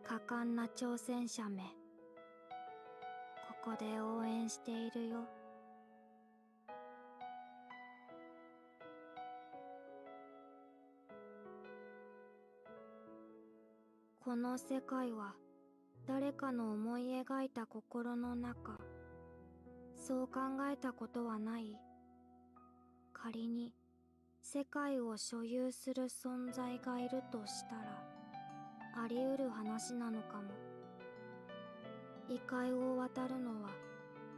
果敢な挑戦者め、ここで応援しているよ。この世界は誰かの思い描いた心の中。そう考えたことはない？仮に世界を所有する存在がいるとしたら、あり得る話なのかも。異界を渡るのは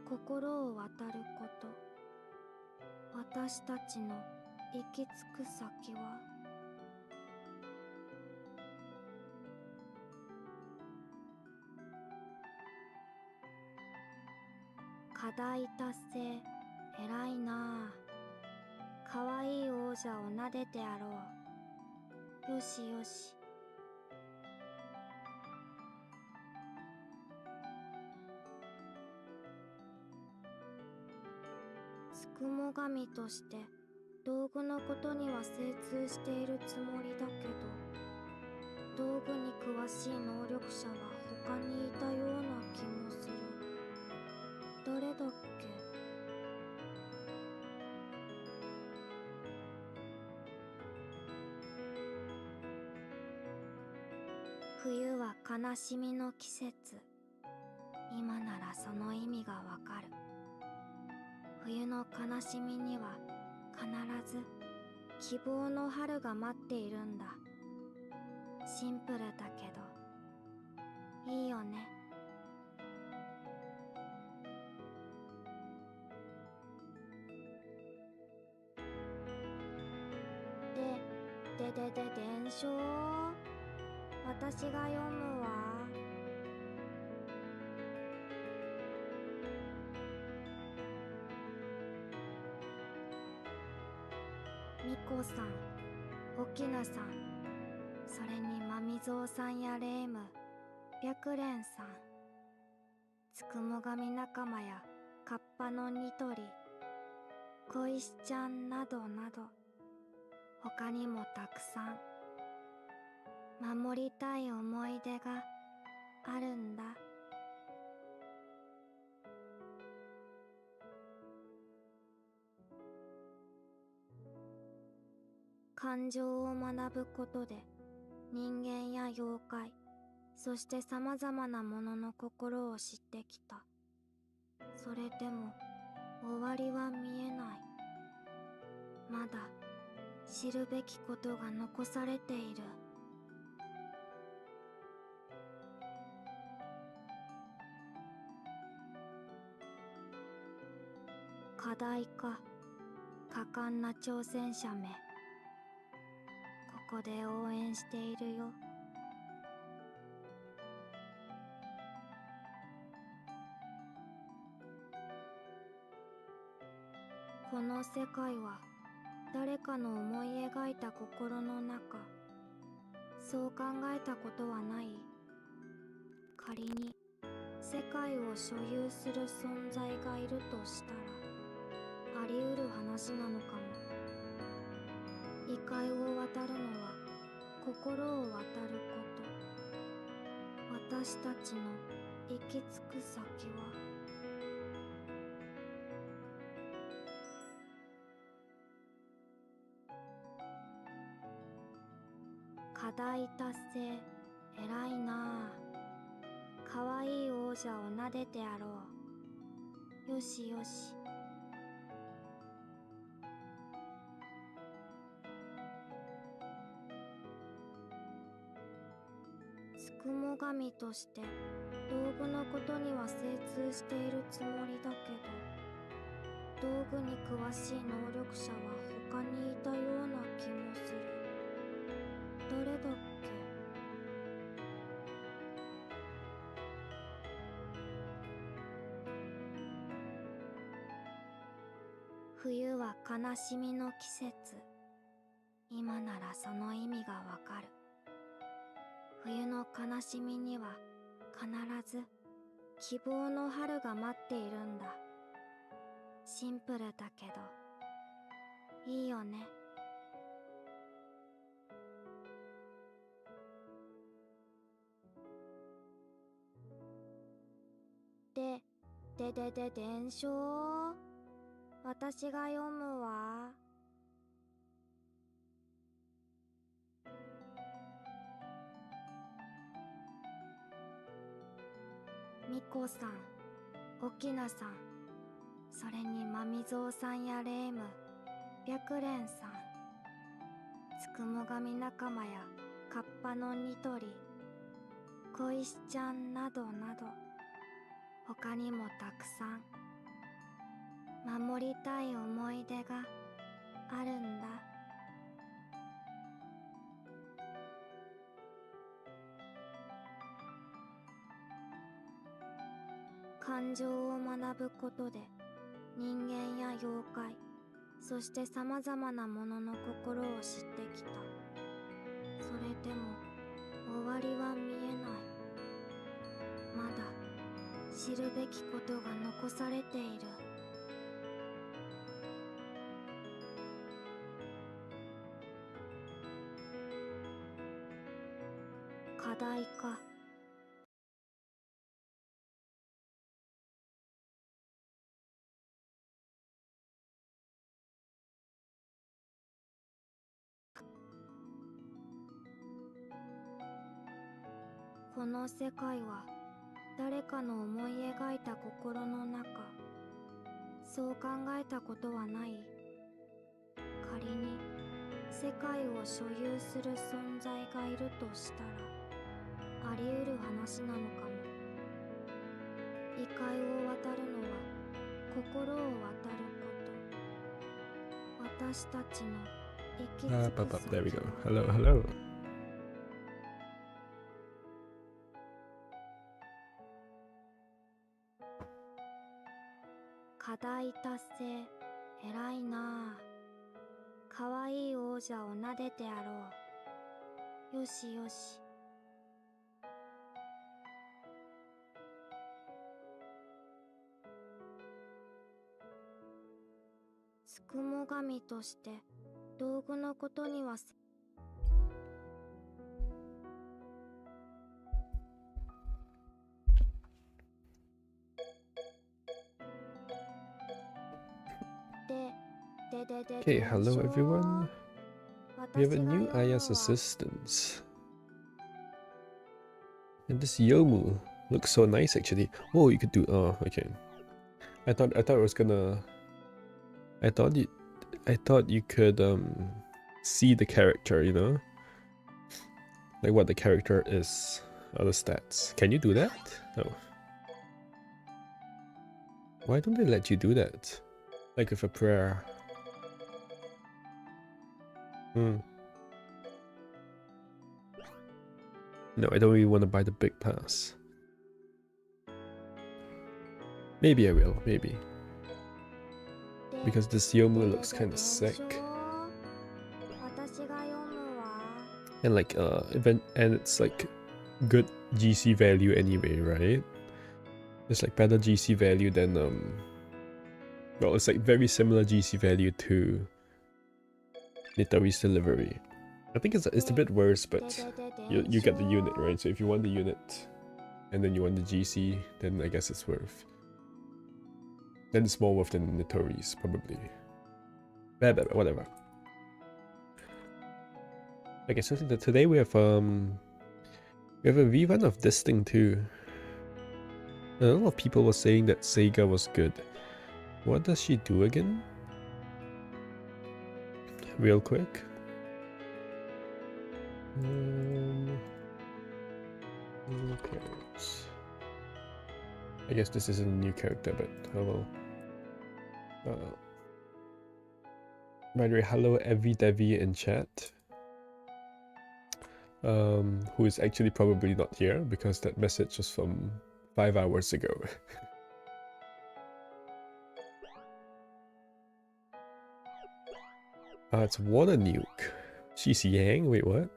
心を渡ること。私たちの行き着く先は、課題達成、偉いなあ。かわいい王者を撫でてやろう。よしよし。つくも神として道具のことには精通しているつもりだけど、道具に詳しい能力者は他にいたような気もする。誰だっけ？冬は悲しみの季節。今ならその意味がわかる。冬の悲しみには必ず希望の春が待っているんだ。シンプルだけどいいよね。伝承？私が読むわ。みこさん、沖野さん、それにまみぞうさんやレイム、白蓮さん、つくも神仲間やカッパのニトリ、小石ちゃんなどなど、他にもたくさん守りたい思い出があるんだ。感情を学ぶことで人間や妖怪、そして様々なものの心を知ってきた。それでも終わりは見えない。まだ知るべきことが残されている。課題か、果敢な挑戦者め、ここで応援しているよ。この世界は誰かの思い描いた心の中。そう考えたことはない？仮に世界を所有する存在がいるとしたら、あり得る話なのかも。異界を渡るのは心を渡ること。私たちの行き着く先は、課題達成、偉いなあ。かわいい王者を撫でてやろう。よしよし。つくも神として道具のことには精通しているつもりだけど、道具に詳しい能力者は他にいたような気もする。誰だっけ？冬は悲しみの季節。今ならその意味がわかる。冬の悲しみには必ず希望の春が待っているんだ。シンプルだけどいいよね。伝承。私が読むわ。ミコさん、沖縄さん、それにマミゾウさんやレイム、白蓮さん、つくも神仲間やカッパのニトリ、小石ちゃんなどなど、他にもたくさん守りたい思い出があるんだ。感情を学ぶことで人間や妖怪、そして様々なものの心を知ってきた。それでも終わりは見えない。まだ知るべきことが残されている。課題か。この世界は誰かの思い描いた心の中。そう考えたことはない？仮に世界を所有する存在がいるとしたら、あり得る話なのかも。異界を渡るのは心を渡ること。私たちの生き尽くす There we go. Hello, hello. 課題達成、偉いなあ。かわいい王者を撫でてやろう。よしよし。つくも神として道具のことにはOkay, hello everyone. We have a new IS assistant. And this Yomu looks so nice actually. Oh, you could do okay. I thought it was gonna I thought you could see the character, you know? Like what the character is, other stats. Can you do that? No. Why don't they let you do that? Like with a prayer. No, I don't really want to buy the big pass. Maybe I will, maybe. Because this Yomu looks kind of sick. And like, and it's like good GC value anyway, right? It's like better GC value than, well, it's like very similar GC value to Nitori's delivery. I think it's a bit worse, but you get the unit, right? So if you want the unit and then you want the GC, then I guess it's worth. Then it's more worth than Nitori's, probably. Whatever. Okay, so today we have a rerun of this thing too. A lot of people were saying that Sega was good. What does she do again? Real quick. New characters. I guess this isn't a new character, but oh well. By the way, hello Evie Devi in chat. Who is actually probably not here because that message was from 5 hours ago. It's Water Nuke. She's Yang? Wait, what?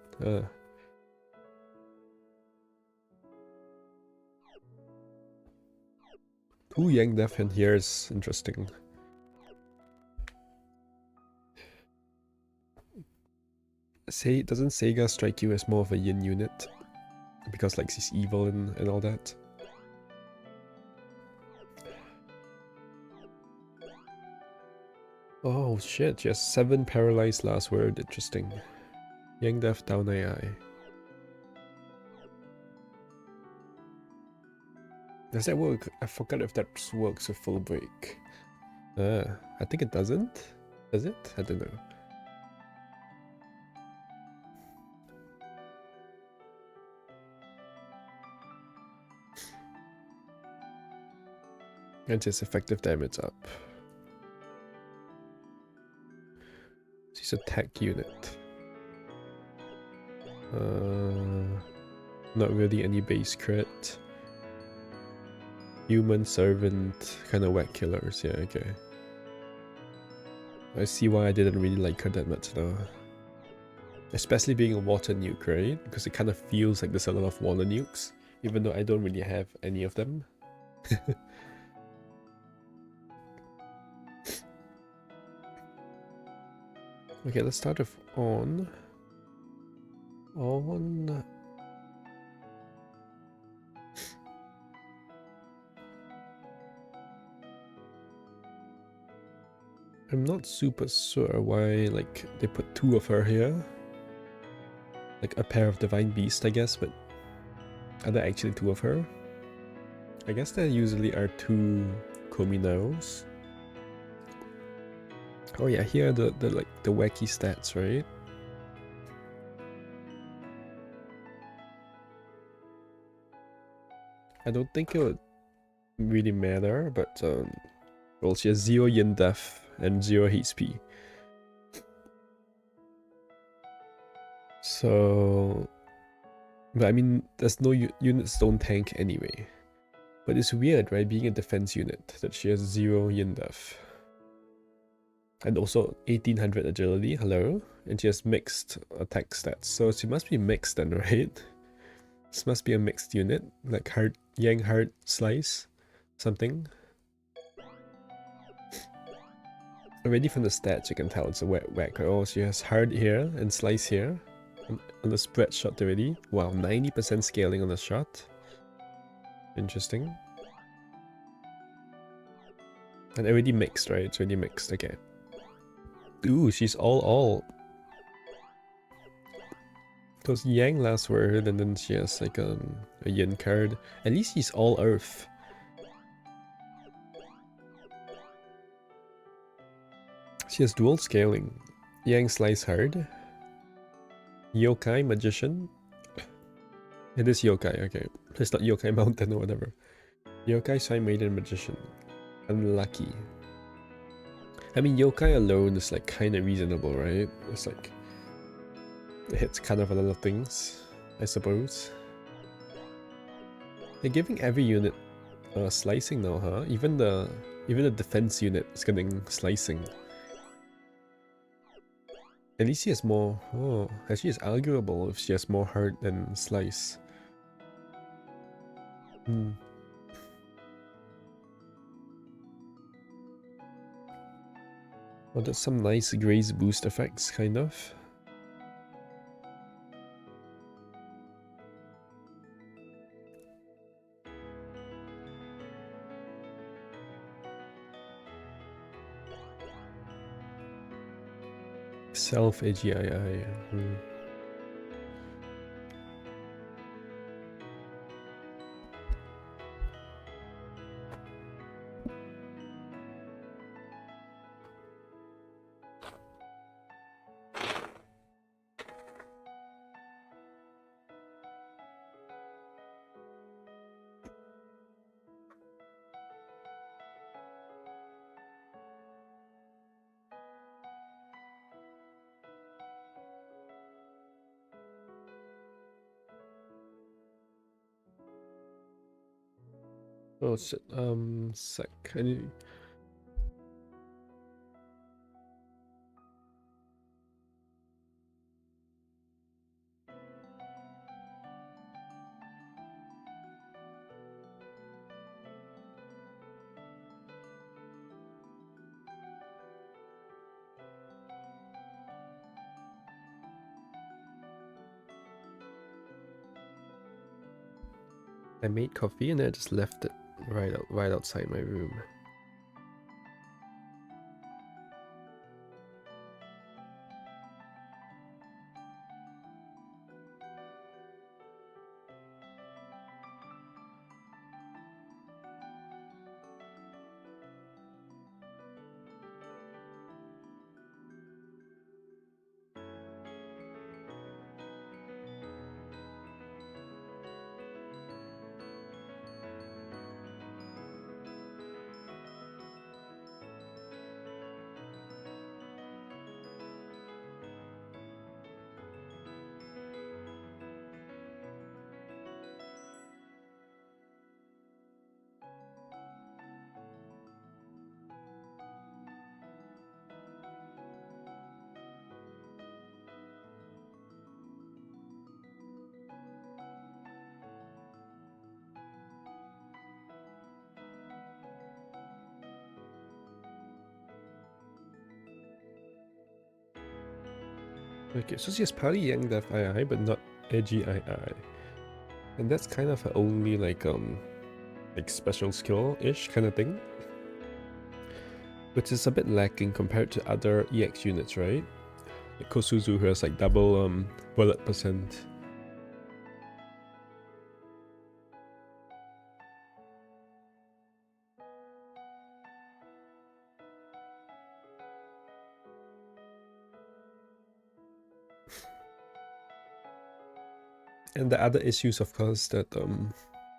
Two Yang Def in here is interesting. Doesn't Sega strike you as more of a yin unit? Because like she's evil and all that? Oh shit, she has 7 paralyzed last word. Interesting. Yang Def down AI. Does that work? I forgot if that works with full break. I think it doesn't. Does it? I don't know. And his effective damage up. She's attack unit. Not really any base crit. Human servant, kind of whack killers. Yeah, okay. I see why I didn't really like her that much though. Especially being a water nuke, right? Because it kind of feels like there's a lot of water nukes, even though I don't really have any of them. Okay, let's start with Aunn. Aunn. I'm not super sure why, like, they put 2 of her here. Like a pair of Divine Beast, I guess, but are there actually 2 of her? I guess there usually are 2 Kominaos. Oh yeah, here are the wacky stats, right? I don't think it would really matter, but well, she has 0 yin def and 0 HP. So, but I mean, there's no units don't tank anyway. But it's weird, right? Being a defense unit that she has 0 yin def. And also 1800 agility, hello? And she has mixed attack stats. So she must be mixed then, right? This must be a mixed unit, like hard Yang hard slice, something. Already from the stats you can tell it's a whack. Oh, she has hard here and slice here. On the spread shot already. Wow, 90% scaling on the shot. Interesting. And already mixed, right? It's already mixed, okay. Ooh, she's all. Those Yang last word, and then she has like a Yin card. At least she's all Earth. She has dual scaling. Yang Slice Hard. Yokai Magician. It is Yokai, okay. It's not Yokai Mountain or whatever. Yokai Shine Maiden Magician. Unlucky. I mean, Yokai alone is like kind of reasonable, right? It's like it hits kind of a lot of things, I suppose. They're giving every unit slicing now, huh? Even the defense unit is getting slicing. At least she has more. Oh, actually, it's arguable if she has more heart than slice. Hmm. Oh, that's some nice graze boost effects, kind of. Self AGII. Oh shit, sec. I made coffee and I just left it right outside my room. Okay, so she has partly yang def II, but not edgy II. And that's kind of her only like special skill-ish kind of thing. Which is a bit lacking compared to other EX units, right? Like Kosuzu, who has like double bullet percent. And the other issues, of course, that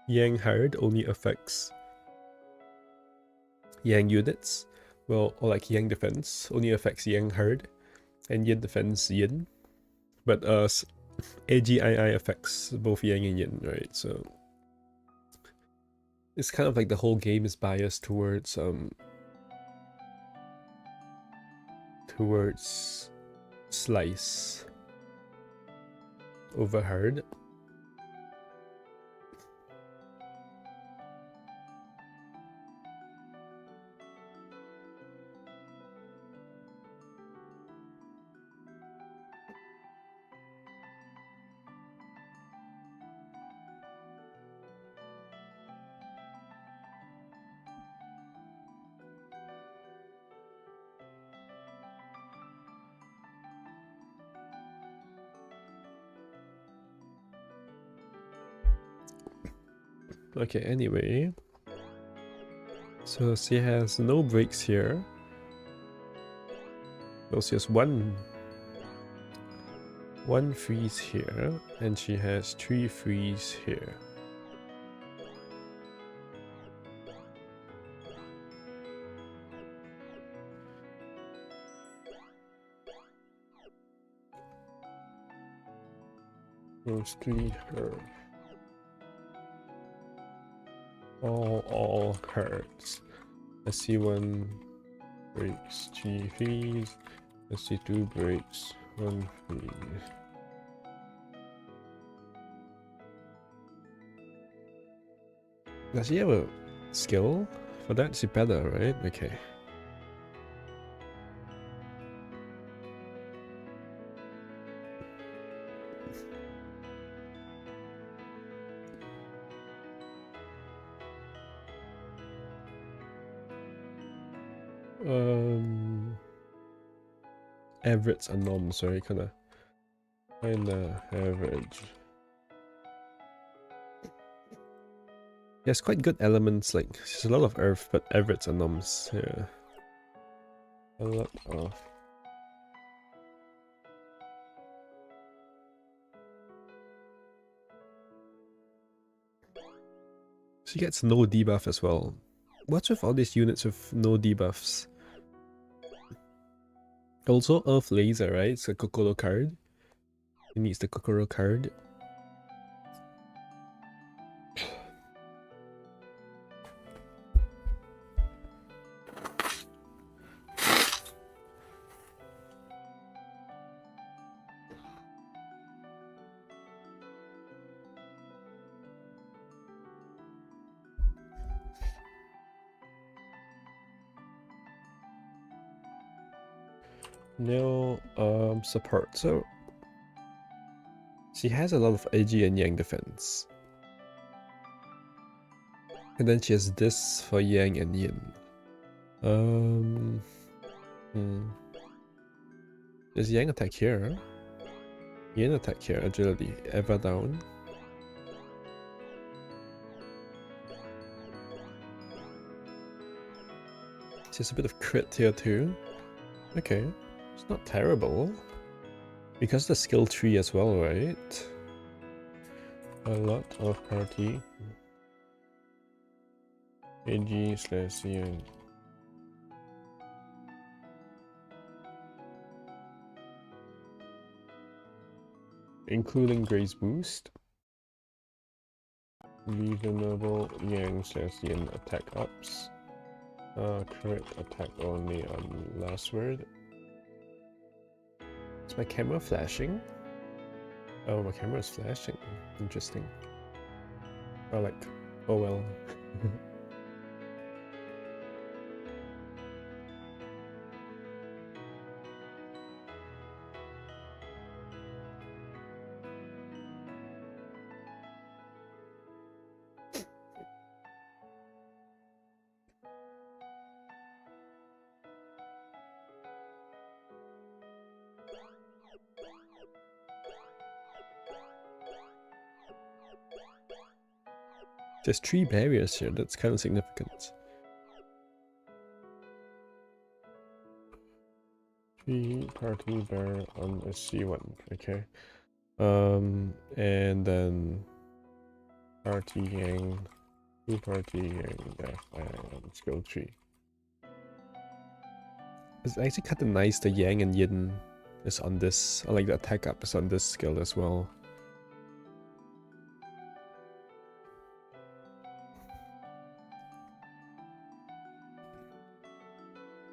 Yang Hard only affects Yang units. Well, or like Yang Defense only affects Yang Hard, and Yin Defense Yin. But AGII affects both Yang and Yin, right? So it's kind of like the whole game is biased towards Slice over Hard. Okay, anyway. So she has no breaks here. Well, she has one freeze here, and she has 3 freeze here. Mostly her. All hurts. I see 1 breaks, 3 freeze. I see 2 breaks, 1 freeze. Does she have a skill for that? She better, right? Okay. Average and norm, sorry, kinda average. Yes, quite good elements, like there's a lot of earth, but average and norms, yeah. A lot of she gets no debuff as well. What's with all these units with no debuffs? Also, Earth Laser, right? It's a Kokoro card. It needs the Kokoro card. No support, so she has a lot of AG and Yang defense. And then she has this for Yang and Yin. Does Yang attack here? Yin attack here, agility, ever down. She has a bit of crit here too. Okay, it's not terrible. Because the skill tree as well, right? A lot of party. AG/Yin. Including Grace Boost. Reasonable Yang/Yin attack ups. Crit attack only on last word. Is my camera flashing? Oh, my camera is flashing. Interesting. Oh, like, oh well. There's 3 barriers here, that's kind of significant. 3 party bear on a C1, okay. And then party yang, 2 party yang, and skill 3. It's actually kind of nice the yang and yin is on this, I like the attack up is on this skill as well.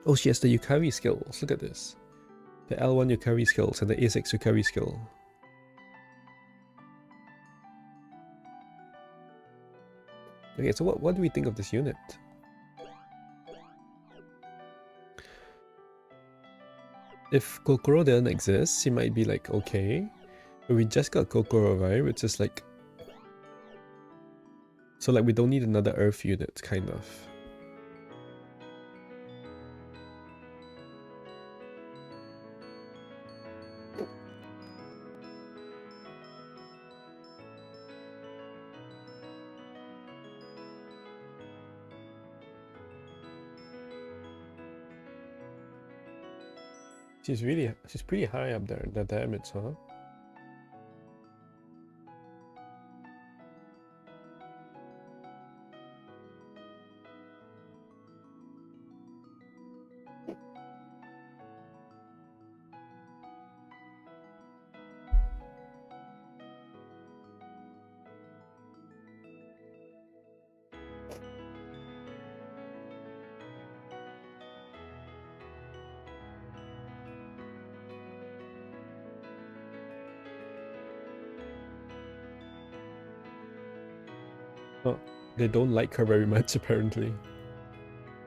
Oh, she has the Yukari skills, look at this. The L1 Yukari skills and the A6 Yukari skill. Okay, so what do we think of this unit? If Kokoro didn't exist, she might be like, okay. But we just got Kokoro, right? Which is like... So like we don't need another Earth unit, kind of. She's pretty high up there, the damage, huh? Oh, they don't like her very much, apparently.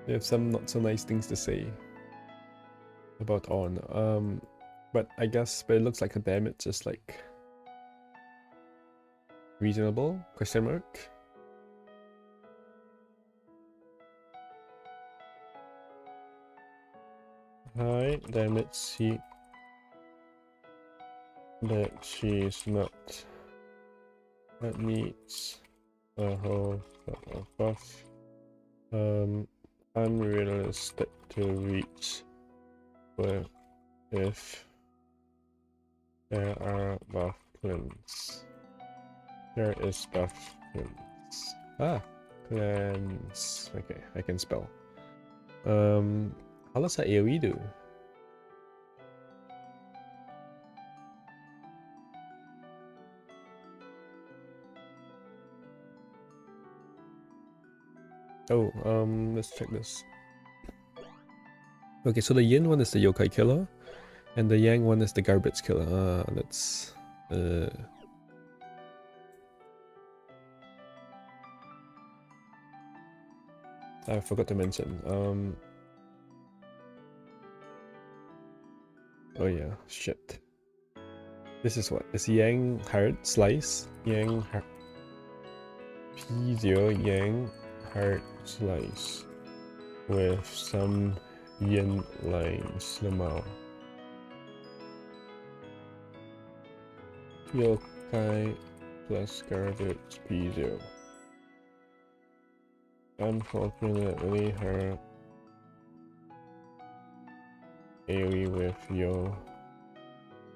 They have some not so nice things to say about Aunn. But I guess, but it looks like her damage is like reasonable? Question mark. High damage see that she's not. That needs a whole lot of buff. Unrealistic to reach. But if there are buff cleanse. There is buff cleanse. Ah, cleanse. Okay, I can spell. How does that AoE do? Oh, let's check this. Okay, so the yin one is the yokai killer, and the yang one is the garbage killer. Let's I forgot to mention. Oh yeah, shit. This is what? It's yang heart slice. Yang heart P0 yang heart slice with some yin lines. Lemao. Yokai plus garbage P0. Unfortunately, her AoE with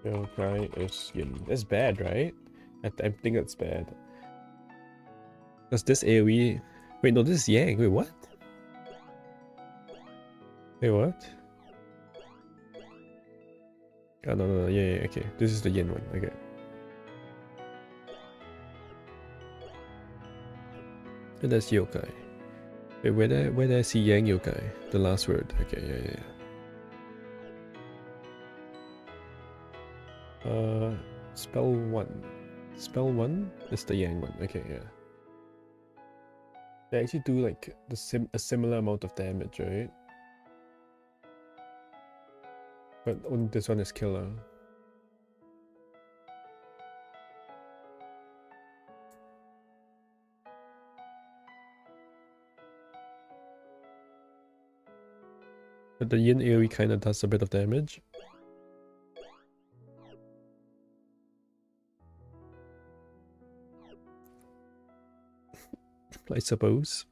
yokai is yin. That's bad, right? I think that's bad. Because this AoE... Wait, no, this is yang. Wait, what? Wait, what? Oh, no, yeah, okay. This is the yin one, okay. And that's yokai. Wait, where did I see yang yokai? The last word. Okay, yeah. Spell 1. Spell 1 is the yang one. Okay, yeah. They actually do like a similar amount of damage, right? But only this one is killer. But the yin AoE kinda does a bit of damage. I suppose.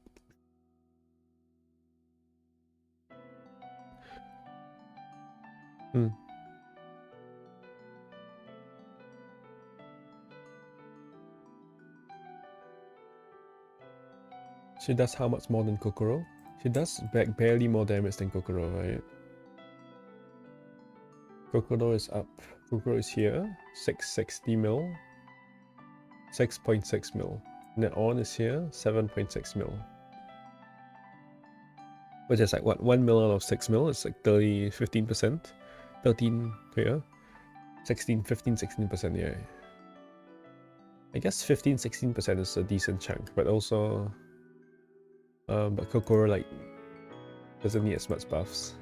She does how much more than Kokoro? She does barely more damage than Kokoro, right? Kokoro is up. Kokoro is here. 660 mil. 6.6 mil. And then Aunn is here. 7.6 mil. Which is like what? 1 mil out of 6 mil? It's like 15%. 13 here. 16, 15, 16%, yeah. I guess 15, 16% is a decent chunk, but also but Kokoro like doesn't need as much buffs.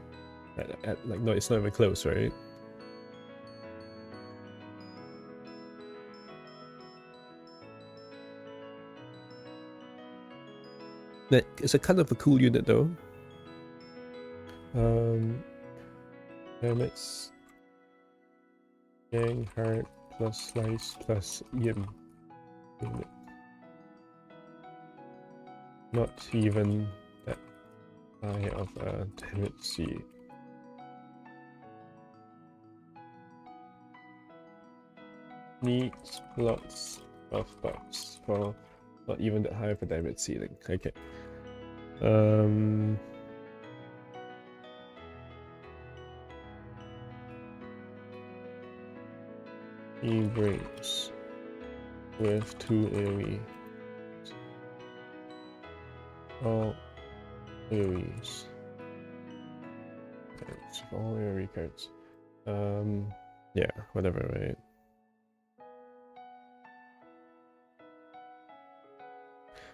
Like no, it's not even close, right? It's a kind of a cool unit though. Damage, Yang, Heart, plus Slice, plus Yin. Unit. Not even that high of a damage C. Needs lots of buffs for not even that high of a damage ceiling. Okay. He brings with 2 AoE. All AoEs. Cards. All AoE cards. Yeah, whatever, right?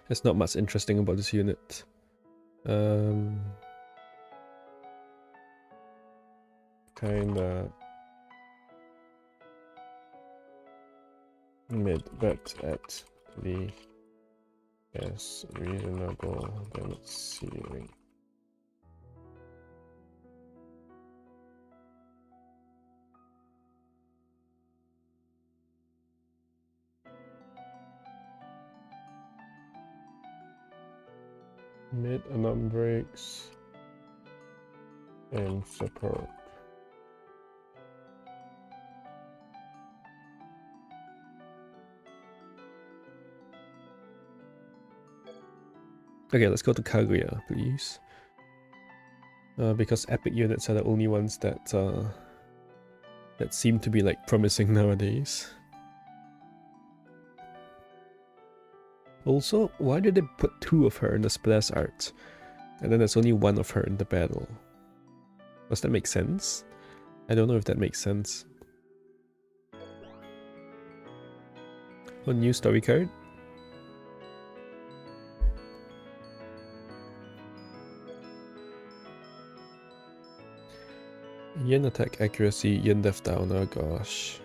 There's not much interesting about this unit. Kinda mid, but at the yes, reasonable damage ceiling. Mid alarm breaks and support. Okay, let's go to Kaguya, please. Because epic units are the only ones that that seem to be like promising nowadays. Also, why did they put 2 of her in the splash art, and then there's only 1 of her in the battle? Does that make sense? I don't know if that makes sense. A new story card. Yin attack accuracy, Yin def down, oh gosh.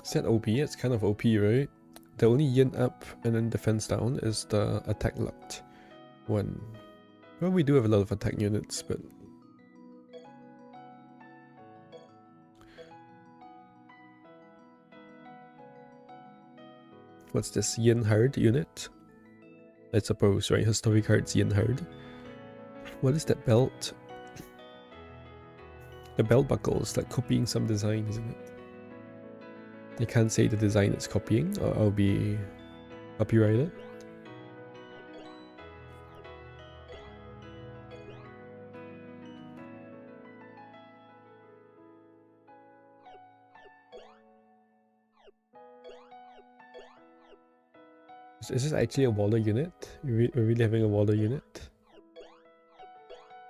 Is that OP? It's kind of OP, right? The only Yin up and then defense down is the attack locked one. Well, we do have a lot of attack units, but... What's this? Yin hard unit? I suppose, right? History cards Yin hard. What is that belt? The belt buckle is like copying some design, isn't it? I can't say the design is copying, or I'll be copyrighted. Is this actually a water unit? We're really having a water unit?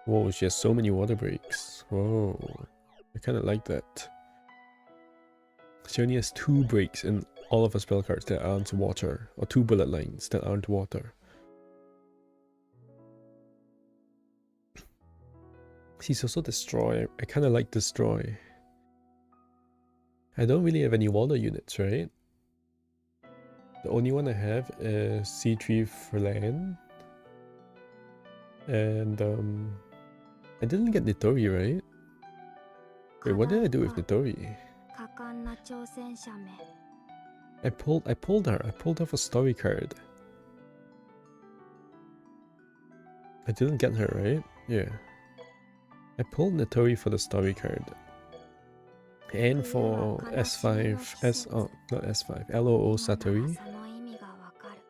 Whoa, she has so many water breaks. Whoa, I kind of like that. She only has 2 breaks in all of her spell cards that aren't water, or 2 bullet lines that aren't water. She's also Destroy. I kind of like Destroy. I don't really have any water units, right? The only one I have is C3 Flan. And I didn't get Nitori, right? Wait, what did I do with Nitori? 果敢な挑戦者め I pulled her. I pulled off a story card. I didn't get her, right? Yeah. I pulled Nitori for the story card. And for S5, not S5, LOO 今なら Satori, その意味がわかる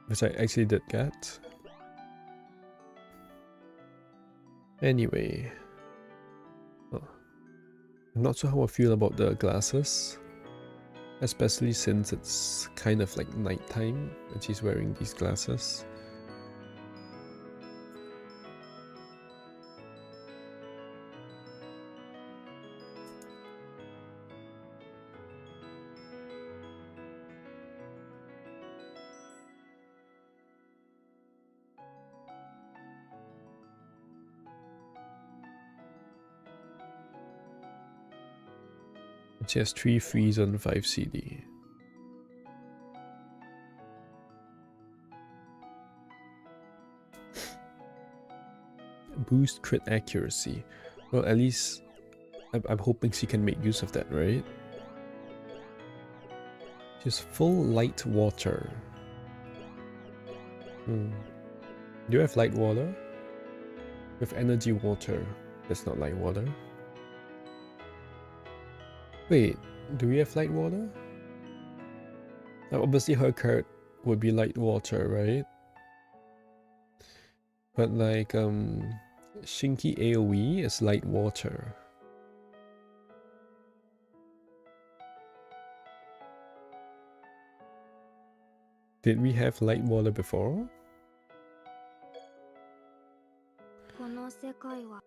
which I actually did get. Anyway, oh, I'm not sure how I feel about the glasses, especially since it's kind of like nighttime and she's wearing these glasses. She has 3 frees on 5 CD. Boost crit accuracy. Well, at least I'm hoping she can make use of that, right? She's full light water. Do you have light water? With energy water. That's not light water. Wait, do we have light water? Now, obviously her card would be light water, right? But like, Shinki AoE is light water. Did we have light water before? この世界は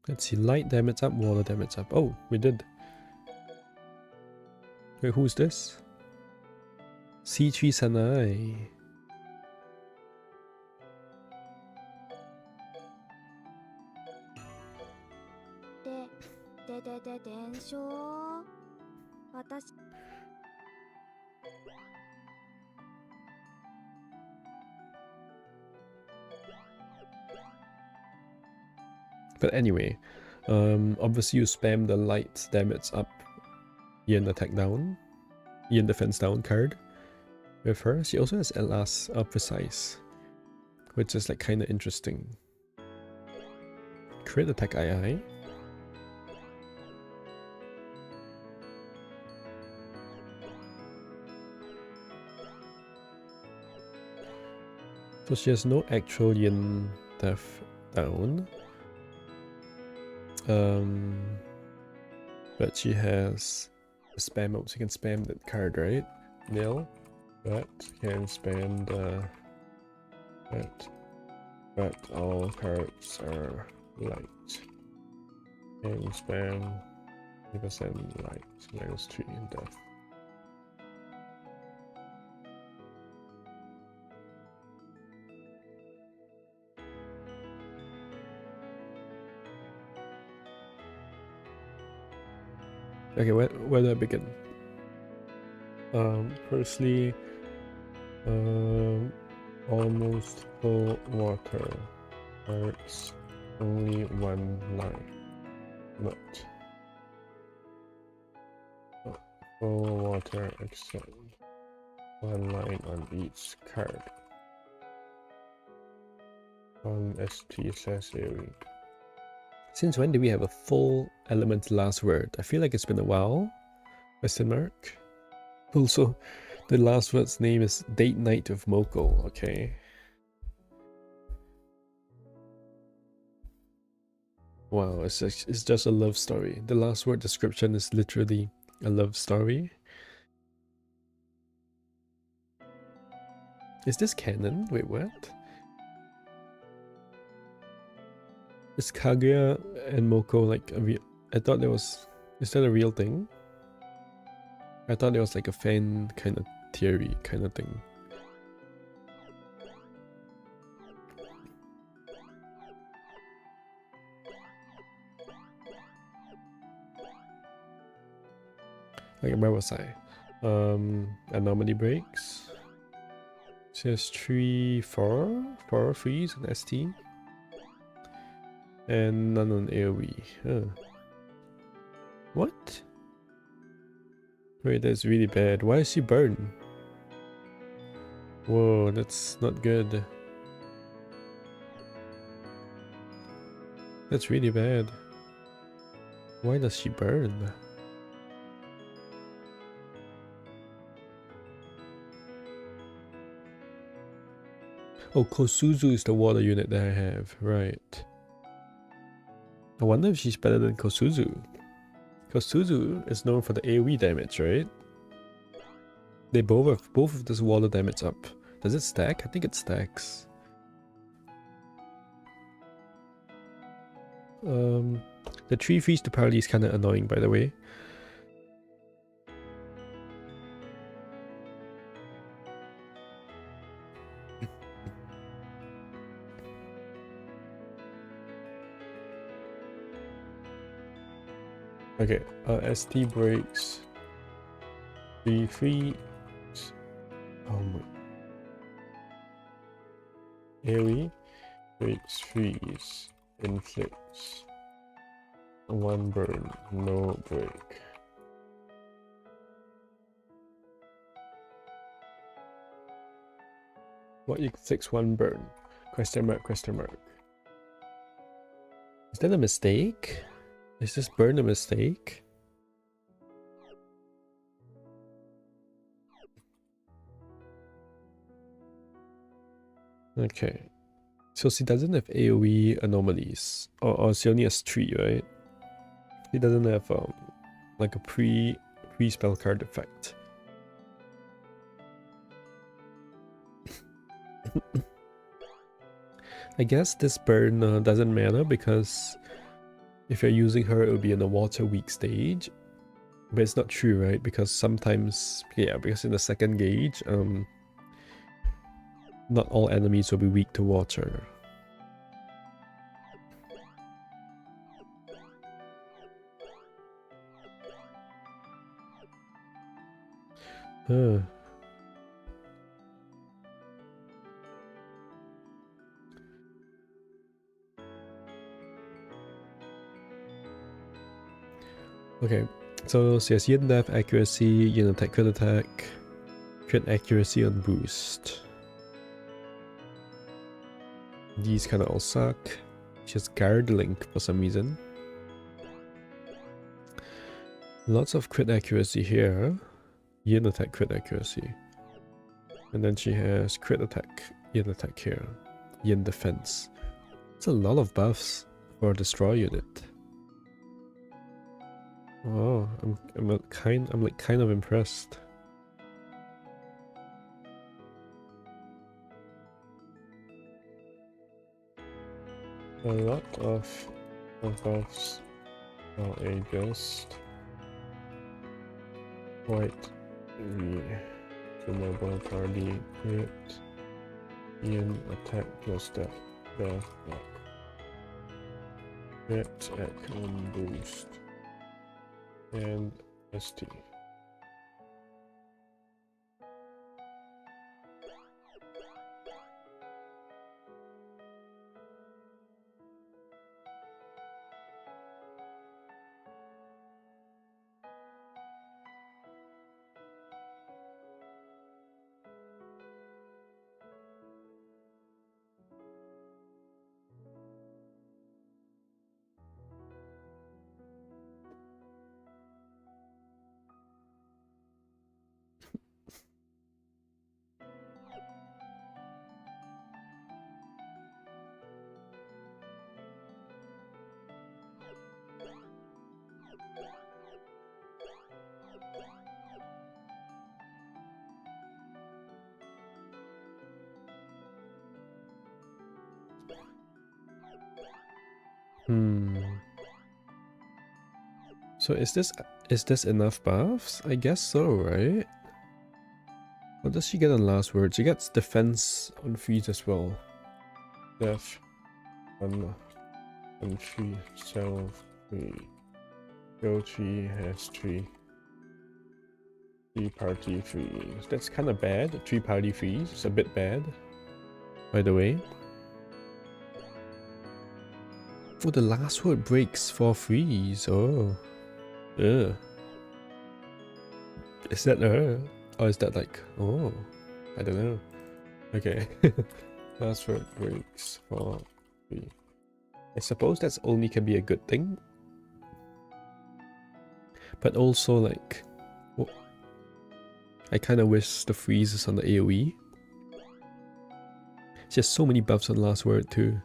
Let's see, light damage up, water damage up. Oh, we did. Wait, who's this? C3 Sanai. で伝承私 But anyway, obviously you spam the light damage up, Yin attack down, Yin defense down card with her. She also has Elas precise, which is like kind of interesting. Crit attack II. So she has no actual Yin def down. But she has a spam mode. She can spam that card, right? Nil. But can spam the but all cards are light. Can spam 3% light, -3 in death. Okay, where do I begin? Firstly, almost full water hurts only one line. Not full water except one line on each card. On ST says AoE. Since when do we have a full element last word? I feel like it's been a while. Question mark. Also, the last word's name is Date Night with Moko, okay. Wow, it's just a love story. The last word description is literally a love story. Is this canon? Wait, what? Is Kaguya and Moko like a real... I thought there was... Is that a real thing? I thought there was like a fan kind of theory kind of thing. Okay, where was I? Anomaly breaks. Says 3, 4 freeze and ST. And none on AoE. Huh. What? Wait, that's really bad. Why is she burned? Whoa, that's not good. That's really bad. Why does she burn? Oh, Kosuzu is the water unit that I have. Right. I wonder if she's better than Kosuzu. Kosuzu is known for the AoE damage, right? They both of this water damage up. Does it stack? I think it stacks. The 3 freeze to parry is kind of annoying, by the way. Okay, ST breaks. 3 freeze. Oh my. AoE breaks freeze. Inflicts. 1 burn, no break. What inflicts 1 burn? Question mark, question mark. Is that a mistake? Is this burn a mistake? Okay. So she doesn't have AoE anomalies. Or she only has 3, right? She doesn't have like a pre-spell card effect. I guess this burn doesn't matter because if you're using her, it'll be in a water weak stage. But it's not true, right? Because sometimes, yeah, because in the second gauge, not all enemies will be weak to water. Huh. Okay, so she has yin def accuracy, yin attack, crit accuracy on boost. These kind of all suck. She has guard link for some reason. Lots of crit accuracy here. Yin attack, crit accuracy. And then she has crit attack, yin attack here. Yin defense. It's a lot of buffs for a destroy unit. Oh, I'm like kind of impressed. A lot of buffs are a just quite to mobile party crit yin attack plus death block crit attack on boost and ST. So is this enough buffs? I guess so, right? What does she get on last word? She gets defense on freeze as well. Def on free, self free. Go tree has 3. 3 party freeze. That's kind of bad. 3 party freeze. It's a bit bad. By the way. For the last word breaks for freeze. Oh. Ugh. Is that or is that like, oh, I don't know. Okay. Last word breaks for freeze. I suppose that's only can be a good thing. But also like, oh, I kind of wish the freeze is on the AoE. It's just so many buffs on last word too.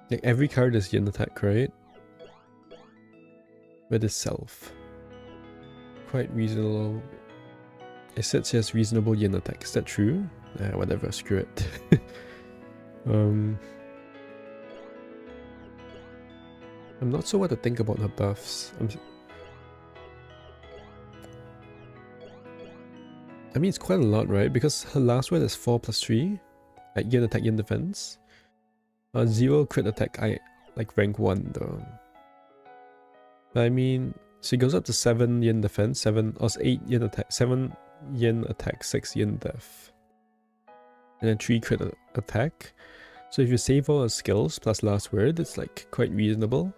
Like every card is yin attack, right? With itself. Quite reasonable. I said she has reasonable yin attack. Is that true? Whatever, screw it. I'm not sure what to think about her buffs. I mean, it's quite a lot, right? Because her last word is 4 plus 3. Like yin attack, yin defense. 0 crit attack, I like rank 1 though. I mean, she goes up to 7 yin defense, 7 or 8 yin attack, 7 yin attack, 6 yin def. And then 3 crit attack. So if you save all her skills plus last word, it's like quite reasonable.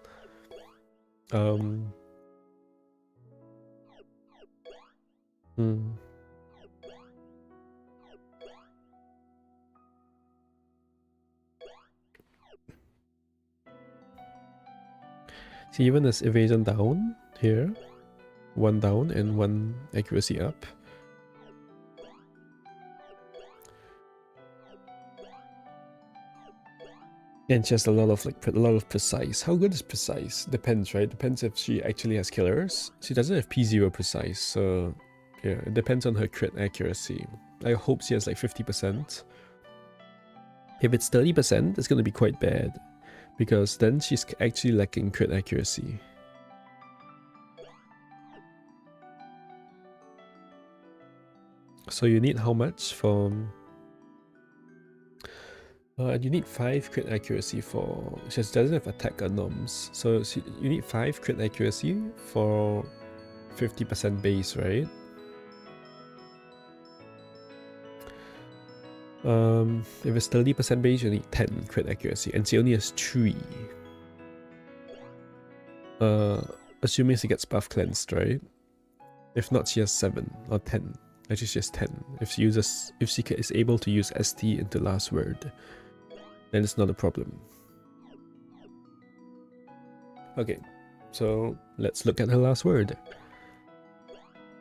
See, even as evasion down here, 1 down and 1 accuracy up. And just a lot of precise. How good is precise? Depends, right? Depends if she actually has killers. She doesn't have P0 precise, so yeah, it depends on her crit accuracy. I hope she has like 50%. If it's 30%, it's gonna be quite bad, because then she's actually lacking crit accuracy. So you need how much for... you need 5 crit accuracy for... She doesn't have attack or noms. So you need 5 crit accuracy for 50% base, right? If it's 30% base, you need 10 crit accuracy, and she only has 3. Assuming she gets buff cleansed, right? If not, she has 7 or 10. Actually, she has 10. If she is able to use ST into last word, then it's not a problem. Okay, so let's look at her last word.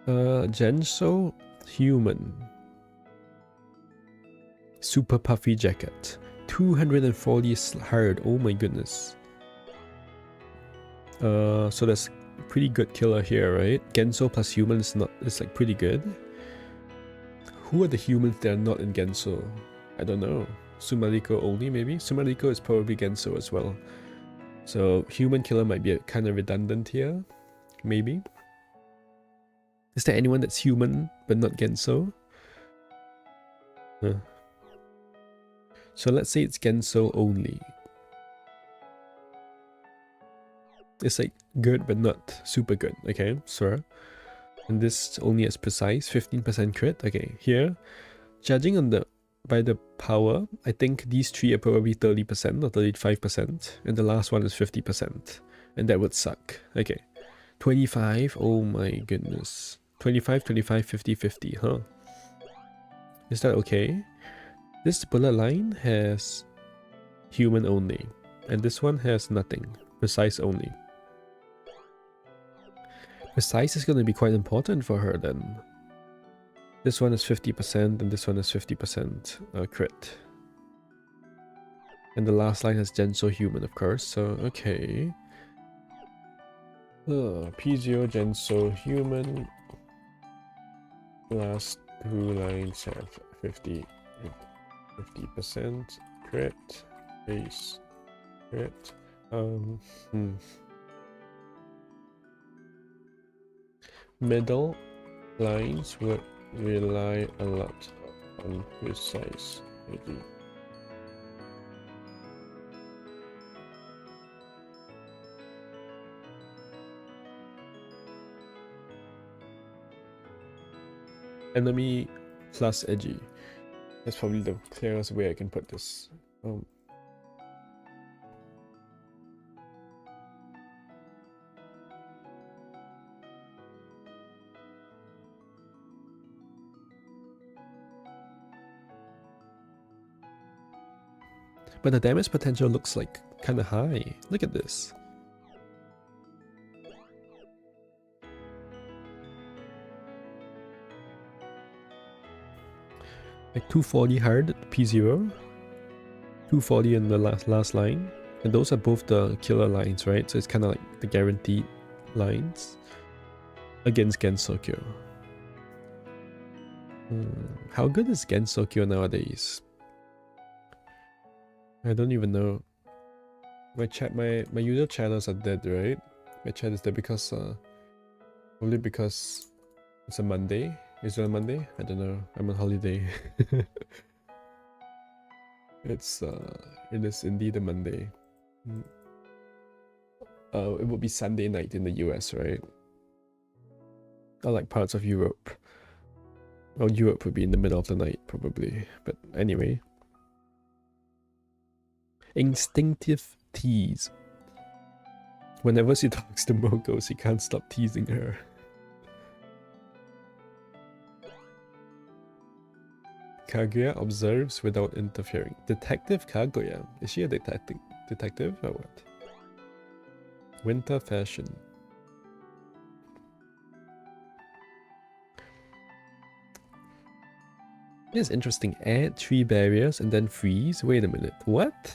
Genso human. Super puffy jacket. 240 hard. Oh my goodness. So that's pretty good killer here, right? Genso plus human is like pretty good. Who are the humans that are not in Genso? I don't know. Sumariko only, maybe? Sumariko is probably Genso as well. So human killer might be kind of redundant here. Maybe. Is there anyone that's human but not Genso? Huh. So let's say it's Genso only. It's like good but not super good. Okay, sure. And this only as precise, 15% crit. Okay, here, judging on by the power, I think these 3 are probably 30% or 35%, and the last one is 50%, and that would suck. Okay, 25. Oh my goodness, 25, 25, 50, 50. Huh? Is that okay? This bullet line has human only, and this one has nothing. Precise only. Precise is going to be quite important for her then. This one is 50% and this one is 50% crit. And the last line has Genso human, of course, so okay. P0 Genso human. Last 2 lines have 50% crit, base crit. Middle lines would rely a lot on precise. Maybe. enemy plus edgy. That's probably the clearest way I can put this. But the damage potential looks like kind of high. Look at this. Like 240 hard P0, 240 in the last line, and those are both the killer lines, right? So it's kind of like the guaranteed lines against Gensokyo. How good is Gensokyo nowadays? I don't even know. My usual channels are dead, right? My chat is dead because probably because it's a Monday. Is it a Monday? I don't know. I'm on holiday. It is indeed a Monday. It would be Sunday night in the US, right? Or like parts of Europe. Well, Europe would be in the middle of the night probably. But anyway. Instinctive tease. Whenever she talks to Moko, she can't stop teasing her. Kaguya observes without interfering. Detective Kaguya. Is she a detective or what? Winter fashion. It's interesting. Add 3 barriers and then freeze. Wait a minute. What?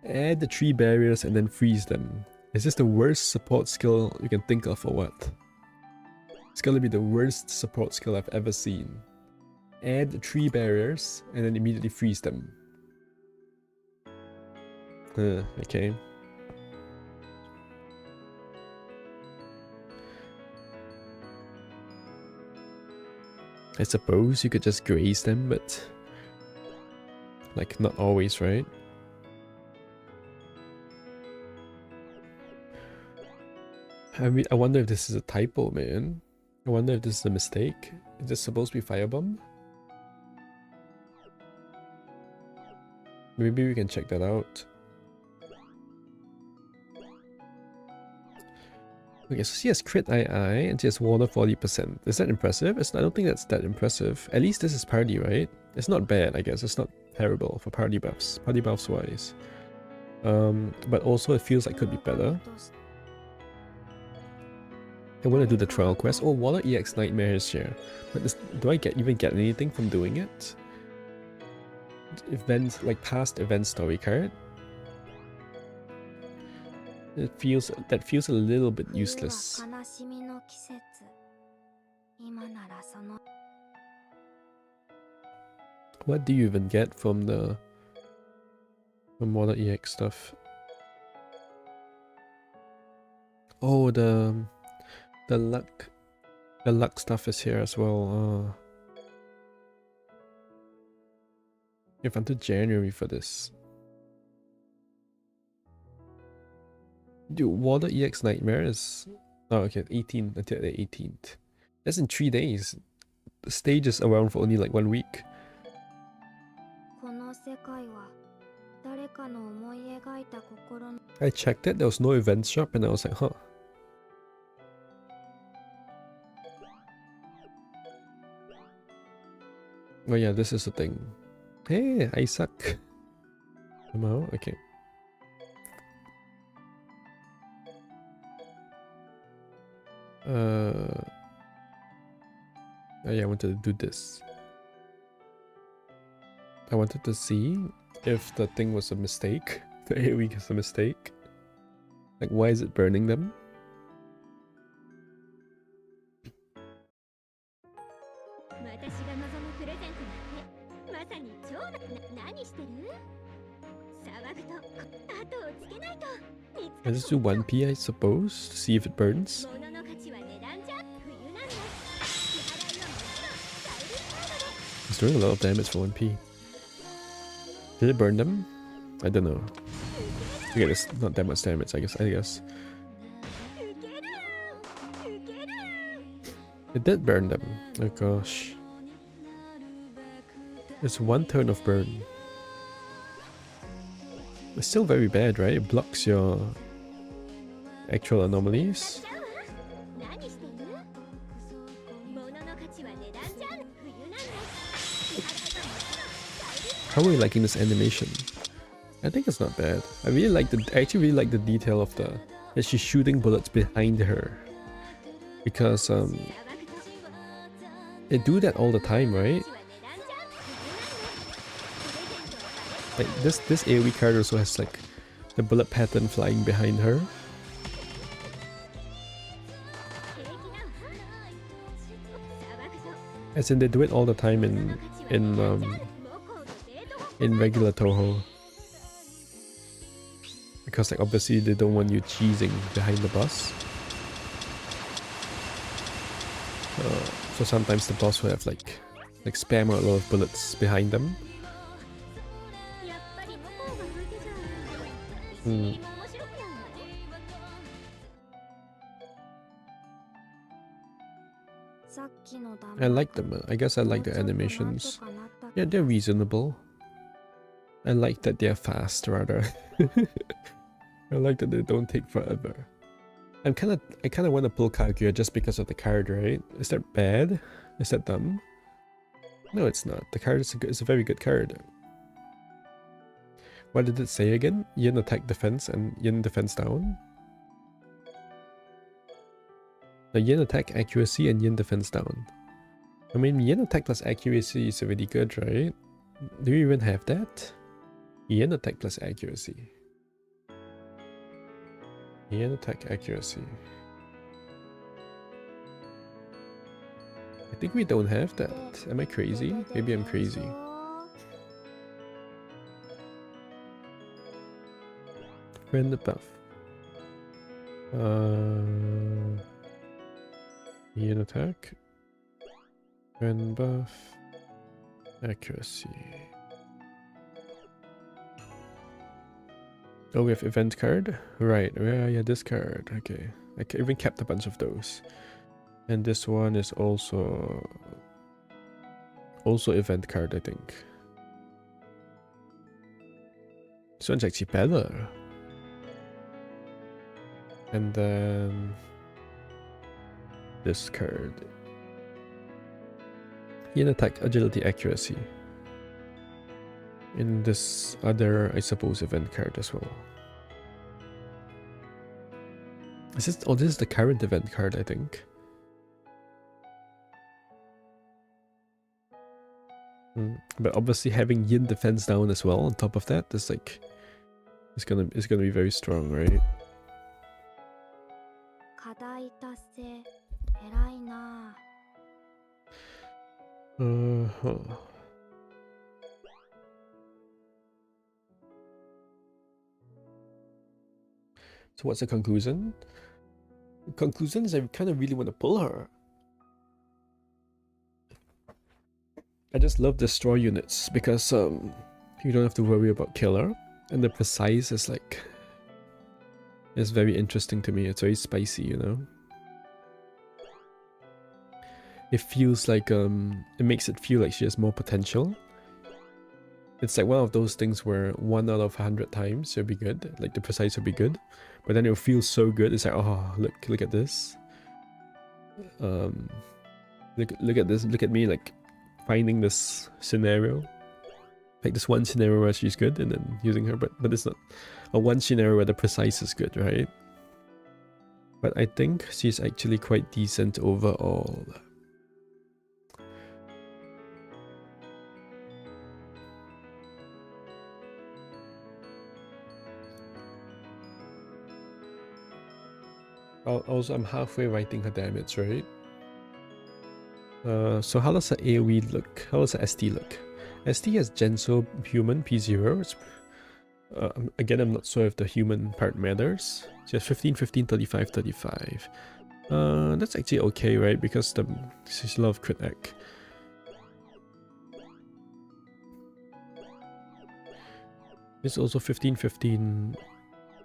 Add the 3 barriers and then freeze them. Is this the worst support skill you can think of or what? It's gonna be the worst support skill I've ever seen. Add 3 barriers and then immediately freeze them. Okay. I suppose you could just graze them, but like not always, right? I wonder if this is a typo, man. I wonder if this is a mistake. Is this supposed to be firebomb? Maybe we can check that out. Okay, so she has crit II and she has water 40%. Is that impressive? I don't think that's that impressive. At least this is party, right? It's not bad, I guess. It's not terrible for party buffs wise. But also it feels like it could be better. I want to do the trial quest. Oh, Water EX Nightmares here. But do I even get anything from doing it? Events, like past event story card. That feels a little bit useless. What do you even get from Water EX stuff? Oh, the luck stuff is here as well. You have until January for this. Dude, Water EX Nightmare is... Oh, okay, 18 until the 18th. That's in 3 days. The stage is around for only like 1 week. I checked it, there was no event shop, and I was like, huh. Oh yeah, this is the thing. Hey, I suck. Somehow, okay. Oh yeah, I wanted to do this. I wanted to see if the thing was a mistake. The AoE is a mistake. Like, why is it burning them? I just do 1p, I suppose, to see if it burns. It's doing a lot of damage for 1p. Did it burn them? I don't know. Okay, it's not that much damage, I guess. It did burn them. Oh gosh. It's 1 turn of burn. It's still very bad, right? It blocks your actual anomalies. How are we liking this animation? I think it's not bad. I actually really like the detail of that she's shooting bullets behind her. Because they do that all the time, right? Like this AoE card also has like the bullet pattern flying behind her. As in they do it all the time in regular Touhou. Because like obviously they don't want you cheesing behind the boss. So sometimes the boss will have like spam a lot of bullets behind them. I like them. I guess I like the animations. Yeah, they're reasonable. I like that they're fast, rather. I like that they don't take forever. I kind of want to pull Kaguya just because of the card, right? Is that bad? Is that dumb? No, it's not. The card is a very good card. What did it say again? Yin attack defense and Yin defense down? The Yin attack accuracy and Yin defense down. I mean, Yin attack plus accuracy is already good, right? Do you even have that? Yin attack plus accuracy. Yin attack accuracy. I think we don't have that. Am I crazy? Maybe I'm crazy. Friend buff. Yin attack. Friend buff. Accuracy. Oh, we have event card? Right, yeah, this card. Okay. I even kept a bunch of those. And this one is also event card, I think. This one's actually better. And then this card. Yin attack, agility, accuracy. In this other, I suppose, event card as well. Is this, oh, this is the current event card, I think. But obviously having Yin defense down as well on top of that is like, it's gonna be very strong, right? So what's the conclusion? The conclusion is I kind of really want to pull her. I just love destroy units because you don't have to worry about killer, and the precise is like, it's very interesting to me. It's very spicy, you know. It feels like it makes it feel like she has more potential. It's like one of those things where 1 out of 100 times it'll be good, like the precise will be good, but then it'll feel so good. It's like, oh, look at this. Look at this. Look at me like finding this scenario, like this one scenario where she's good and then using her, but it's not a one scenario where the precise is good, right? But I think she's actually quite decent overall. Also, I'm halfway writing her damage, right? So how does the AoE look? How does the ST look? ST has Genso human P0. It's, again, I'm not sure if the human part matters. She has 15, 15, 35, 35. That's actually okay, right? Because she's a lot of crit ec. This is also 15, 15.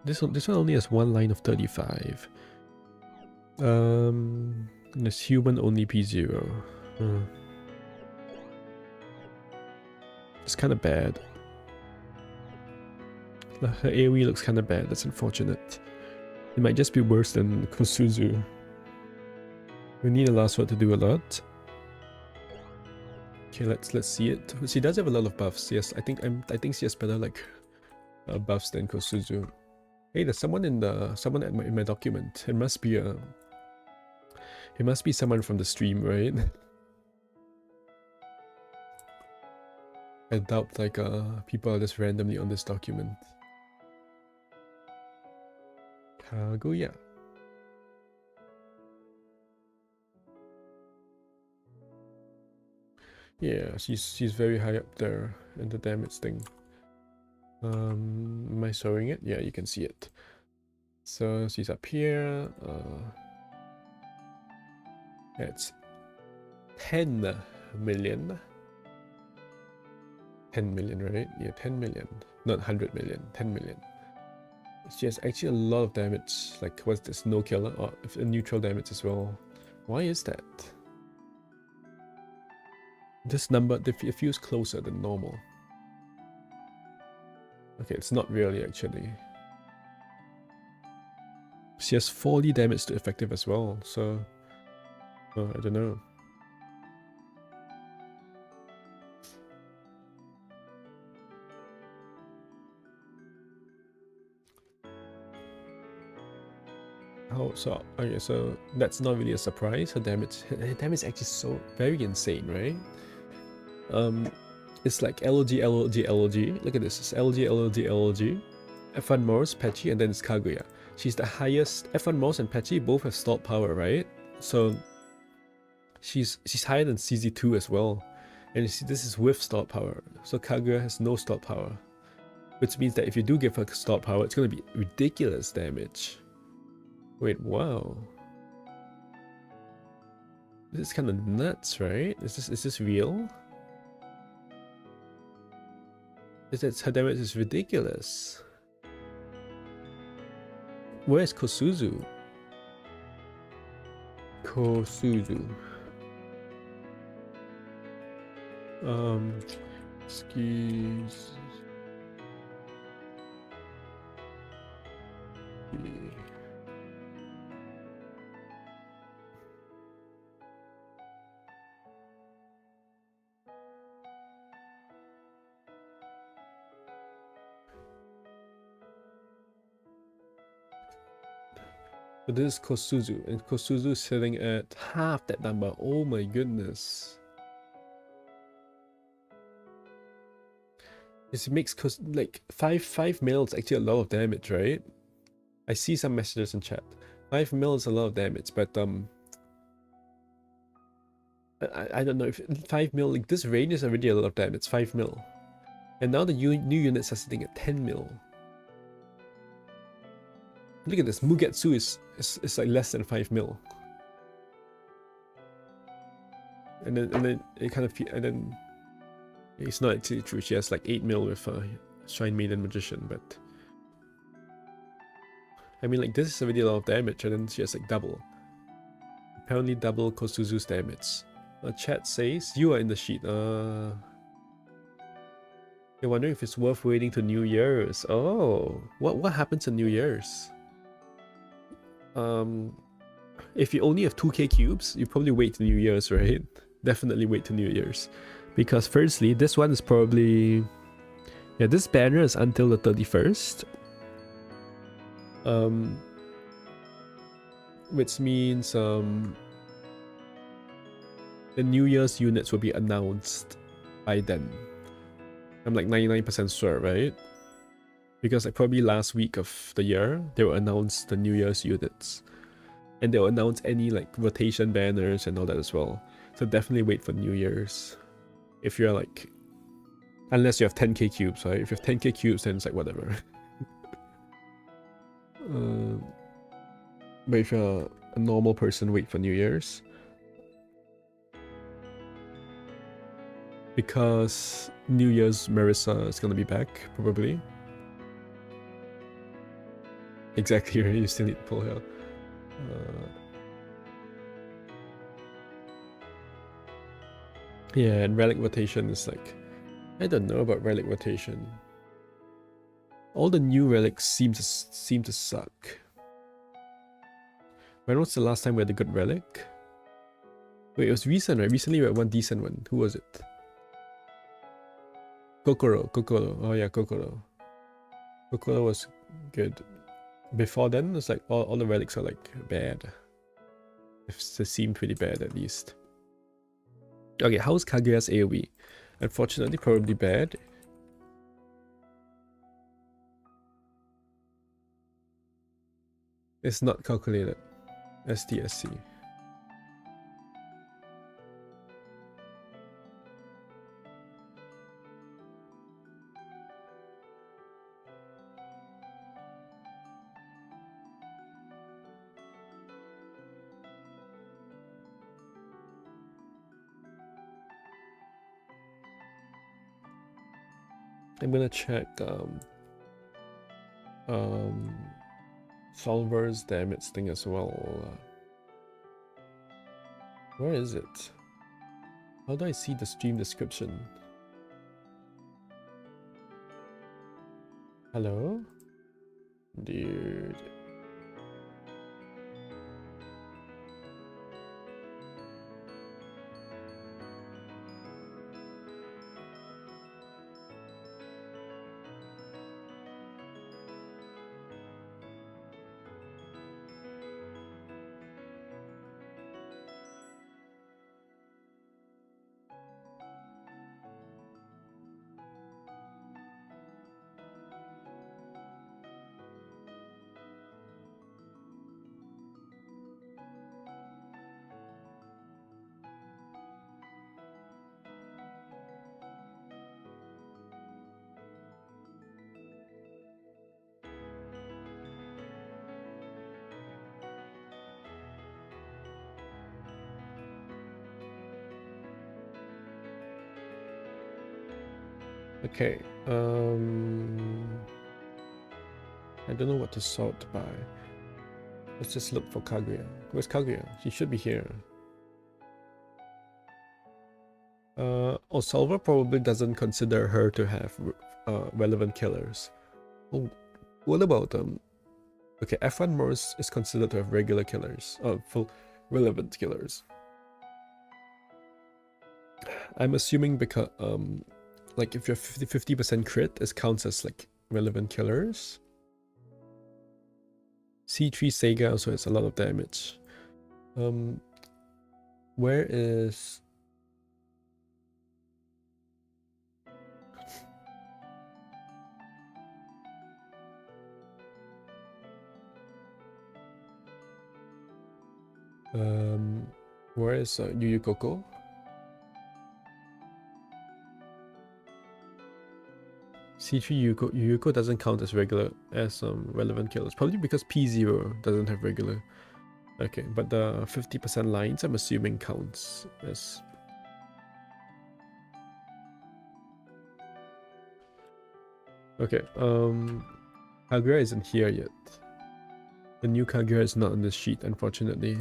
This one only has one line of 35. This human only P0. It's kind of bad. Her AoE looks kind of bad. That's unfortunate. It might just be worse than Kosuzu. We need a last word to do a lot. Okay, let's see it. She does have a lot of buffs. Yes, I think she has better like buffs than Kosuzu. Hey, there's someone in my document. It must be someone from the stream, right? I doubt like people are just randomly on this document. Kaguya. Yeah, she's very high up there in the damage thing. Am I showing it? Yeah, you can see it. So she's up here. It's 10 million. 10 million, right? Yeah, 10 million. Not 100 million, 10 million. She has actually a lot of damage. Like, what's this? No killer? Or a neutral damage as well. Why is that? This number, it feels closer than normal. Okay, it's not really actually. She has 40 damage to effective as well, so I don't know. Oh, so okay, so that's not really a surprise. Her damage is actually so very insane, right? It's like LOG, LOG, LOG. Look at this. It's LOG, LOG, LOG. F1 Morse, Patchy, and then it's Kaguya. She's the highest. F1 Morse and Patchy both have stalled power, right? So she's higher than CZ2 as well. And you see, this is with stalled power. So Kaguya has no stalled power. Which means that if you do give her stalled power, it's going to be ridiculous damage. Wait, wow. This is kind of nuts, right? Is this real? Her damage is ridiculous. Where's Kosuzu? Excuse me. So this is Kosuzu, and Kosuzu is sitting at half that number. Oh my goodness. This makes like 5 mil is actually a lot of damage, right? I see some messages in chat. 5 mil is a lot of damage, but I don't know if 5 mil, like this range is already a lot of damage, 5 mil. And now the new units are sitting at 10 mil. Look at this, Mugetsu is like less than 5 mil. And then it kind of, and then it's not actually true. She has like 8 mil with Shrine Maiden Magician, but I mean, like, this is already a lot of damage, and then she has like double. Apparently double Kosuzu's damage. Chat says you are in the sheet. You're wondering if it's worth waiting to New Year's. Oh, what happens on New Year's? If you only have 2k cubes, you probably wait to New Year's, right? Definitely wait to New Year's. Because firstly, this one is probably... Yeah, this banner is until the 31st. Which means the New Year's units will be announced by then. I'm like 99% sure, right? Because like probably last week of the year, they will announce the New Year's units. And they'll announce any like rotation banners and all that as well. So definitely wait for New Year's. If you're like... Unless you have 10k cubes, right? If you have 10k cubes, then it's like whatever. But if you're a normal person, wait for New Year's. Because New Year's Marissa is gonna be back, probably. Exactly, right? You still need to pull her. Yeah, and relic rotation is like I don't know about relic rotation. All the new relics seem to suck. When was the last time we had a good relic? Wait, it was recent, right? Recently we had one decent one. Who was it? Kokoro. Oh yeah, Kokoro. Kokoro was good. Before then, it's like all the relics are like bad. They seem pretty bad at least. Okay, how's Kaguya's AoE? Unfortunately, probably bad. It's not calculated. STSC. I'm gonna check Solver's damage thing as well. Where is it? How do I see the stream description? Hello? Dude. Okay, I don't know what to sort by. Let's just look for Kaguya. Where's Kaguya? She should be here. Solver probably doesn't consider her to have relevant killers. Oh, what about okay, F1 Morris is considered to have regular killers. Full relevant killers. I'm assuming because like if you're 50% crit, it counts as like relevant killers. C3 Sega also has a lot of damage. Where is where is Yu Yu Koko? C3 Yuko doesn't count as regular as relevant killers. Probably because P0 doesn't have regular. Okay, but the 50% lines I'm assuming counts as. Okay, Kaguya isn't here yet. The new Kaguya is not on this sheet, unfortunately.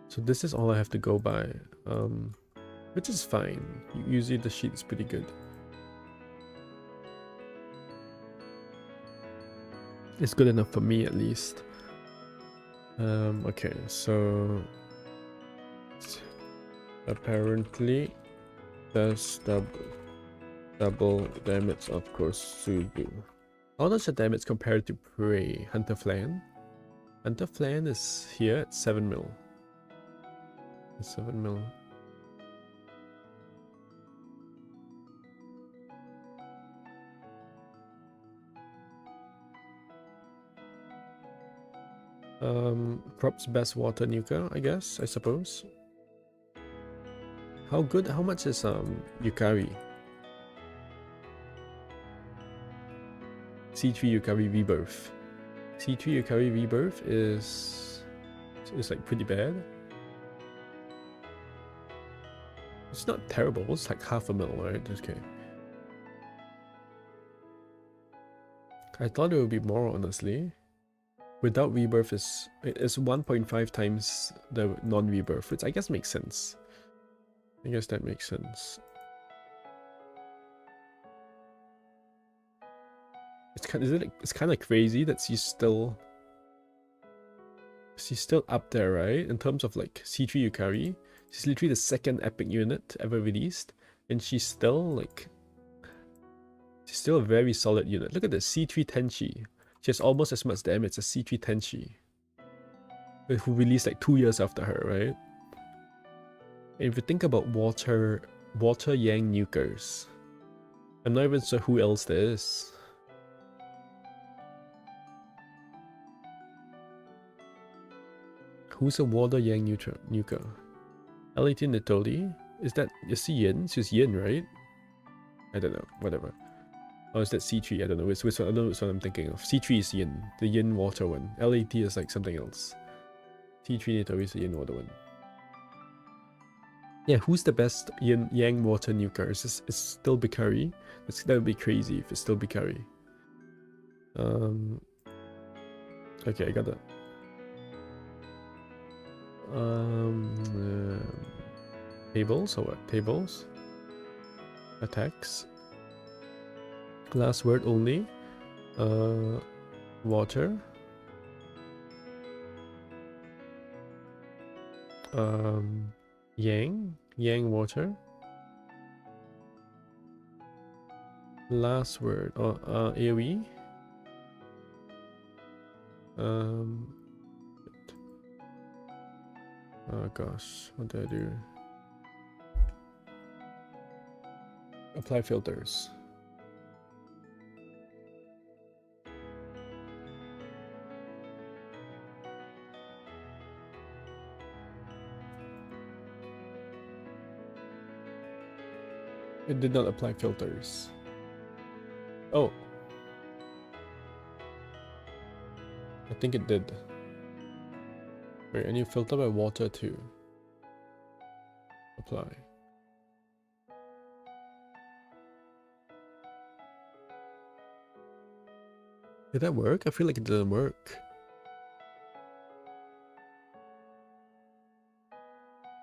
So this is all I have to go by. Which is fine. Usually the sheet is pretty good. It's good enough for me at least. Okay, so apparently there's double damage of Kosugu. How does the damage compare to Prey? Hunter Flan? Hunter Flan is here at 7 mil. 7 mil. Crop's best water nuker, I suppose. How much is Yukari? C3 Yukari Rebirth. C3 Yukari Rebirth is like pretty bad. It's not terrible, it's like half a mil, right? Okay. I thought it would be more, honestly. Without rebirth it's 1.5 times the non-rebirth, which I guess makes sense. I guess that makes sense. It's kind of crazy that she's still up there, right? In terms of like C3 Yukari, she's literally the second epic unit ever released, and she's still a very solid unit. Look at this, C3 Tenchi. She has almost as much damage as C3 Tenchi, who released like 2 years after her, right? And if you think about water yang nukers, I'm not even sure who else there is. Who's a water yang nuker? L18 Nitori? Is she Yin? She's Yin, right? I don't know, whatever. Or is that C3? I don't know. I don't know which one I'm thinking of. C3 is Yin, the Yin water one. L18 is like something else. C3 Nitori is the Yin water one. Yeah, who's the best yang water nuker? Is still Bikari? That would be crazy if it's still Bikari. Okay, I got that. Tables or what? Tables? Attacks? Last word only? Water? Yang water? Last word, AoE? Oh gosh, what do I do? Apply filters. It did not apply filters. Oh. I think it did. Wait, I need filter by water to apply. Did that work? I feel like it didn't work.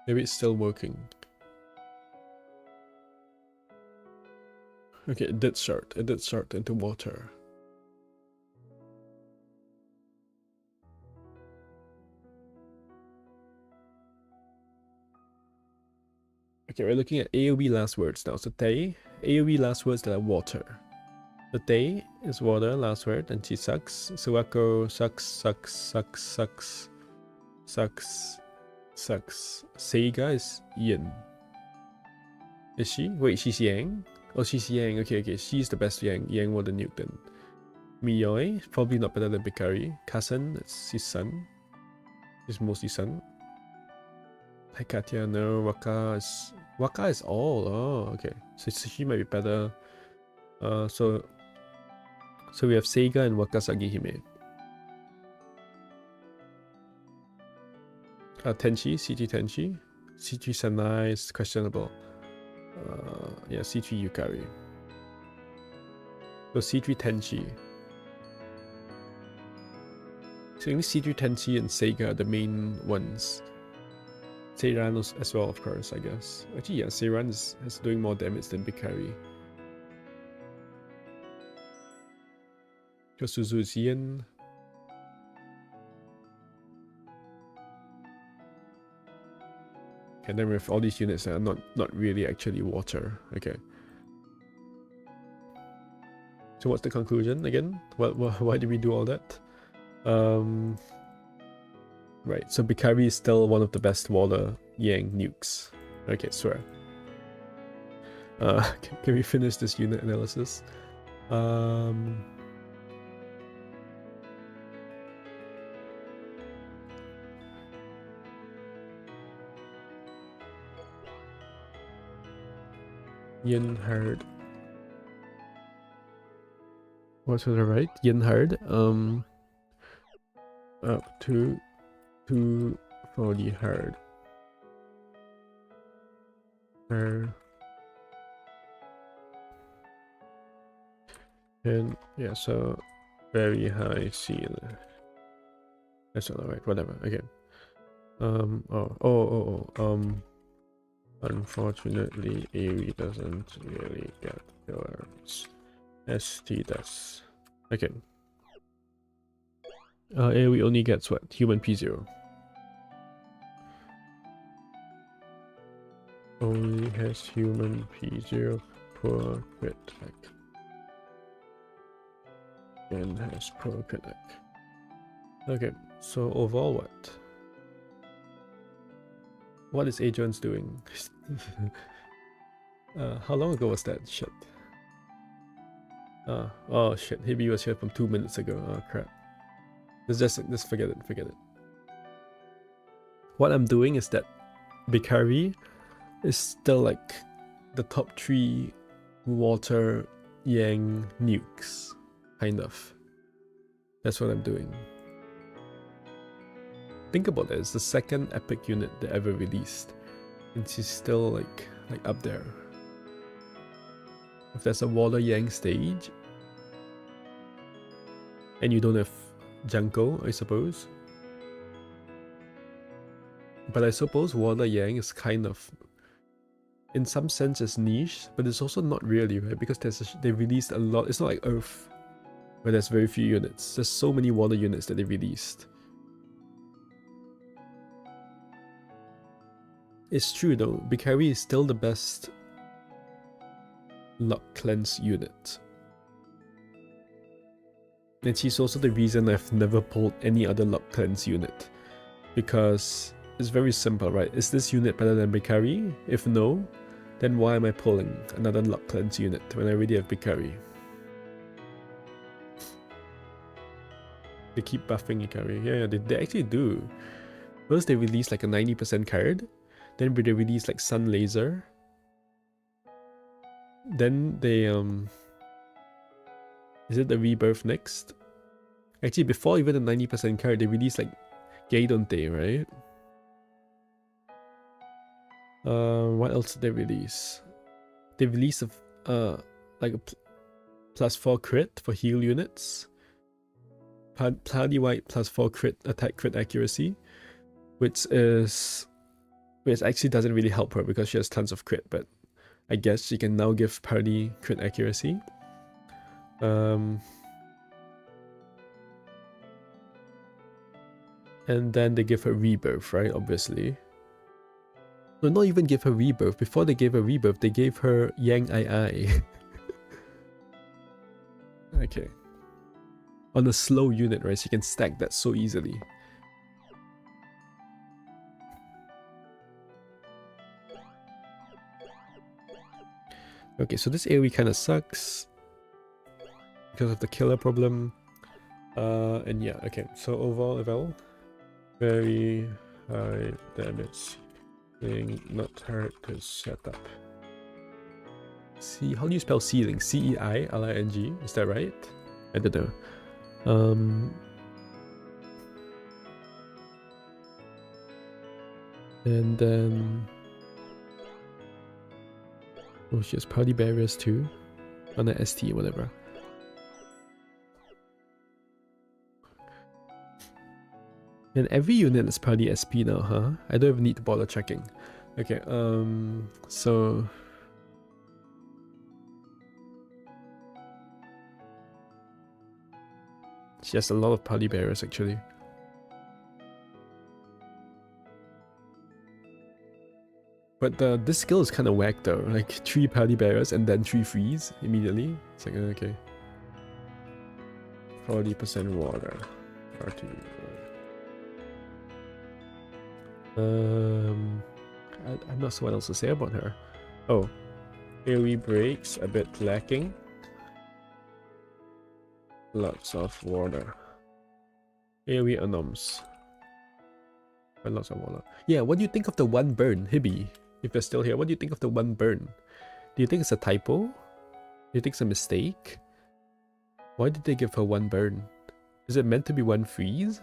Maybe it's still working. Okay, it did start. It did start into water. Okay, we're looking at AoE last words now. So Tei, AoE last words that are water. The Tei is water, last word, and she sucks. Suwako sucks. Seiga is Yin. Is she? Wait, she's Yang? Oh, she's Yang. Okay. She's the best Yang water nuke then. Miyoi, probably not better than Bikari. Kasen, she's Sun. She's mostly Sun. Hekatia, no. Waka is all. Oh, okay. So she might be better. So we have Seiga and Wakasagi Hime. Tenchi, C3 Tenchi. C3 Sanai is questionable. Yeah, C3 Yukari. So C3 Tenchi. So only C3 Tenchi and Seiga are the main ones. Seiran as well, of course, I guess. Actually, yeah, Seiran is doing more damage than Bikari. Suzu is Yin. And then with all these units that are not really actually water. Okay. So what's the conclusion again? Why did we do all that? Right, so Bikari is still one of the best water yang nukes. Okay, swear. Can we finish this unit analysis? Yin Herd. What's to the right? Yin Herd. Up to 2 for the herd. And yeah, so very high seal. That's not right. Whatever. Okay. Unfortunately, AoE doesn't really get yours. ST does. Okay. AoE only gets what? Human P0. Only has human P0 per crit attack. And has per crit attack. Okay, so overall what? What is Adrian's doing? How long ago was that? Shit. Oh shit, Hibby was here from 2 minutes ago. Oh crap. Just forget it. What I'm doing is that Bikari is still like the top 3 water yang nukes, kind of. That's what I'm doing. Think about it, it's the second epic unit they ever released, and she's still like up there. If there's a water yang stage, and you don't have Junko, I suppose. But I suppose water yang is kind of, in some sense, it's niche, but it's also not really, right? Because they released a lot. It's not like Earth, where there's very few units. There's so many water units that they released. It's true though, Bikari is still the best luck cleanse unit. And she's also the reason I've never pulled any other luck cleanse unit. Because it's very simple, right? Is this unit better than Bikari? If no, then why am I pulling another luck cleanse unit when I already have Bikari? They keep buffing Ikari. Yeah, they actually do. First they release like a 90% card. Then they release like Sun Laser. Then they is it the Rebirth next? Actually, before even the 90% card, they released like Gaidonte, right? What else did they release? They released like a +4 crit for heal units. Platy White +4 crit attack crit accuracy, which actually doesn't really help her because she has tons of crit, but I guess she can now give party crit accuracy. And then they give her rebirth, right? Obviously. No, not even give her rebirth. Before they gave her rebirth, they gave her Yang Ai. Okay. On a slow unit, right? She can stack that so easily. Okay, so this AoE kind of sucks because of the killer problem. And yeah, okay. So overall, level, very high damage. Thing not hard to set up. See, how do you spell ceiling? C-E-I-L-I-N-G. Is that right? I don't know. And then oh, she has party barriers too. On the ST, whatever. And every unit is party SP now, huh? I don't even need to bother checking. Okay, so she has a lot of party barriers actually. But this skill is kind of whack though, like 3 party barriers and then 3 freeze immediately. It's like, okay. 40% water. Party. I'm not sure what else to say about her. Oh, AoE breaks a bit lacking. Lots of water. AoE anoms. But lots of water. Yeah, what do you think of the 1 burn, Hibby? If you're still here, what do you think of the 1 burn? Do you think it's a typo? Do you think it's a mistake? Why did they give her 1 burn? Is it meant to be 1 freeze?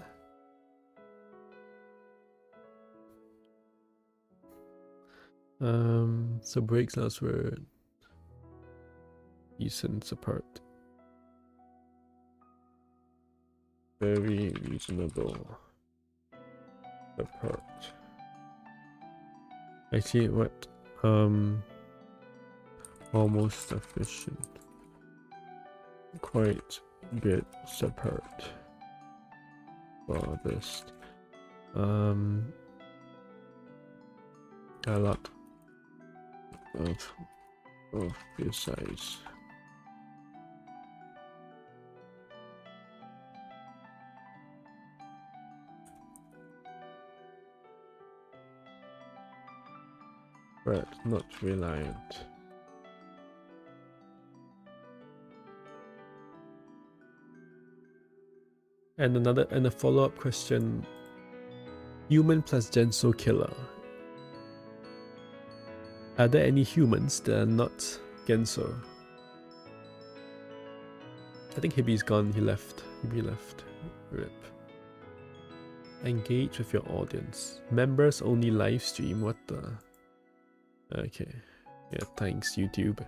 So breaks last word. Decent support. Very reasonable support. Actually, what? Almost sufficient. Quite Git support for this. A lot of this size. But not reliant. And a follow-up question. Human plus Genso killer. Are there any humans that are not Genso? I think Hibby's gone. He left. Hibby left. RIP. Engage with your audience. Members only live stream. What the? Okay. Yeah, thanks, YouTube.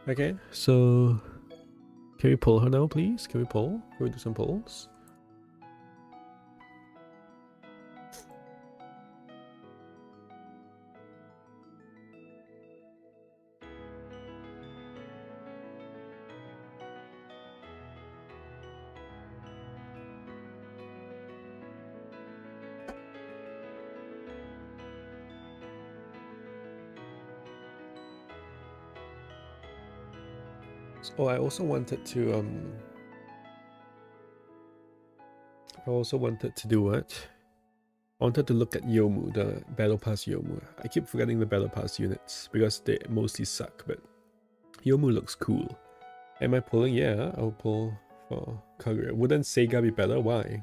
Okay, so can we pull her now, please? Can we pull? Can we do some polls? Oh, I also wanted to do what? I wanted to look at Yomu, the Battle Pass Yomu. I keep forgetting the Battle Pass units because they mostly suck, but Yomu looks cool. Am I pulling? Yeah, I'll pull for Kaguya. Wouldn't Seiga be better? Why?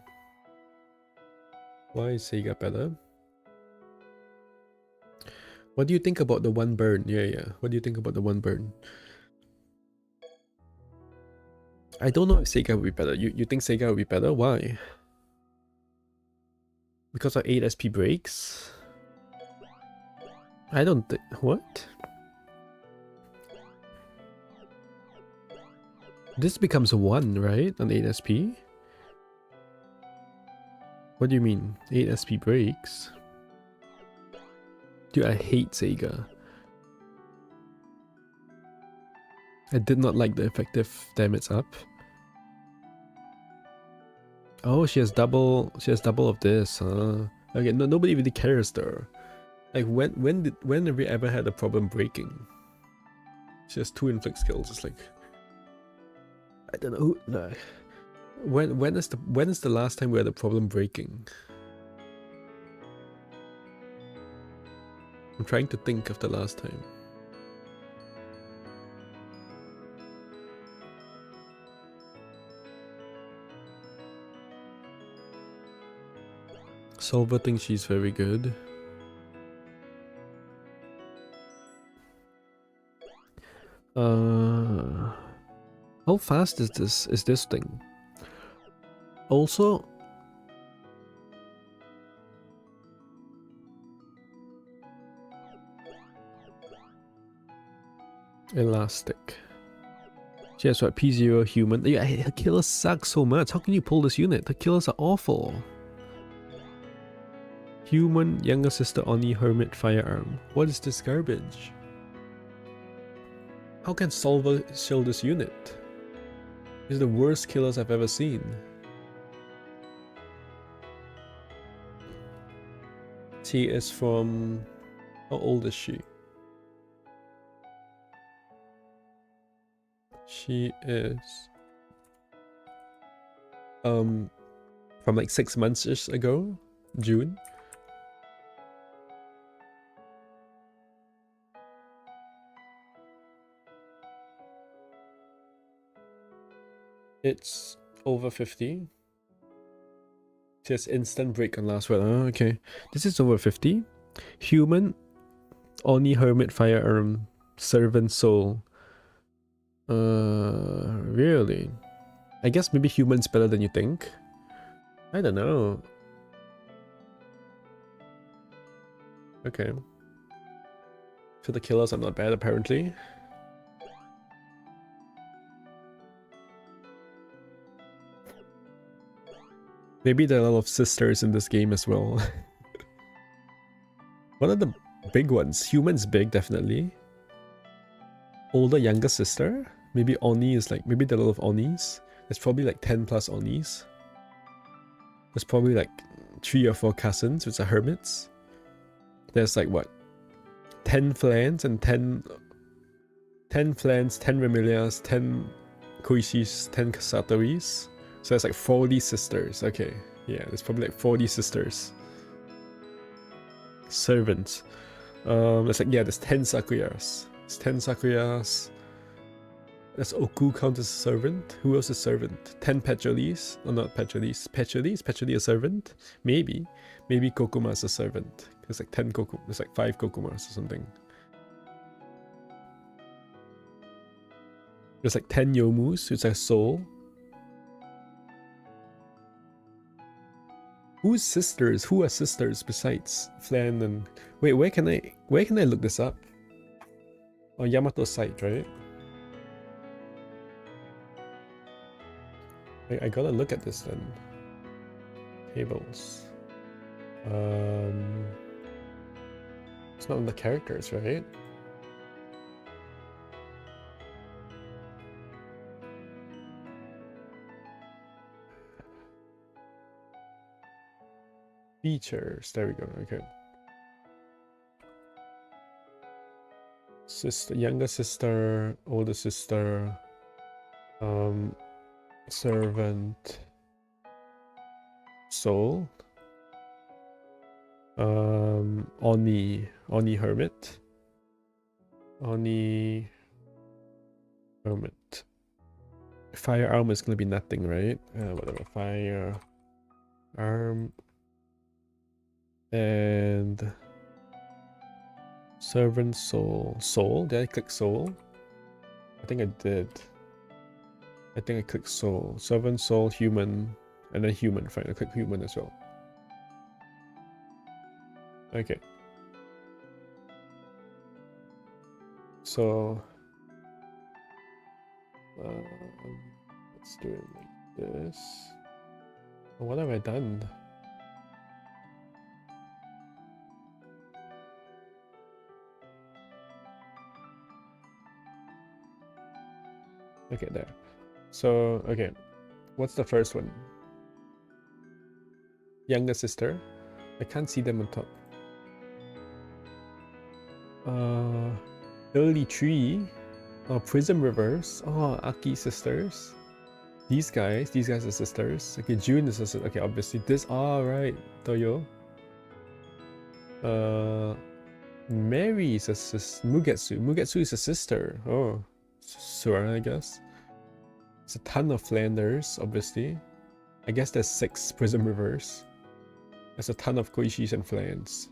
Why is Seiga better? What do you think about the one burn? Yeah. What do you think about the one burn? I don't know if Seiga would be better. You think Seiga would be better? Why? Because of 8 SP breaks? I don't think... What? This becomes 1, right? On 8 SP? What do you mean? 8 SP breaks? Dude, I hate Seiga. I did not like the effective damage up. Oh, she has double of this, huh? Okay, no, nobody really cares though. Like when have we ever had a problem breaking? She has 2 inflict skills. It's like, I don't know who, no. When is the last time we had a problem breaking? I'm trying to think of the last time. Solver thinks she's very good. How fast is this thing? Also, elastic. She has what, P0 human. Yeah, her killers suck so much. How can you pull this unit? The killers are awful. Human, younger sister Oni, hermit, firearm. What is this garbage? How can Solver shill this unit? These are the worst killers I've ever seen. She is from... How old is she? She is... From like 6 months-ish ago? June? It's over 50. She has instant break on last word. Oh, okay. This is over 50. Human, Oni, hermit, firearm, servant soul. Really? I guess maybe human's better than you think. I don't know. Okay. So the killers are not bad apparently. Maybe there are a lot of sisters in this game as well. What are the big ones. Human's big, definitely. Older, younger sister. Maybe Oni is like, maybe the lot of Onis. There's probably like 10 plus Onis. There's probably like 3 or 4 cousins, which are hermits. There's like what? 10 flans and 10 flans, 10 remilias, 10 koishis, 10 satoris. So that's like 40 sisters. Okay, yeah, there's probably like 40 sisters. Servants. It's like, yeah, there's 10 sakuyas. It's 10 sakuyas. Does Oku count as a servant? Who else is servant? 10 Pecholis? Oh, not Pecholis. Pecholis? Pecholi a servant? Maybe. Maybe Kokuma is a servant. There's like 10 Kokuma. There's like 5 Kokumas or something. There's like 10 Yomus, which are soul. Who's sisters? Who are sisters besides Flan and... Wait, where can I look this up? On Yamato's site, right? I gotta look at this then. Tables. It's not on the characters, right? Features. There we go. Okay. Sister, younger sister, older sister, servant, soul, Oni hermit, Oni hermit. Firearm is gonna be nothing, right? Whatever. Firearm and servant soul. Soul? Did I click soul? I think I did. I think I clicked soul. Servant soul, human, and then human. Fine, I click human as well. Okay. So let's do it like this. What have I done? Okay, there. So, okay. What's the first one? Younger sister. I can't see them on top. Early tree. Oh, Prism Rivers. Oh, Aki sisters. These guys are sisters. Okay, June is a sister. Okay, obviously this. Right, Toyo. Mary is a sister. Mugetsu is a sister. Oh, Sura, I guess. It's a ton of Flanders, obviously. I guess there's 6 Prism Rivers. There's a ton of Koishis and Flans.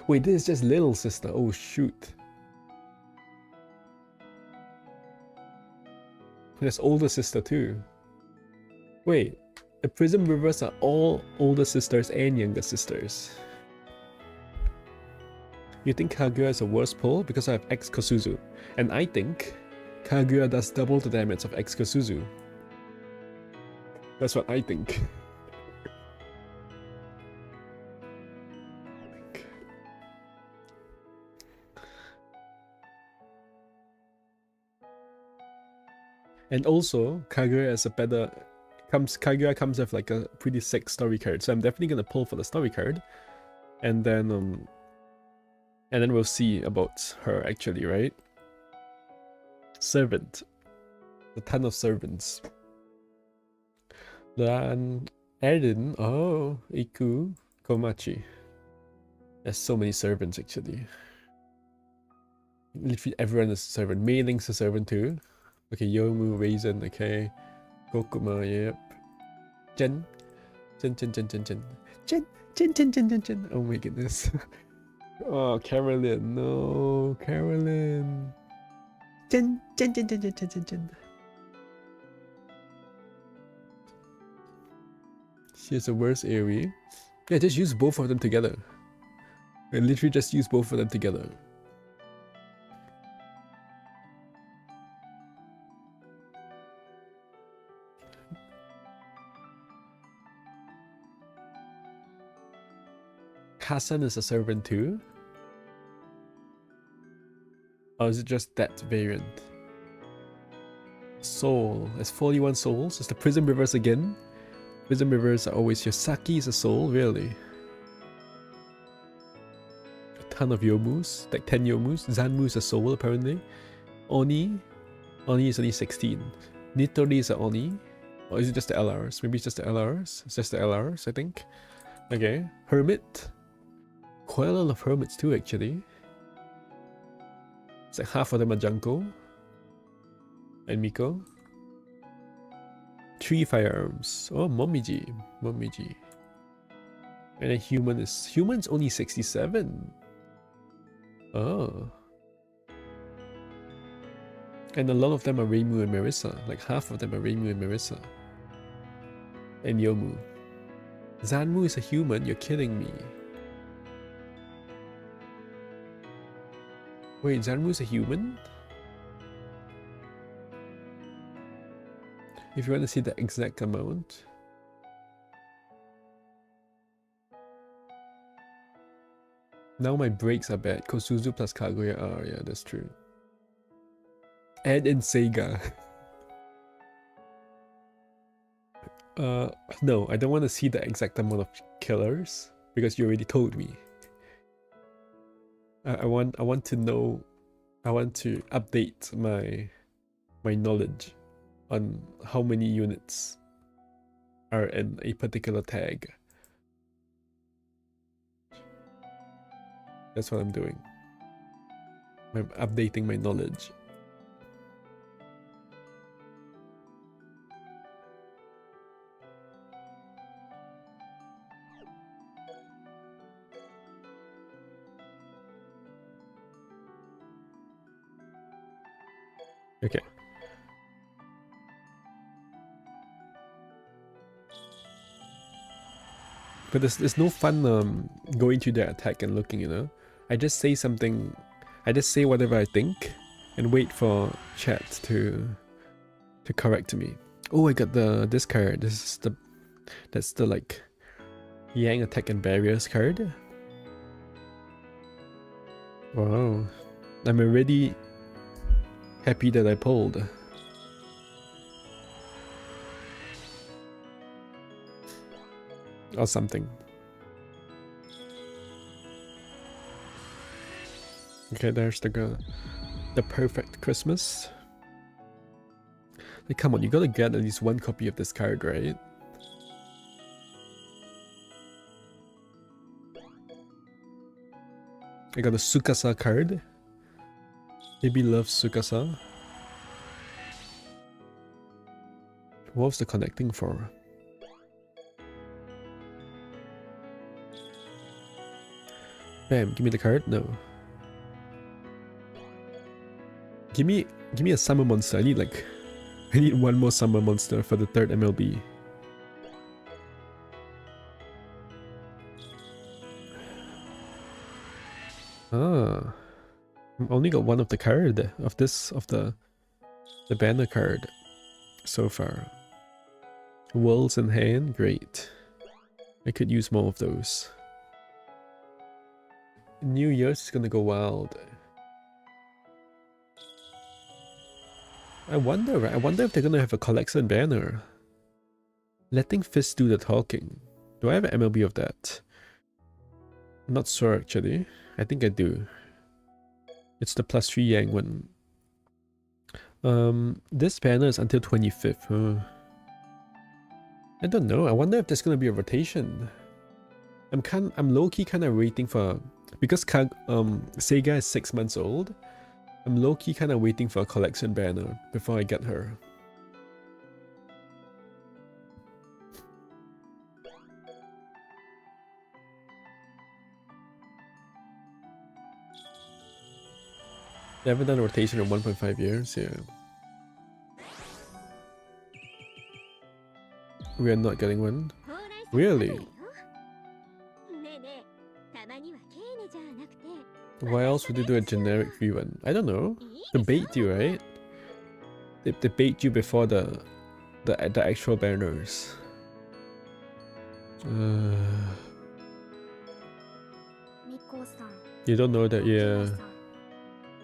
Wait, this is just little sister. Oh, shoot. There's older sister too. Wait, the Prism Rivers are all older sisters and younger sisters. You think Kaguya is a worse pull because I have X Kosuzu, and I think Kaguya does double the damage of X Kosuzu. That's what I think. And also, Kaguya is a better... Kaguya comes with like a pretty sick story card, so I'm definitely gonna pull for the story card. And then we'll see about her actually, right? Servant. A ton of servants. Then Eren, oh, Iku, Komachi. There's so many servants actually. Literally everyone is a servant. Mei Ling's a servant too. Okay, Yomu, Raisin, okay. Kokuma, yep. Jen. Oh my goodness. Oh, Carolyn, no, Carolyn. Jen. She has the worst AoE. Yeah, just use both of them together. And literally just use both of them together. Hassan is a servant too? Or is it just that variant? Soul. It's 41 souls. It's the Prism Rivers again. Prism Rivers are always here. Saki is a soul, really. A ton of Yomus. Like 10 Yomus. Zanmu is a soul, apparently. Oni. Oni is only 16. Nitori is a Oni. Or is it just the LRs? Maybe it's just the LRs. It's just the LRs, I think. Okay. Hermit. Quite a lot of hermits too, actually. It's like half of them are Junko. And Miko. 3 firearms. Oh, Momiji. Momiji. And a human's only 67. Oh. And a lot of them are Reimu and Marissa. Like half of them are Reimu and Marissa. And Yomu. Zanmu is a human, you're kidding me. Wait, Zanmu is a human? If you want to see the exact amount. Now my breaks are bad. Kosuzu plus Kaguya are, yeah, that's true. And in Sega. No, I don't want to see the exact amount of killers because you already told me. I want to know. I want to update my knowledge on how many units are in a particular tag. That's what I'm doing. I'm updating my knowledge. Okay. But there's no fun going through their attack and looking, you know? I just say something, I just say whatever I think and wait for chat to correct me. Oh, I got this card. That's the like Yang attack and barriers card. Wow. I'm already happy that I pulled. Or something. Okay, there's the perfect Christmas. Like, come on, you gotta get at least one copy of this card, right? I got a Tsukasa card. Baby loves Tsukasa. What was the connecting for? Bam, give me the card? No. Give me a summer monster. I need one more summer monster for the third MLB. Ah. I only got one of the card of the banner card so far. Worlds in hand, great. I could use more of those. New Year's is gonna go wild. I wonder if they're gonna have a collection banner. Letting Fist do the talking. Do I have an MLB of that? I'm not sure actually. I think I do. It's the +3 Yang one. This banner is until 25th. I don't know. I wonder if there's gonna be a rotation. I'm low-key kind of waiting for, because Sega is 6 months old. I'm low-key kind of waiting for a collection banner before I get her. They haven't done a rotation in 1.5 years, yeah. We are not getting one. Really? Why else would they do a generic free one? I don't know. They bait you, right? They bait you before the actual banners. You don't know that, yeah.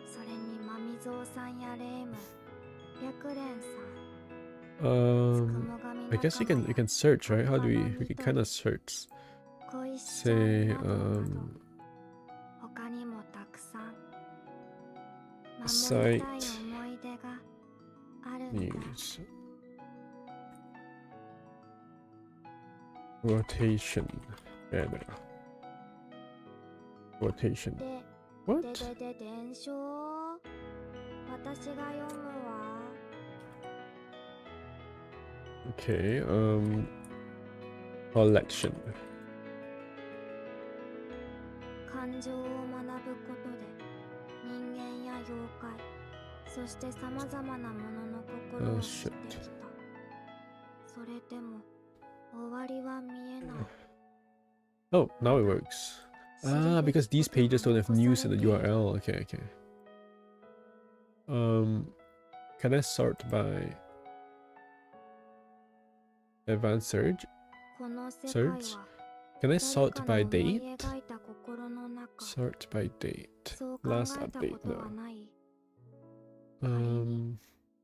それにマミゾウさんやレイム、白蓮さん、 I guess you can search, right? How do we can kind of search. Say 他にもたくさん site 守りたい思い出があるんだ。 news rotation banner rotation. で What? で伝承、私が読むわ。 Okay, collection. 感情を学ぶことで人間や妖怪、そしてさまざまなものの心を知ってきた。それでも終わりは見えない。 Oh, now it works. Ah, because these pages don't have news in the URL. Okay, okay. Can I sort by advanced search? この世界 Search? は Can I sort by 誰かの思い date? 描いた心の中、 Sort by date. そう考 Last えた update ことは now. ない。仮に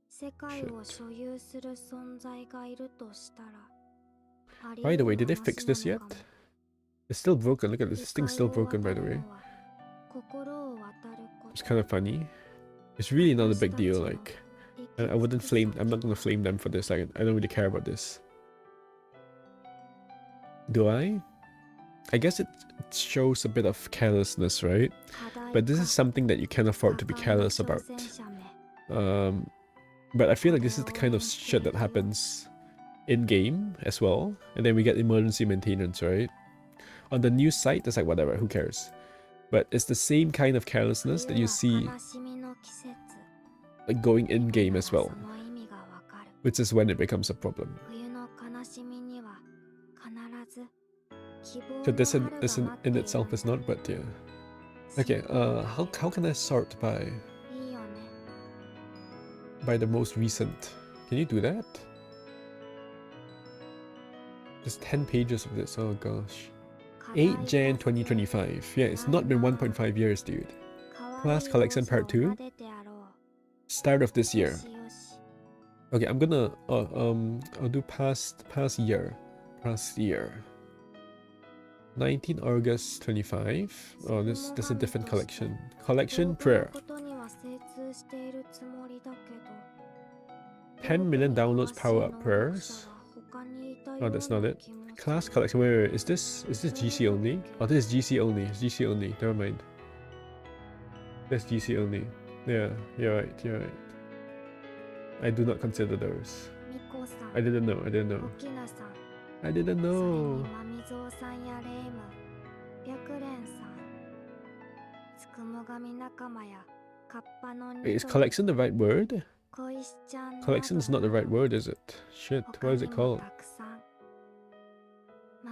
世界を shit. 所有する存在がいるとしたら、あり By the 得 way, る did they 話 fix this な yet? のかも。 It's still broken. Look at this. This 理 thing's 解 still を broken, 渡 by the る way. のは心を渡るこ It's と。 kind of funny. It's really not a 私 big たち deal. の Like, 生き I wouldn't 尽くす flame. I'm not gonna flame them for this. I don't really care about this. Do I? I guess it shows a bit of carelessness, right? 課題 But this か is something that you can't afford to be 果敢な careless 挑 about. 戦者め。 But I feel like this is the kind of shit that happens in game as well, and then we get emergency maintenance, right? On the news site, it's like whatever, who cares? But it's the same kind of carelessness that 冬 you は see 悲しみの季節。 like going in 今 game なら as well, その意味がわかる。 which is when it becomes a problem. 冬の悲しみには必ず希望 So の this 春が this 待って in いる itself ん is だ。 not, but yeah. Okay, how can I sort いいよね。 by the most recent? Can you do that? There's 10 pages of this. Oh gosh. 8 Jan 2025. Yeah, it's not been 1.5 years, dude. Class collection part 2. Start of this year. Okay, I'm gonna I'll do past year. Past year. 19 August 25. Oh, this a different collection. Collection prayer. 10 million downloads power up prayers. Oh, that's not it. Class collection. Wait. Is this GC only? Oh, this is GC only. It's GC only. Never mind. That's GC only. Yeah, you're right. I do not consider those. I didn't know. I didn't know. Wait, is collection the right word? Collection is not the right word, is it? Shit, what is it called?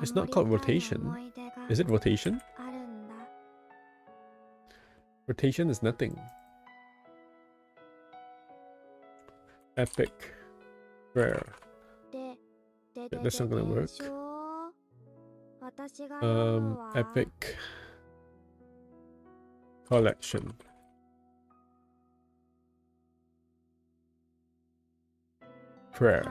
It's not called rotation. Is it rotation? Rotation is nothing. Epic. Rare. That's not gonna work. Epic. Collection. Prayer.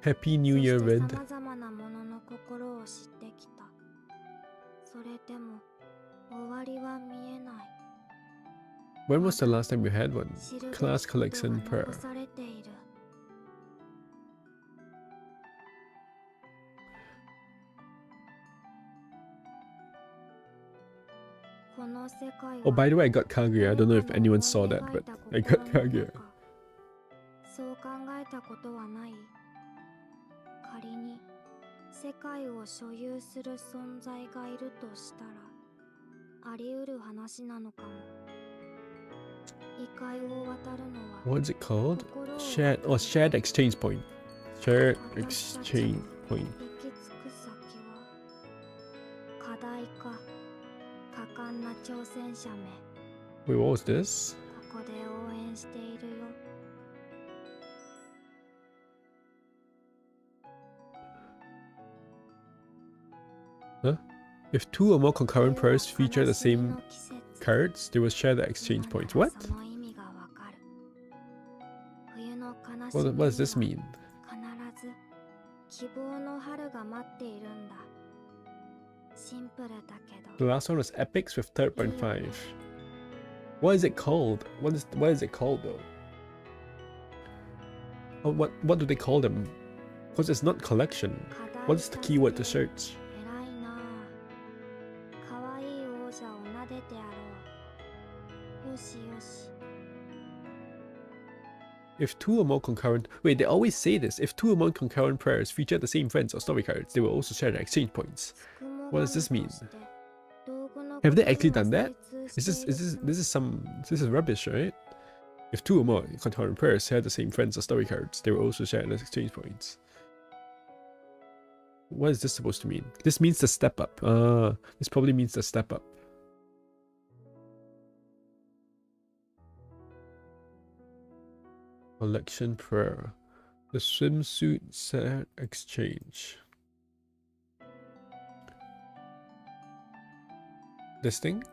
Happy New Year, Red. When was the last time you had one? Class collection prayer. Oh, by the way, I got Kaguya. I don't know if anyone saw that, but I got Kaguya. そう考えたことはない。仮に世界を所有する存在がいるとしたら、あり得る話なのかも。異界を渡るのは What is it called? Shared exchange point. Shared exchange point. 行き着く先は課題か果敢な挑戦者め。 Wait, what was this? ここで応援しているよ。 Oh, Huh? If two or more concurrent pairs feature the same cards, they will share the exchange points. What? What does this mean? The last one was epics with 3.5. What is it called? What is it called though? Oh, what do they call them? Because it's not collection. What is the keyword to search? If two or more concurrent... Wait, they always say this. If two or more concurrent prayers feature the same friends or story cards, they will also share their exchange points. What does this mean? Have they actually done that? This is rubbish, right? If two or more concurrent prayers share the same friends or story cards, they will also share their exchange points. What is this supposed to mean? This means the step up. This probably means the step up. Collection prayer. The swimsuit set exchange. This thing?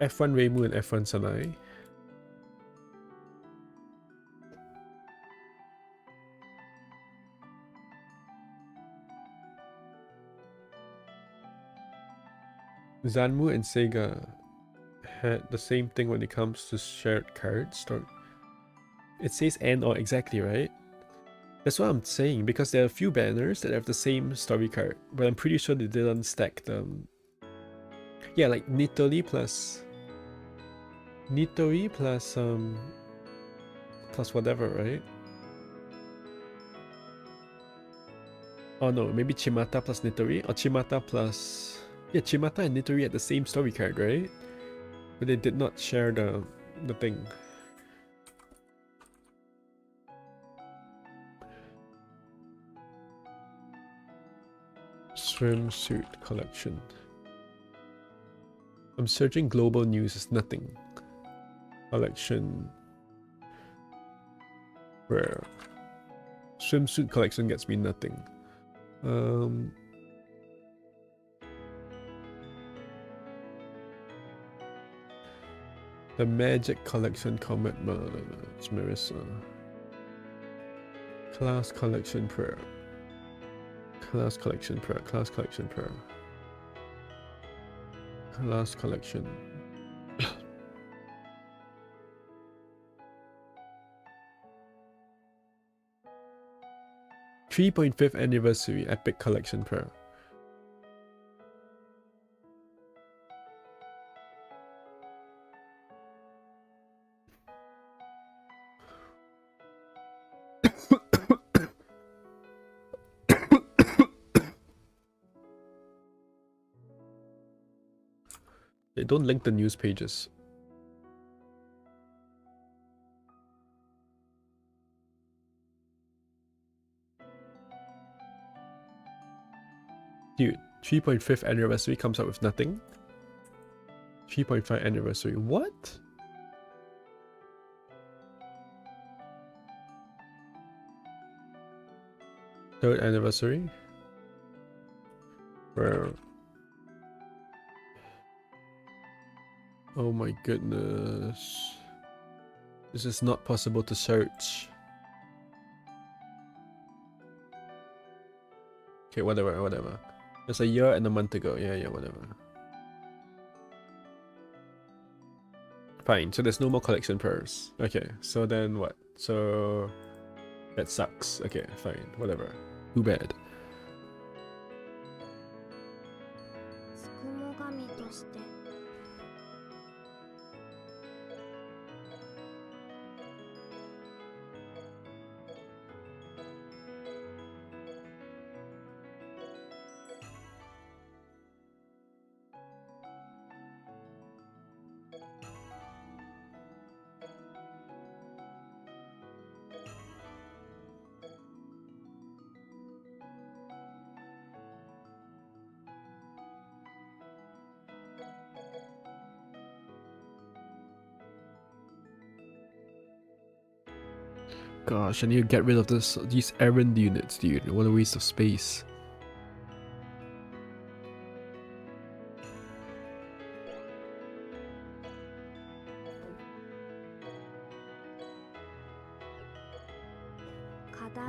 F1 Reimu and F1 Sanai. Zanmu and Sega had the same thing when it comes to shared cards. It says and or exactly, right? That's what I'm saying, because there are a few banners that have the same story card, but I'm pretty sure they didn't stack them. Yeah, like Nitori plus whatever, right? Oh no, maybe Chimata plus Nitori, or Chimata plus... Yeah, Chimata and Nitori had the same story card, right? But they did not share the thing. Swimsuit collection. I'm searching global news, it's nothing. Collection. Where? Swimsuit collection gets me nothing. The Magic Collection Comet. It's Marissa. Class Collection Prayer. Class Collection Prayer. Class Collection Prayer. Class Collection. .5th anniversary Epic Collection Prayer. They don't link the news pages. Dude, 3.5th anniversary comes out with nothing. 3.5 anniversary. What? Third anniversary? Where? Oh my goodness. This is not possible to search. Okay, whatever. It's a year and a month ago. Yeah, whatever. Fine, so there's no more collection prayers. Okay, so then what? So that sucks. Okay, fine, whatever. Too bad. gosh, I need to get rid of these errand units, dude. What a waste of space.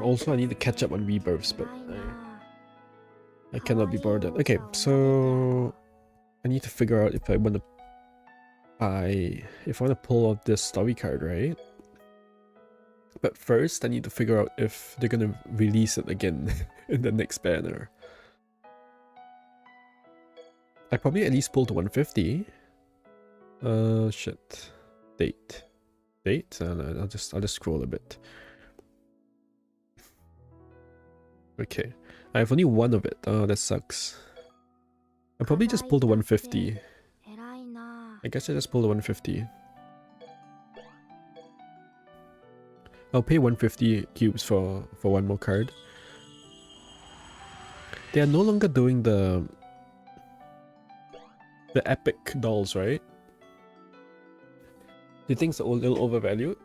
Also, I need to catch up on rebirths, but I cannot be bothered. Okay, so I need to figure out if I want to pull out this story card, right? But first, I need to figure out if they're gonna release it again in the next banner. I probably at least pull to 150. Shit. Date. No, I'll just scroll a bit. Okay, I have only one of it. Oh, that sucks. I'll probably just pull the 150. I guess I just pull the 150. I'll pay 150 cubes for one more card. They are no longer doing the epic dolls, right? Do you think it's a little overvalued?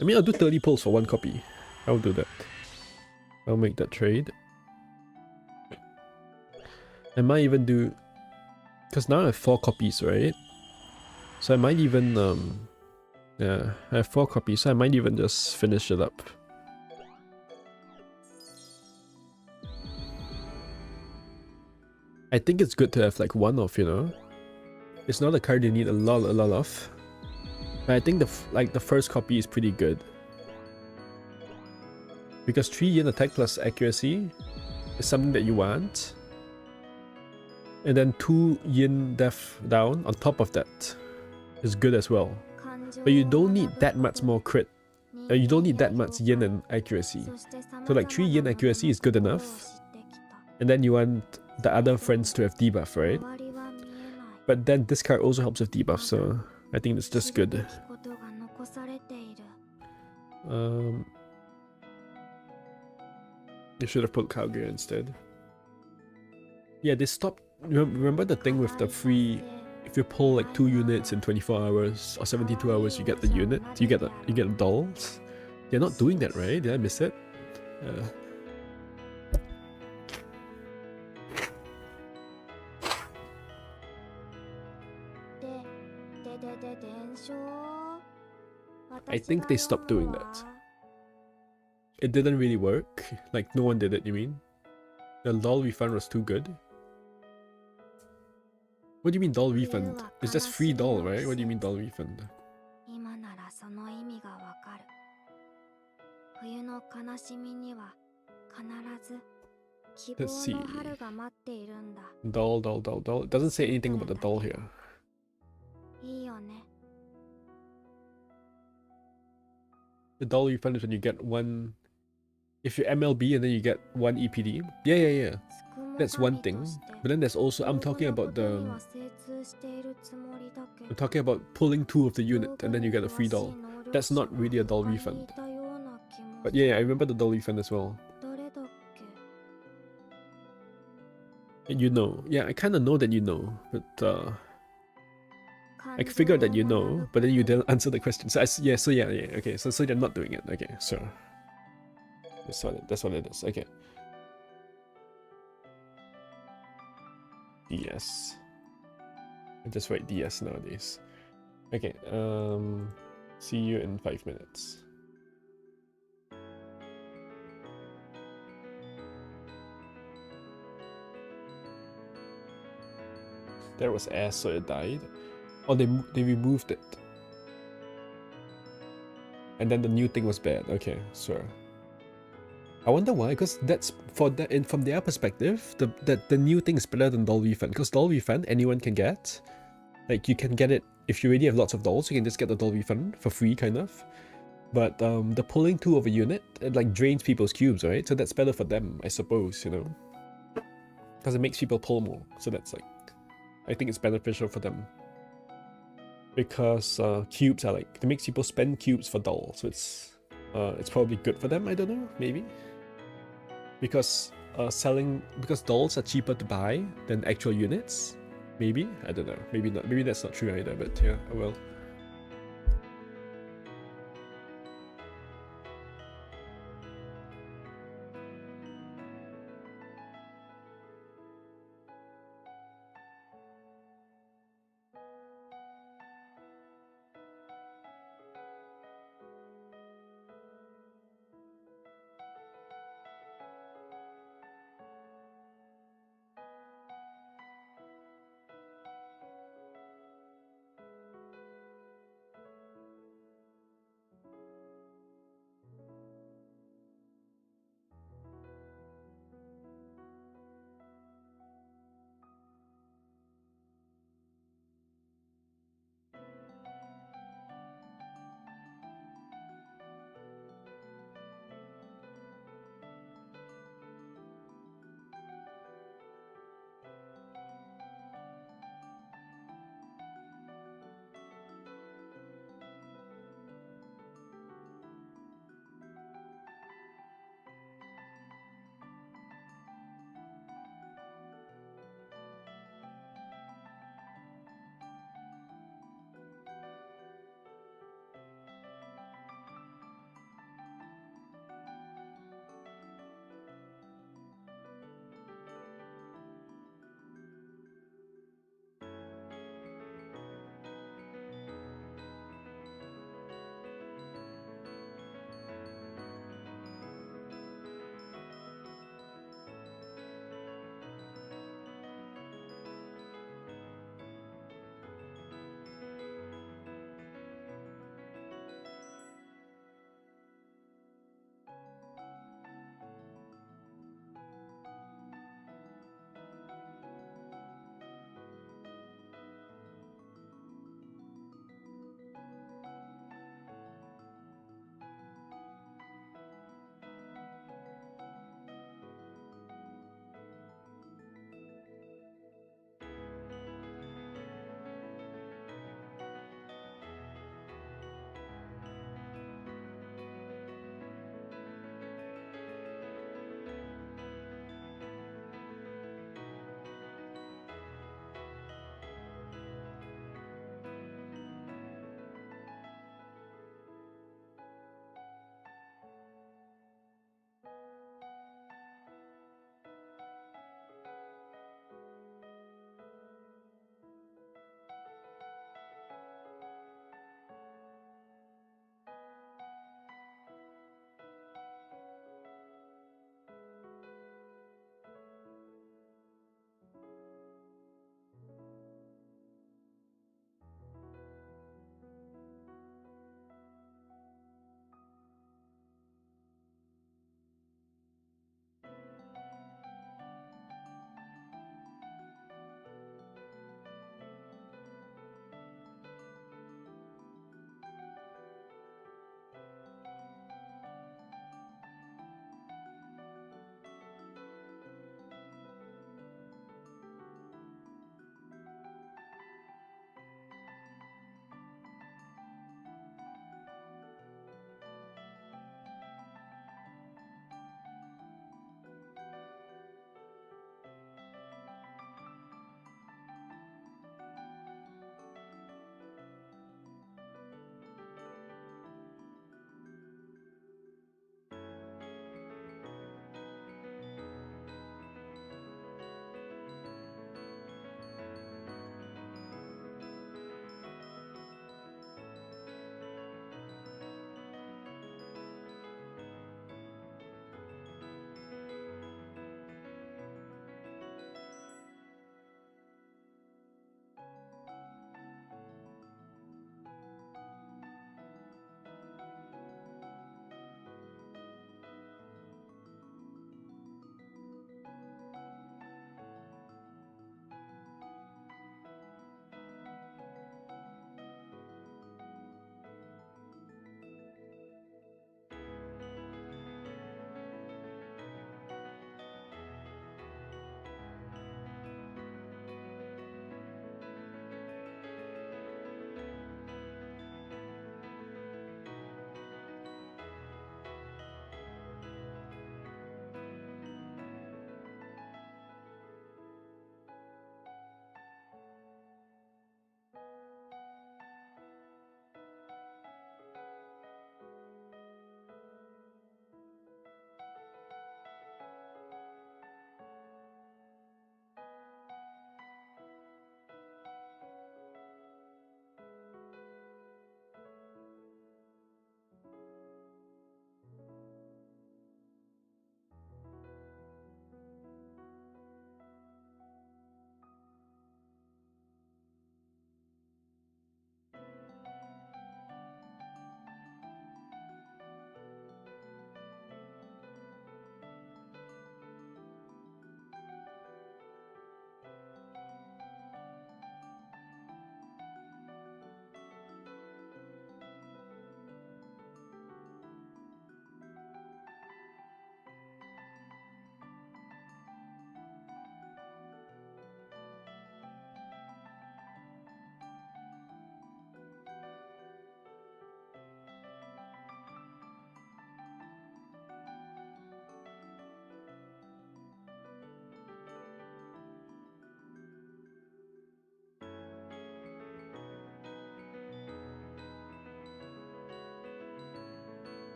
I mean, I'll do 30 pulls for one copy. I'll do that. I'll make that trade. I might even do... Because now I have 4 copies, right? So I might even... yeah, I have 4 copies, so I might even just finish it up. I think it's good to have like one of, you know? It's not a card you need a lot of. But I think the first copy is pretty good. Because 3 yen attack plus accuracy is something that you want. And then 2 yen def down on top of that is good as well. But you don't need that much more crit. You don't need that much yen and accuracy. So like 3 yen accuracy is good enough. And then you want the other friends to have debuff, right? But then this card also helps with debuff, so I think it's just good. They should have put Kaguya instead. Yeah, they stopped. Remember the thing with the free, if you pull like 2 units in 24 hours or 72 hours, you get the unit, you get the dolls. They're not doing that, right? Did I miss it? I think they stopped doing that. It didn't really work. Like, no one did it, you mean? The doll refund was too good? What do you mean doll refund? It's just free doll, right? What do you mean doll refund? Let's see. Doll. It doesn't say anything about the doll here. The doll refund is when you get one... If you MLB and then you get 1 EPD. Yeah. That's one thing. But then there's also... I'm talking about pulling 2 of the unit and then you get a free doll. That's not really a doll refund. But yeah, I remember the doll refund as well. And you know. Yeah, I kind of know that you know. But I figured that you know, but then you didn't answer the question. So yeah. Okay, so they're not doing it. Okay, sure. That's what it is. Okay. DS. I just write DS nowadays. Okay. See you in 5 minutes. There was ass, so it died. Oh, they removed it. And then the new thing was bad. Okay, sure. I wonder why, because that's from their perspective, the new thing is better than doll refund. Because doll refund anyone can get. Like, you can get it if you already have lots of dolls, you can just get the doll refund for free, kind of. But the pulling 2 of a unit, it like drains people's cubes, right? So that's better for them, I suppose, you know. Because it makes people pull more. So that's like, I think it's beneficial for them. Because cubes are like, it makes people spend cubes for dolls, so it's probably good for them, I don't know, maybe. Because dolls are cheaper to buy than actual units, maybe, I don't know, maybe not, maybe that's not true either, but yeah, oh well.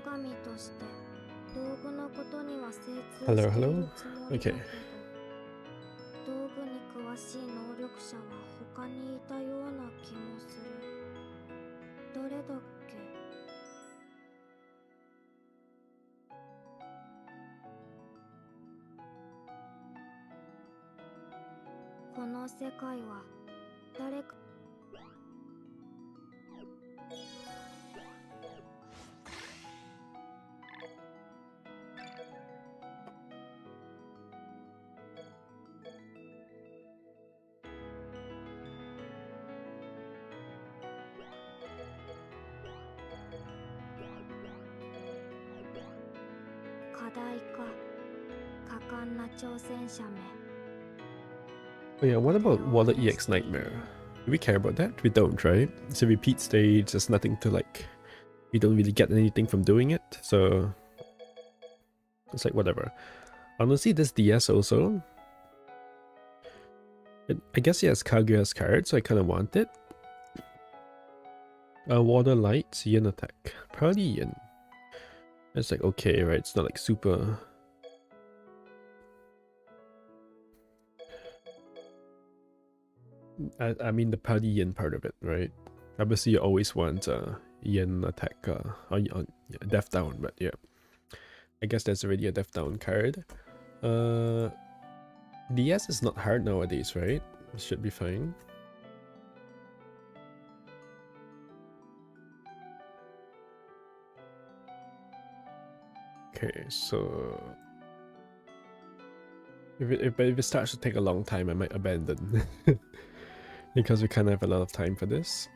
神として道具のことには精通 Hello, してい hello. るつもりだけ Okay. ど、道具に詳しい能力者は他にいたような気もする。誰だっけ？この世界は誰か課題か。果敢な挑戦者め。 Oh yeah, what about Water EX Nightmare? Do we care about that? We don't, right? It's a repeat stage, there's nothing to like... We don't really get anything from doing it, so... It's like, whatever. Honestly, this DS also... I guess it has Kaguya's card, so I kind of want it. Water Light, Yin attack. Probably Yin. It's like, okay, right? It's not like super... I mean the party yin part of it, right? Obviously you always want yin attack on death down, but yeah. I guess there's already a death down card. DS is not hard nowadays, right? It should be fine. Okay, so if it starts to take a long time, I might abandon. Because we kind of have a lot of time for this.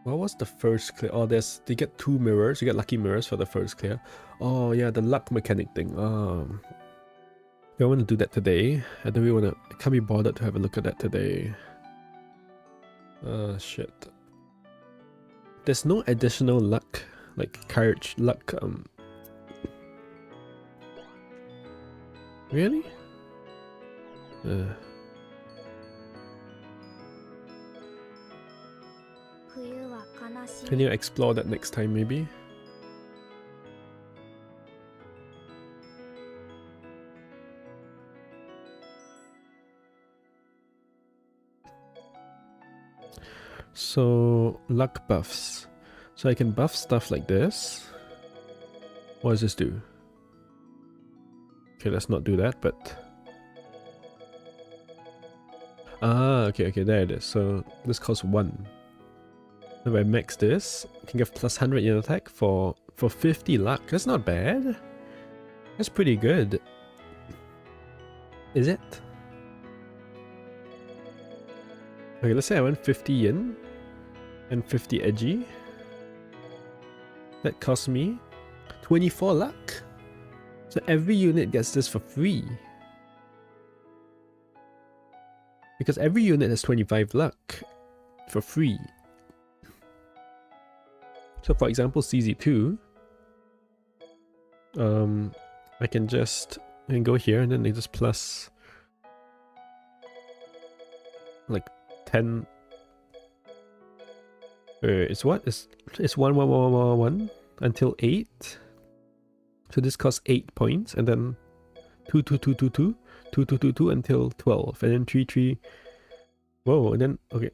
What was the first clear? Oh, they get 2 mirrors. You get lucky mirrors for the first clear. Oh yeah, the luck mechanic thing. We want to do that today. I don't really want to... I can't be bothered to have a look at that today. Shit. There's no additional luck, like courage, luck, Really? Can you explore that next time, maybe? So, luck buffs. So I can buff stuff like this. What does this do? Okay, let's not do that, but... Ah, okay, there it is. So, this costs 1. If I max this, I can give plus 100 in attack for 50 luck. That's not bad. That's pretty good. Is it? Okay, let's say I went 50 yin and 50 edgy. That cost me 24 luck. So every unit gets this for free. Because every unit has 25 luck for free. So for example, CZ2, I can go here and then they just plus like 10. It's what? It's 1 1 1 1 1 until 8. So this costs 8 points, and then 2 2 2 2 2 2 2 2 2 until 12, and then 3 3. Whoa, and then okay,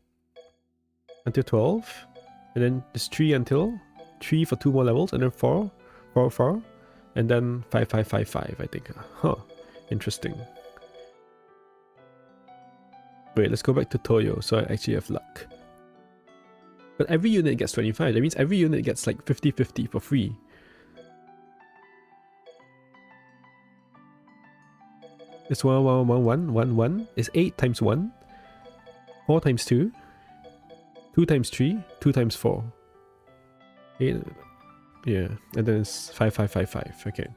until 12, and then this 3 until 3 for 2 more levels, and then 4 4 4, and then 5 5 5 5. I think. Huh, interesting. Wait, let's go back to Toyo, so I actually have luck. But every unit gets 25. That means every unit gets like 50-50 for free. It's 1 1 1 1 1 1. It's 8 times 1. 4 times 2. 2 times 3. 2 times 4. 8, yeah, and then it's 5 5 5 5. Okay.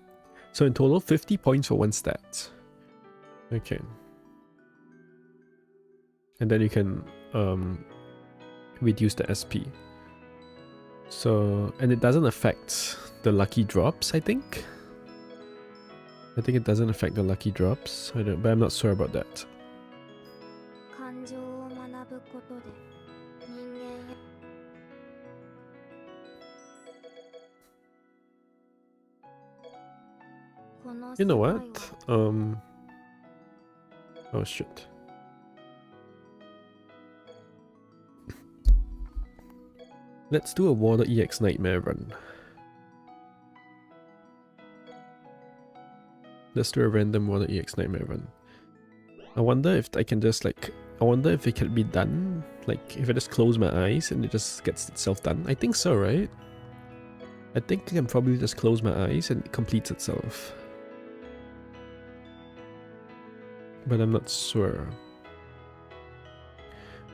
So in total, 50 points for 1 stat. Okay. And then you can reduce the SP. So, and it doesn't affect the lucky drops, I think. I think it doesn't affect the lucky drops, but I'm not sure about that. You know 世 what? 界は Oh shit. Let's do a water EX nightmare run. Let's do a random water EX nightmare run. I wonder if I can just like, I wonder if it can be done. Like if I just close my eyes and it just gets itself done. I think so, right? I think I can probably just close my eyes and it completes itself. But I'm not sure.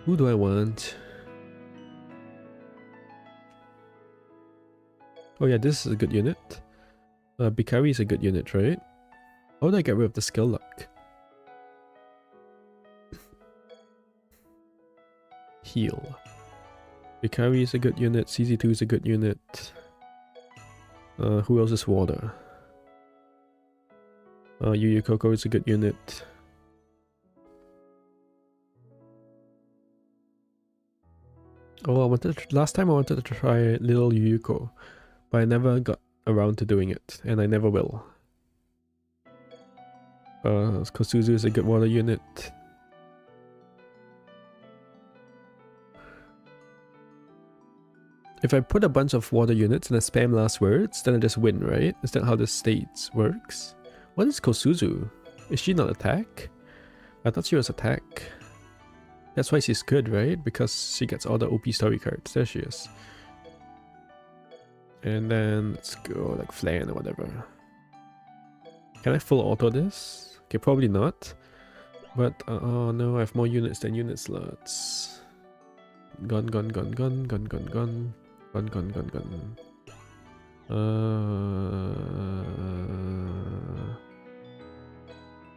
Who do I want? Oh yeah, this is a good unit. Bikari is a good unit, right? How do I get rid of the skill luck? Heal. Bikari is a good unit, CZ2 is a good unit. Who else is water? Yu Yu Coco is a good unit. Oh, last time I wanted to try little Yuyuko, but I never got around to doing it, and I never will. Kosuzu is a good water unit. If I put a bunch of water units and I spam last words, then I just win, right? Is that how this stage works? What is Kosuzu? Is she not attack? I thought she was attack. That's why she's good, right? Because she gets all the OP story cards. There she is. And then let's go like Flan or whatever. Can I full auto this? Okay, probably not. But oh no, I have more units than unit slots. Gun, gun, gun, gun, gun, gun, gun. Gun, gun, gun, gun.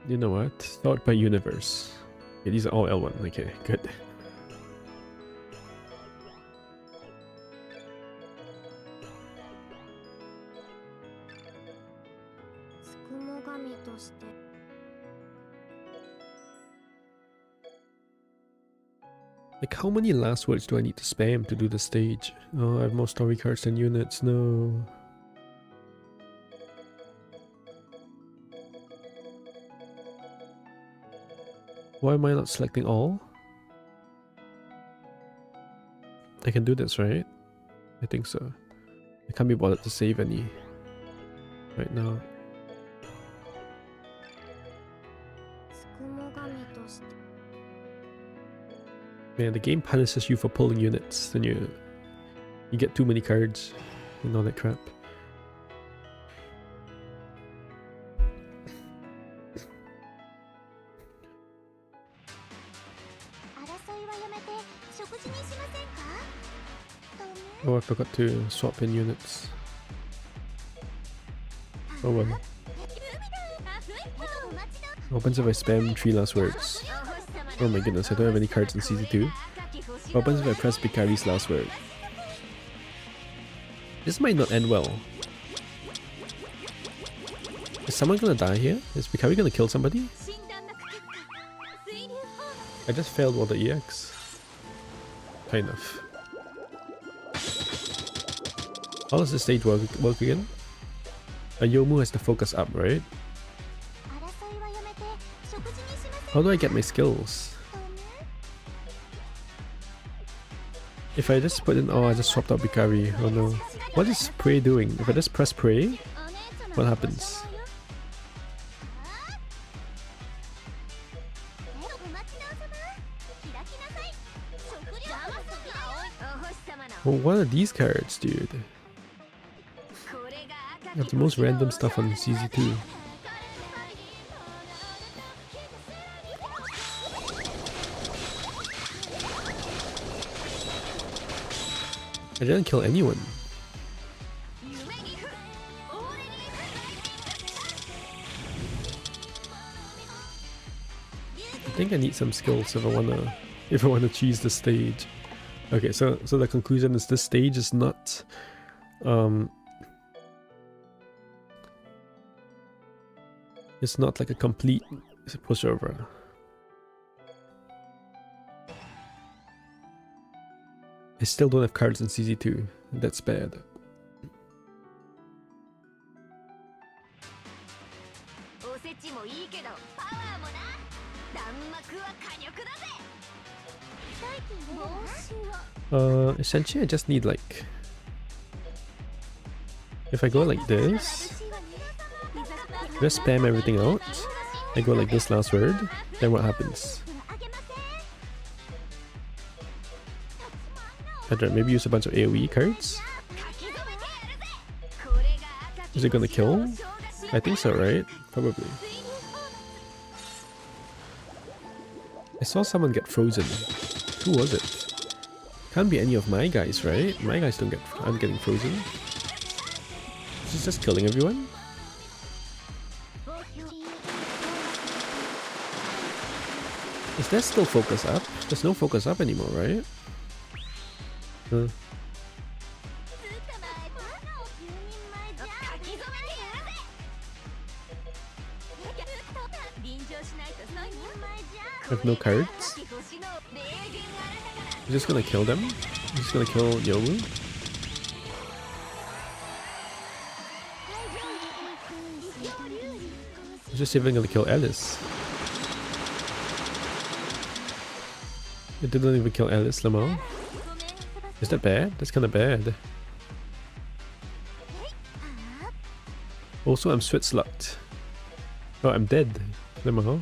You know what? Sort by universe. Okay, these are all L1. Okay, good. つくも神として Like, how many last words do I need to spam to do the stage? Oh, I have more story cards than units. No. Why am I not selecting all? I can do this, right? I think so. I can't be bothered to save any right now. つくも神として Man, the game punishes you for pulling units, then you get too many cards and all that crap. Oh, I forgot to swap in units. Oh well. What happens if I spam 3 last words? Oh my goodness, I don't have any cards in CZ2. What happens if I press Bikari's last word? This might not end well. Is someone gonna die here? Is Bikari gonna kill somebody? I just failed Water EX. Kind of. How does this stage work again? A Yomu has to focus up, right? How do I get my skills? If I just put in... Oh, I just swapped out Bikari. Oh no. What is Prey doing? If I just press Prey, what happens? Well, what are these cards, dude? I have the most random stuff on CZ2. I didn't kill anyone. I think I need some skills if I wanna cheese the stage. Okay, so the conclusion is this stage is not it's not like a complete pushover. I still don't have cards in CZ2. That's bad. Essentially I just need like... If I go like this, just spam everything out, I go like this last word, then what happens? I don't know, maybe use a bunch of AoE cards? Is it gonna kill? I think so, right? Probably. I saw someone get frozen. Who was it? Can't be any of my guys, right? My guys aren't getting frozen. She's just killing everyone? Is there still focus up? There's no focus up anymore, right? Huh. I have no cards. I'm just gonna kill them. I'm just gonna kill Yomu. I'm just even gonna kill Alice. It didn't even kill Alice Lamau. Is that bad? That's kinda bad. Also, I'm switch locked. Oh, I'm dead. Lamau.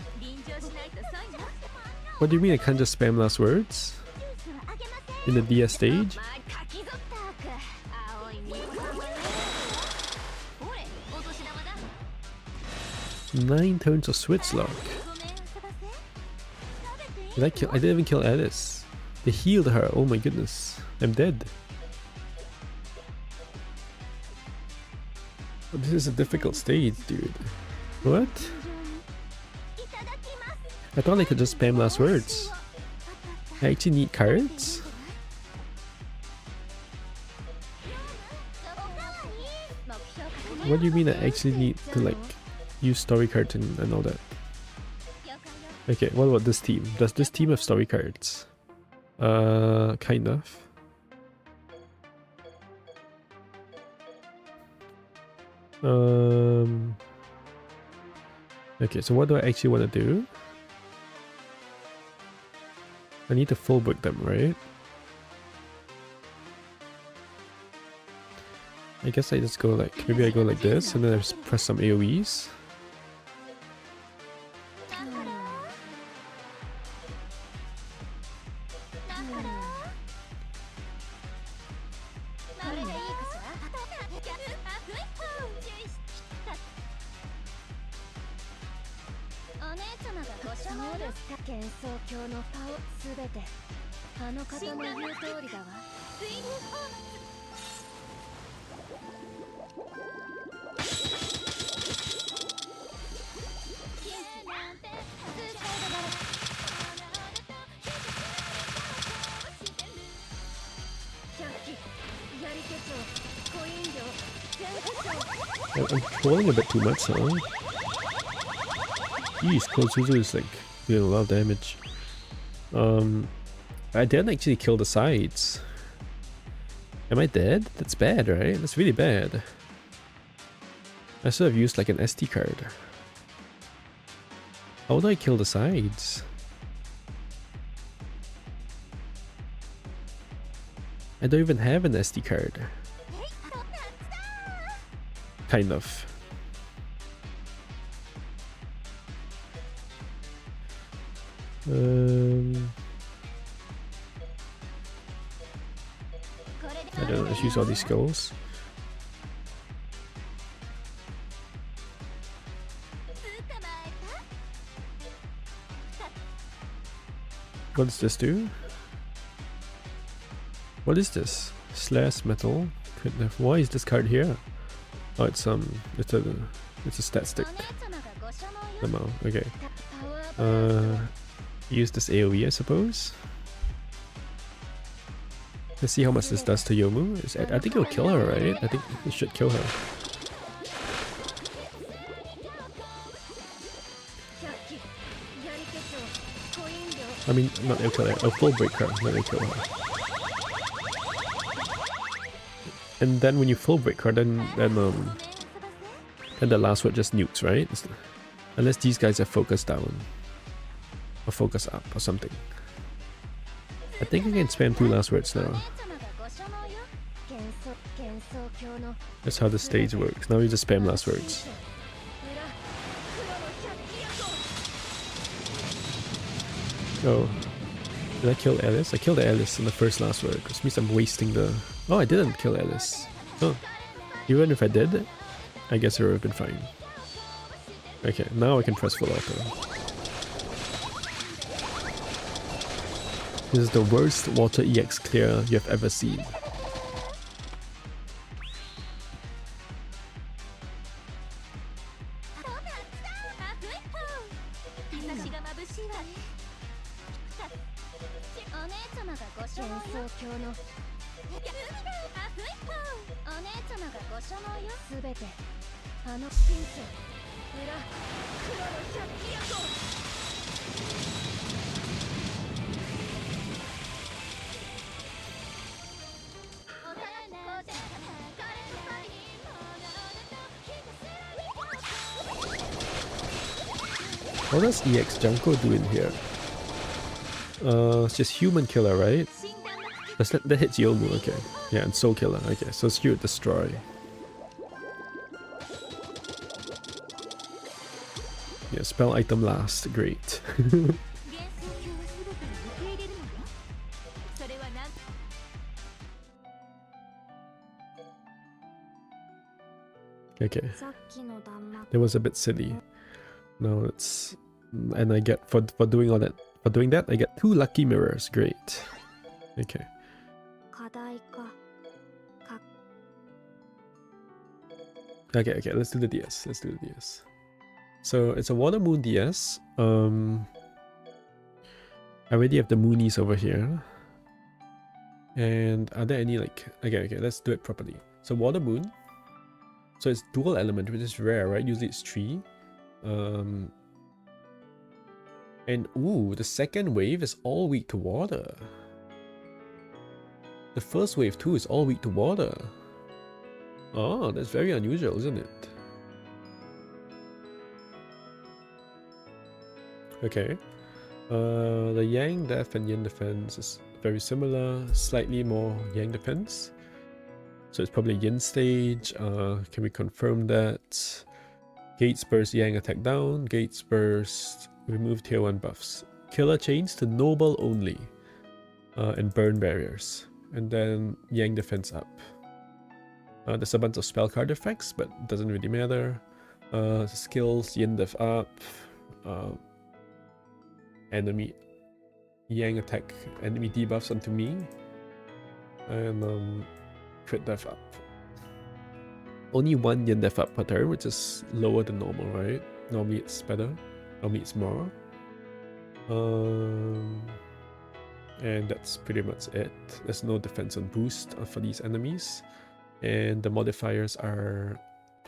What do you mean I can't just spam last words? In the DS stage? 9 turns of switch lock. Did I kill? I didn't even kill Alice. They healed her. Oh my goodness. I'm dead. Oh, this is a difficult stage, dude. What? I thought I could just spam last words. I actually need cards? What do you mean I actually need to like use story cards and all that? Okay, what about this team? Does this team have story cards? Kind of. Okay, so what do I actually want to do? I need to full book them, right? I guess I just go like, maybe I go like this and then I just press some AoEs. I'm trolling a bit too much, huh? Jeez, Kozuzu is like doing a lot of damage. I didn't actually kill the sides. Am I dead? That's bad, right? That's really bad. I should have used like an SD card. How do I kill the sides? I don't even have an SD card. Kind of. I don't know, let's use all these skills. What does this do? What is this? Slash metal. Why is this card here? Oh, it's a stat stick. Okay. Use this AoE, I suppose. Let's see how much this does to Yomu. I think it'll kill her, right? I think it should kill her. I mean, not it'll kill her. It'll full break her, then it'll kill her. And then when you full break her, then the last word just nukes, right? Unless these guys are focused down. or focus up or something. I think I can spam 2 last words now. That's how the stage works. Now you just spam last words. Oh, did I kill Alice? I killed Alice in the first last word, which means I'm wasting the... Oh, I didn't kill Alice. Oh, even if I did, I guess it would have been fine. Okay, now I can press full auto. This is the worst water EX clear you have ever seen. What does EX Junko do in here? It's just human killer, right? That hits Yomu, okay. Yeah, and soul killer, okay. So Spirit Destroy. Yeah, spell item last, great. Okay. That was a bit silly. Now it's... And I get, for doing all that, for doing that, I get 2 lucky mirrors, great. Okay. Okay, let's do the DS. So it's a Water Moon DS. I already have the Moonies over here. And are there any like... Okay, let's do it properly. So Water Moon. So it's dual element, which is rare, right? Usually it's 3. And ooh, the second wave is all weak to water. The first wave too is all weak to water. Oh, that's very unusual, isn't it? Okay. The Yang Def and Yin defense is very similar, slightly more Yang defense. So it's probably Yin stage. Can we confirm that? Gates burst Yang attack down. Gates burst remove tier 1 buffs. Killer chains to noble only. And burn barriers. And then Yang defense up. There's a bunch of spell card effects, but it doesn't really matter. Skills, Yin def up. Enemy Yang attack, enemy debuffs onto me. And crit def up. Only 1 Yin def up per turn, which is lower than normal, right? Normally it's better. Normally it's more. And that's pretty much it. There's no defense on boost for these enemies. And the modifiers are...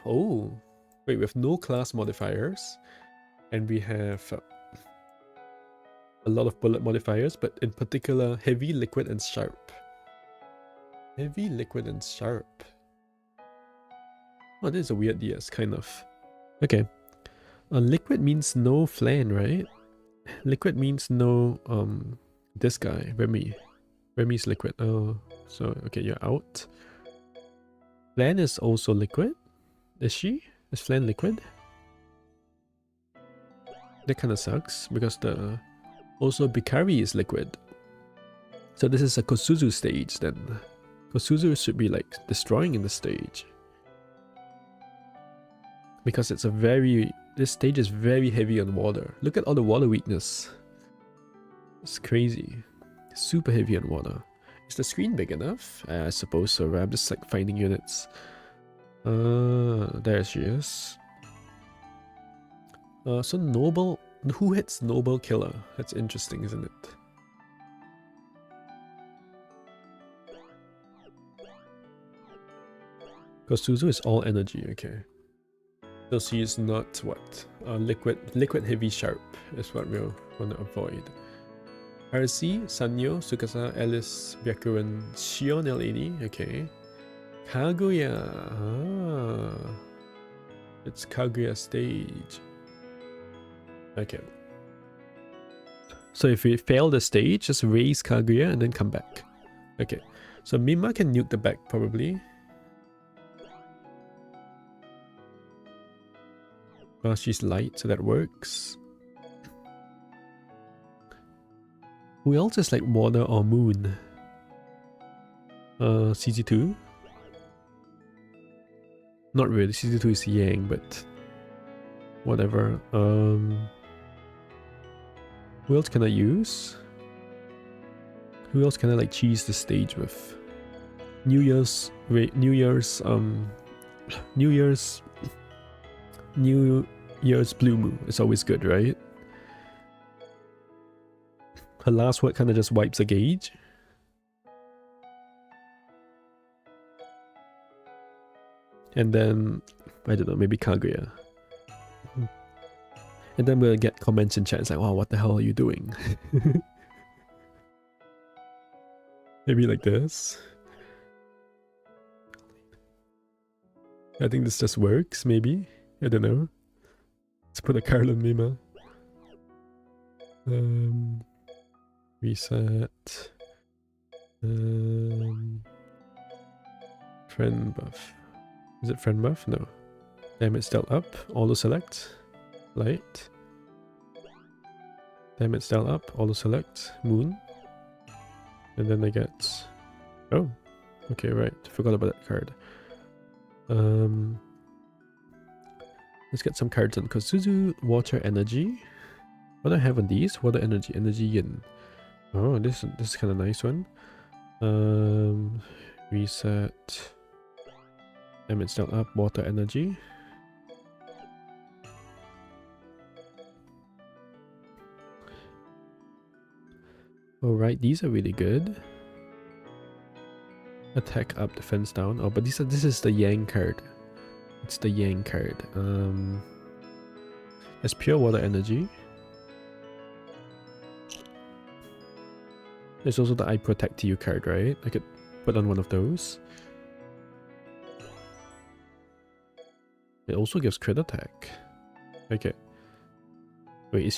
Oh! Wait, we have no class modifiers. And we have a lot of bullet modifiers, but in particular heavy, liquid, and sharp. Heavy, liquid, and sharp. Oh, this is a weird DS, kind of. Okay. Liquid means no flan, right? Liquid means no, this guy, Remy. Remy's liquid. Oh, so, okay, you're out. Flan is also liquid? Is she? Is Flan liquid? That kind of sucks, because the... Also, Bikari is liquid. So this is a Kosuzu stage, then. Kosuzu should be, like, destroying in the stage. Because it's a very... This stage is very heavy on water. Look at all the water weakness. It's crazy. Super heavy on water. Is the screen big enough? I suppose so, right? I'm just like finding units. There she is. So Noble... Who hits Noble Killer? That's interesting, isn't it? Kosuzu is all energy, okay. So she is not what? Liquid heavy sharp is what we'll want to avoid. RC, Sanyo, Tsukasa, Alice, Byakuran, Shion L80, okay. Kaguya, it's Kaguya stage. Okay. So if we fail the stage, just raise Kaguya and then come back. Okay. So Mima can nuke the back probably. Well, she's light, so that works. Who else is like water or moon? CZ2? Not really, CZ2 is yang, but whatever. Who else can I use? Who else can I like cheese the stage with? New Year's Blue Moon is always good, right? Her last word kind of just wipes the gauge. And then, I don't know, maybe Kaguya. And then we'll get comments in chat. It's like, wow, what the hell are you doing? Maybe like this. I think this just works, maybe. I don't know. Let's put a card on Mima. Reset. Friend buff. Is it friend buff? No. Damage dealt up. Auto select. Light. Damage dealt up. Auto select. Moon. And then I get... Oh. Okay, right. Forgot about that card. Let's get some cards on Kosuzu. Water energy. What do I have on these? Water energy. Energy yin. Oh, this is kind of nice one. Reset. Damage dealt up. Water energy. Alright, these are really good. Attack up, defense down. Oh, but this is the Yang card. It's the Yang card. There's pure water energy. There's also the I protect you card, right? I could put on one of those. It also gives crit attack. Okay. Wait, is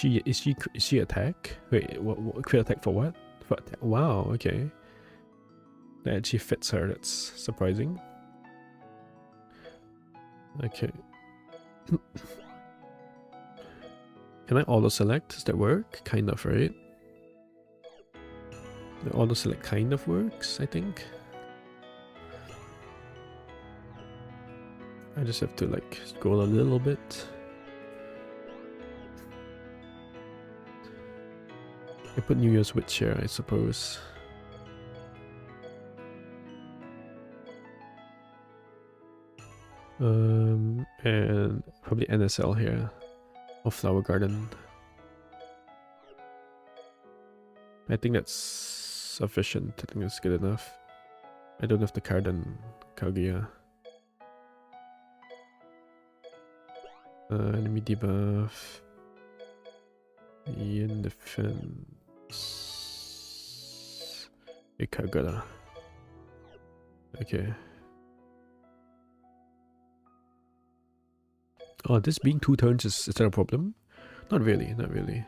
she attack? Wait, what crit attack for what? For attack? Wow, okay. That actually fits her, that's surprising. Okay. Can I auto select? Does that work? Kind of, right? The auto select kind of works, I think. I just have to like scroll a little bit. I put New Year's Witch here, I suppose. And probably NSL here. Or Flower Garden. I think that's sufficient. I think that's good enough. I don't have the card on Kaguya. Enemy debuff. Yin defense. Kaguya. Okay. Oh, this being 2 turns is that a problem? Not really, not really.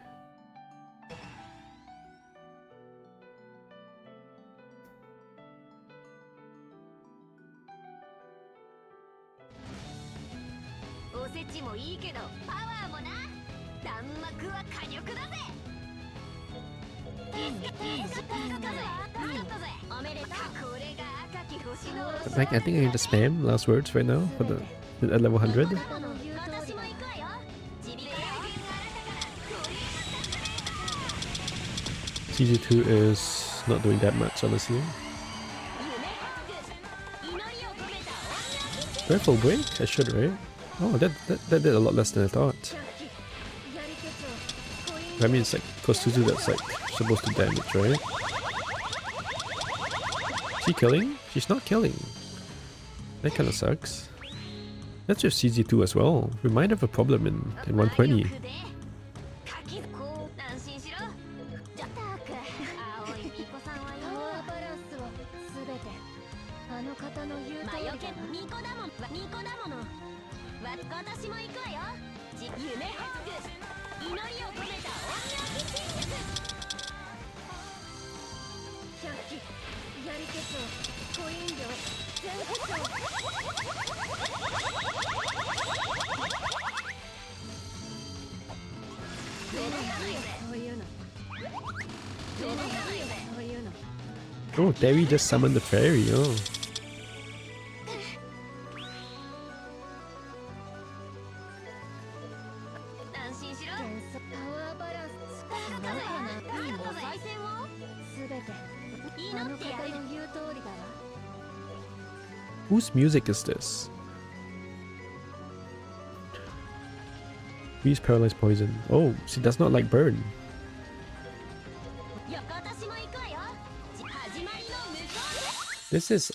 I think I need to spam last words right now for the at level 100. CG2 is not doing that much, honestly. Do I full break? I should, right? Oh, that did a lot less than I thought. I mean, it's like Kosuzu that's like supposed to damage, right? Is she killing? She's not killing. That kind of sucks. That's just CZ2 as well. We might have a problem in 120. Oh, Derry just summoned the fairy, oh. Whose music is this? Freeze, paralyze, poison. Oh, she does not like burn. This is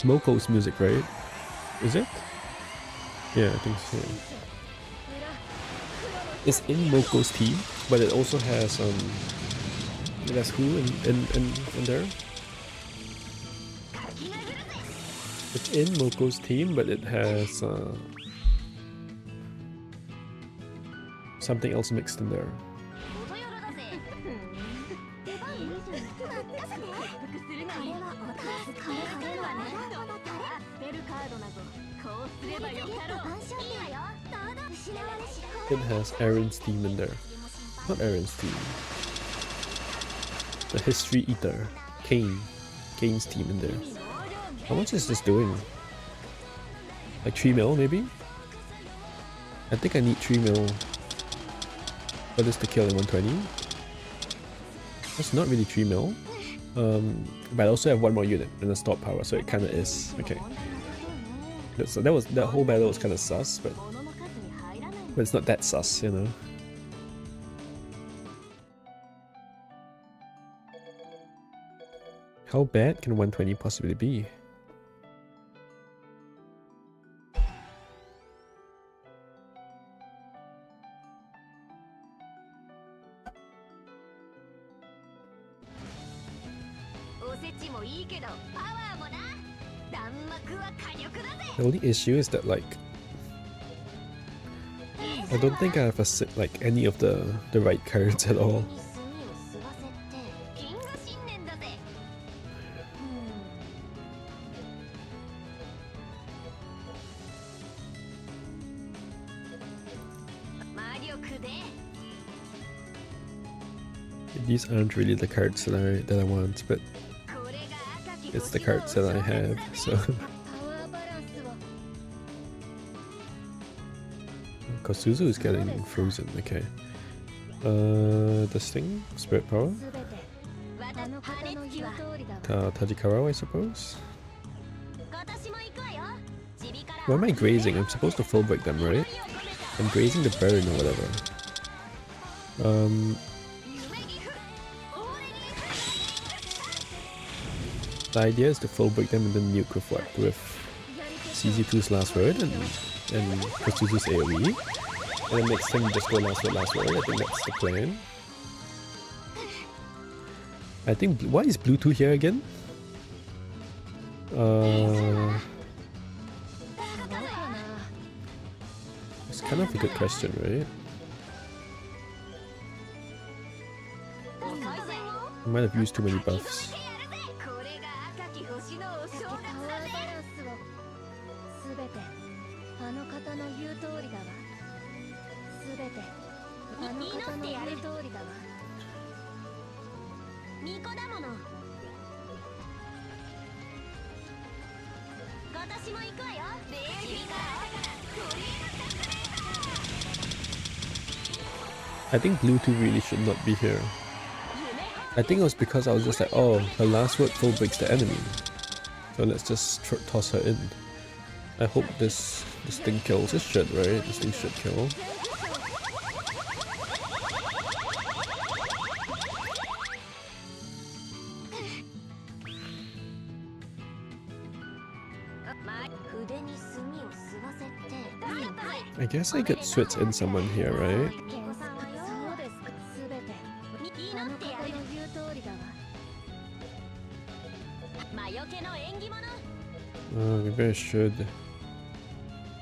Moko's music, right? Is it? Yeah, I think so. It's in Moko's team, but it also has it has who in there? It's in Moko's team, but it has something else mixed in there. It has Aaron's team in there. Not Aaron's team. The History Eater. Kane's team in there. How much is this doing? Like 3 mil maybe? I think I need 3 mil for this to kill in 120. That's not really 3 mil. But I also have 1 more unit and a stop power, so it kinda is. Okay. So that whole battle was kinda sus, but it's not that sus, you know. How bad can 120 possibly be? The only issue is that, like, I don't think I have like any of the right cards at all. These aren't really the cards that I want, but it's the cards that I have, so. Kosuzu is getting frozen, okay. This thing? Spirit Power? Tajikawa, I suppose? Why am I grazing? I'm supposed to full break them, right? I'm grazing the burn or whatever. The idea is to full break them and then nuke with what? With CZ2's last word and Kosuzu's AoE. And then next time just go last word. I think that's the plan. I think, why is Bluetooth here again? It's kind of a good question, right? I might have used too many buffs. I think Bluetooth really should not be here. I think it was because I was just like, oh, her last word full breaks the enemy, so let's just toss her in. I hope this thing kills. This should, right? This thing should kill. I guess I could switch in someone here, right? Maybe I should.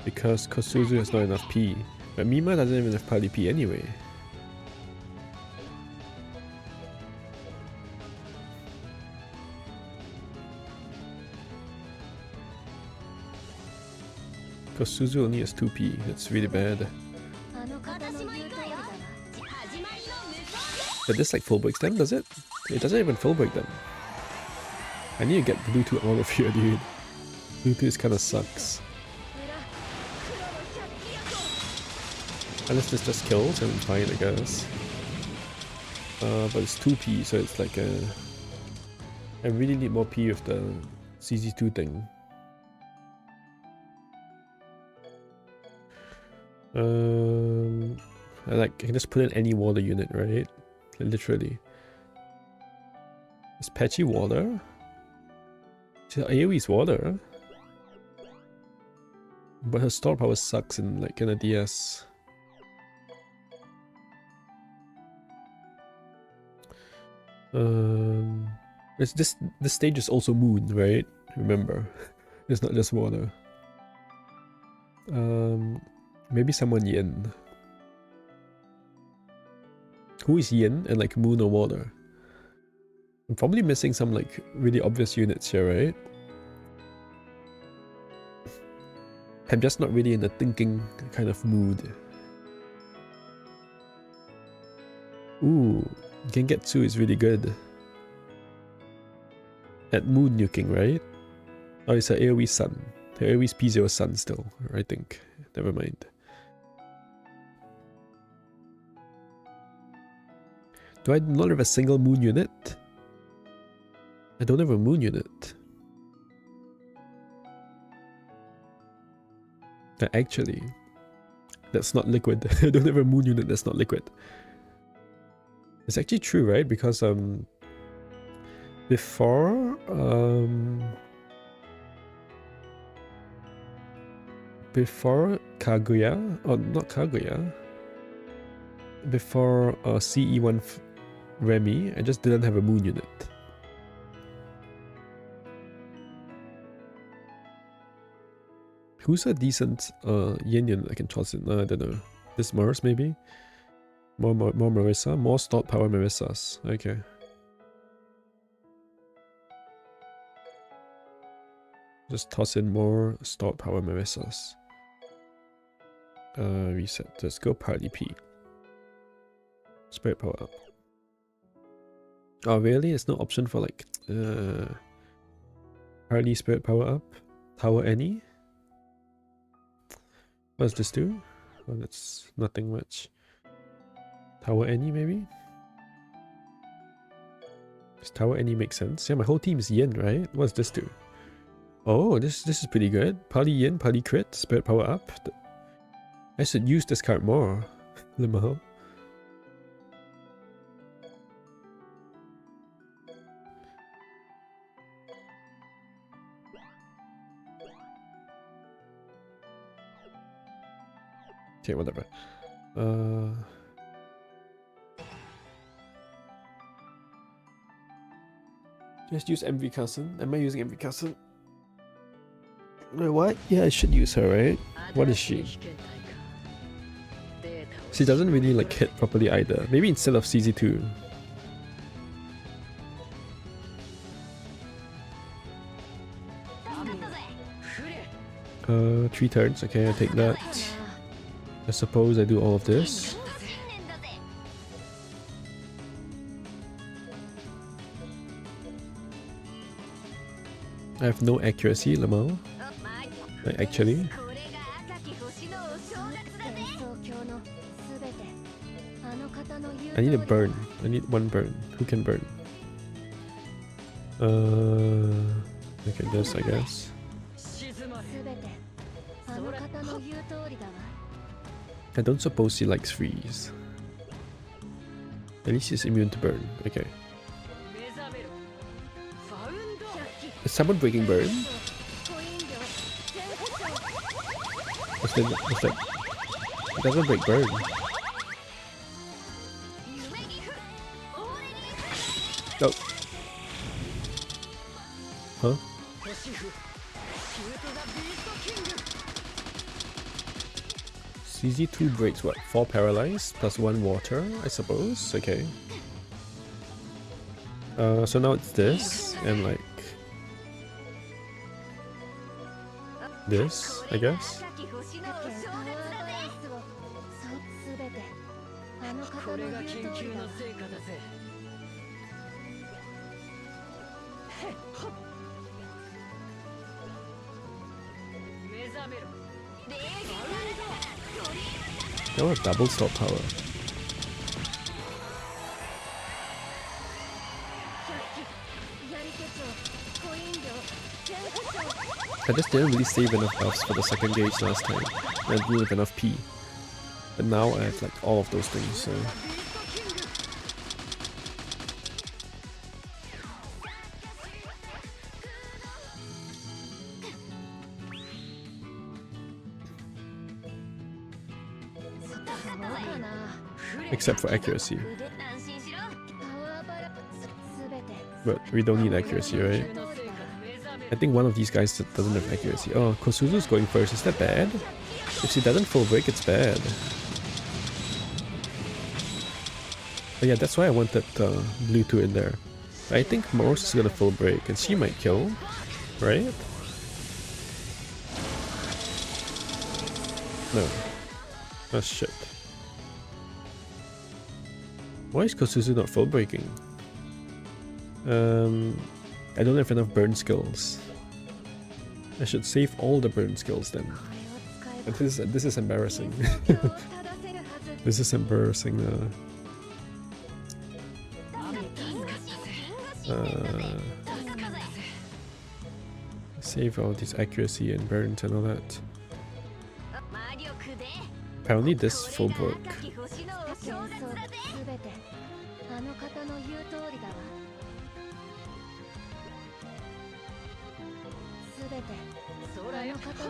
Because Kosuzu has not enough P. But Mima doesn't even have party P anyway. Kosuzu only has 2P. That's really bad. But this like full breaks them, does it? It doesn't even full break them. I need to get Bluetooth out of here, dude. Bluetooth kinda sucks. Unless this just kills, and I'm fine, I guess. But it's 2p, so it's like a... I really need more P with the CZ2 thing. I can just put in any water unit, right? Literally. Is patchy water? AoE's water? But her store power sucks in a DS. This stage is also moon, right? Remember, it's not just water. Maybe someone yin. Who is yin and like moon or water? I'm probably missing some like really obvious units here, right? I'm just not really in the thinking kind of mood. Ooh, Gengetsu is really good. At moon nuking, right? Oh, it's a AoE sun. The AoE's P0 sun still, I think. Never mind. Do I not have a single moon unit? I don't have a moon unit. Actually, that's not liquid. I don't have a moon unit that's not liquid. It's actually true, right? Because before Kaguya, or not Kaguya, before CE1 Remy, I just didn't have a moon unit. Who's a decent yin unit I can toss in? I don't know. This Mars maybe? More Marissa? More stored power Marissas. Okay. Just toss in more stored power Marissas. Reset. Let's go Party P. Spirit power up. Oh really? There's no option for like Harley spirit power up? Tower any? What does this do? Oh, that's nothing much. Tower any maybe? Does Tower any make sense? Yeah, my whole team is yin, right? What does this do? Oh, this is pretty good. Party yin, party crit, spirit power up. I should use this card more. Limo. Okay, whatever. Just use MV Cousin. Am I using MV Cousin? Wait, what? Yeah, I should use her, right? What is she? She doesn't really like hit properly either. Maybe instead of CZ2. 3 turns. Okay, I take that. I suppose I do all of this. I have no accuracy, Lamau. Like, actually. I need a burn. I need 1 burn. Who can burn? Okay, this I guess. I don't suppose he likes freeze. At least he's immune to burn. Okay. Is someone breaking burn? What's that? It doesn't break burn. Oh. Huh? CZ2 breaks what? 4 paralyzed plus 1 water, I suppose. Okay. So now it's this and like this, I guess. They have double stop power. I just didn't really save enough buffs for the second gauge last time. I didn't have enough P. But now I have like all of those things, so... Except for accuracy. But we don't need accuracy, right? I think one of these guys doesn't have accuracy. Oh, Kosuzu's going first. Is that bad? If she doesn't full break, it's bad. But yeah, that's why I wanted Blue 2 in there. I think Morse is gonna full break, and she might kill, right? No. Oh shit. Why is Kosuzu not full breaking? I don't have enough burn skills. I should save all the burn skills then. But this is embarrassing. This is embarrassing. Save all this accuracy and burns and all that. Apparently this full broke.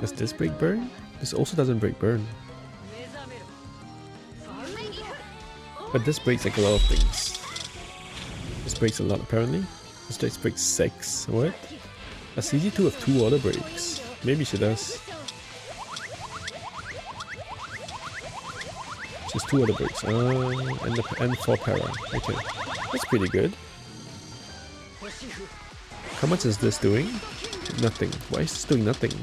Does this break burn? This also doesn't break burn. But this breaks like a lot of things. This breaks a lot apparently. This breaks 6. What? A CG2 have 2 auto breaks. Maybe she does. Just 2 auto breaks. And 4 para. Okay. That's pretty good. How much is this doing? Nothing. Why is this doing nothing?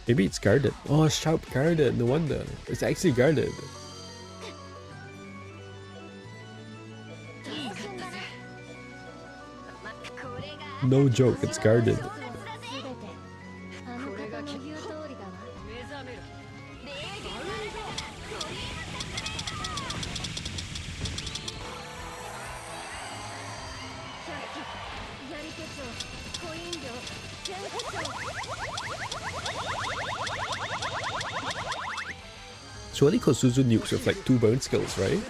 Maybe it's guarded. Oh, sharp guarded. No wonder. It's actually guarded. No joke, it's guarded. Surely Kosuzu nukes with like 2 burn skills, right?